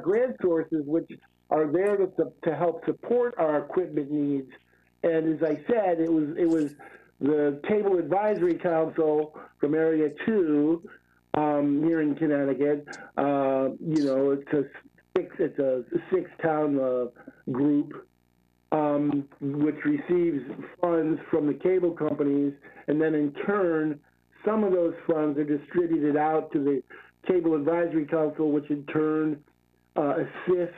grant sources, which are there to help support our equipment needs. And as I said, it was the Cable Advisory Council from Area 2 here in Connecticut. It's a 6-town group which receives funds from the cable companies, and then in turn, some of those funds are distributed out to the Cable Advisory Council, which in turn assists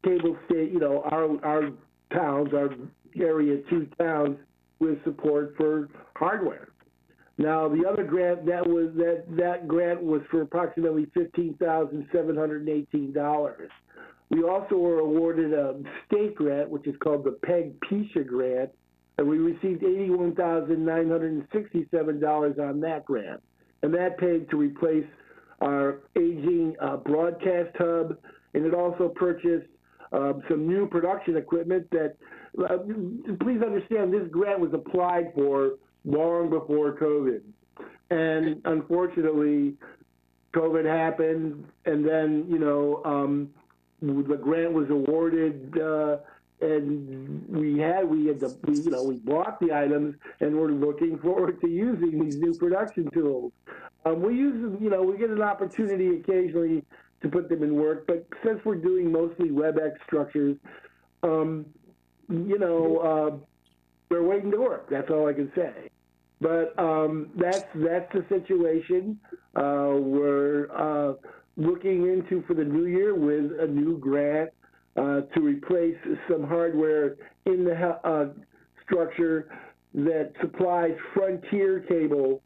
cable state, our towns, our Area 2 towns, with support for hardware. Now, the other grant that grant was for approximately $15,718. We also were awarded a state grant, which is called the PEG-PISA grant, and we received $81,967 on that grant. And that paid to replace our aging broadcast hub, and it also purchased some new production equipment that, please understand, this grant was applied for long before COVID. And unfortunately, COVID happened, and then, the grant was awarded, and we bought the items, and we're looking forward to using these new production tools. We use them, we get an opportunity occasionally to put them in work, but since we're doing mostly WebEx structures, they're waiting to work. That's all I can say. But that's the situation we're looking into for the new year with a new grant to replace some hardware in the structure that supplies Frontier cable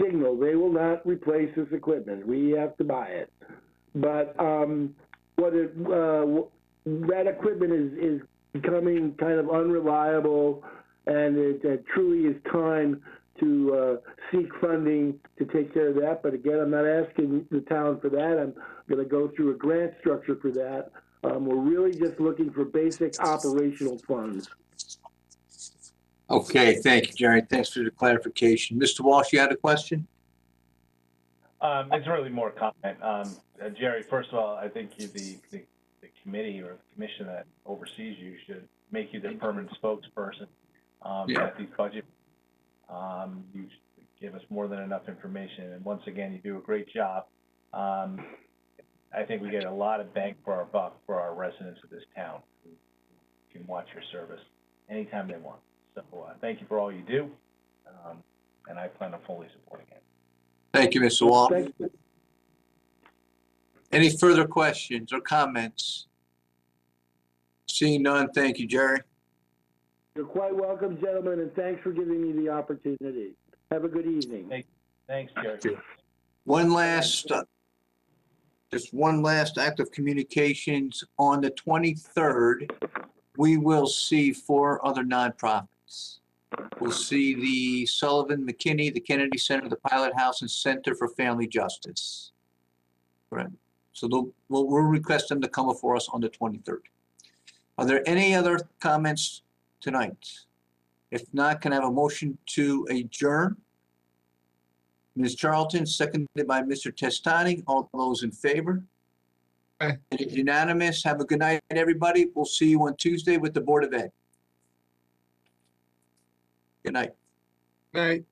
signal. They will not replace this equipment. We have to buy it. But that equipment is becoming kind of unreliable, and it truly is time to seek funding to take care of that. But again, I'm not asking the town for that. I'm going to go through a grant structure for that. We're really just looking for basic operational funds. Okay, thank you, Jerry. Thanks for the clarification. Mr. Walsh, you had a question? It's really more comment. Jerry, first of all, I think the committee or the commission that oversees you should make you the permanent spokesperson at these budget. You give us more than enough information, and once again, you do a great job. I think we get a lot of bang for our buck for our residents of this town who can watch your service anytime they want. So thank you for all you do, and I plan on fully supporting it. Thank you, Mr. Wall. Thank you. Any further questions or comments? Seeing none, thank you, Jerry. You're quite welcome, gentlemen, and thanks for giving me the opportunity. Have a good evening. Thanks, Jerry. Just one last act of communications. On the 23rd, we will see 4 other nonprofits. We'll see the Sullivan McKinney, the Kennedy Center, the Pilot House, and Center for Family Justice. Right. So we'll request them to come before us on the 23rd. Are there any other comments tonight? If not, can I have a motion to adjourn? Ms. Charlton, seconded by Mr. Testani. All those in favor? Aye. It is unanimous. Have a good night, everybody. We'll see you on Tuesday with the Board of Ed. Good night. Night.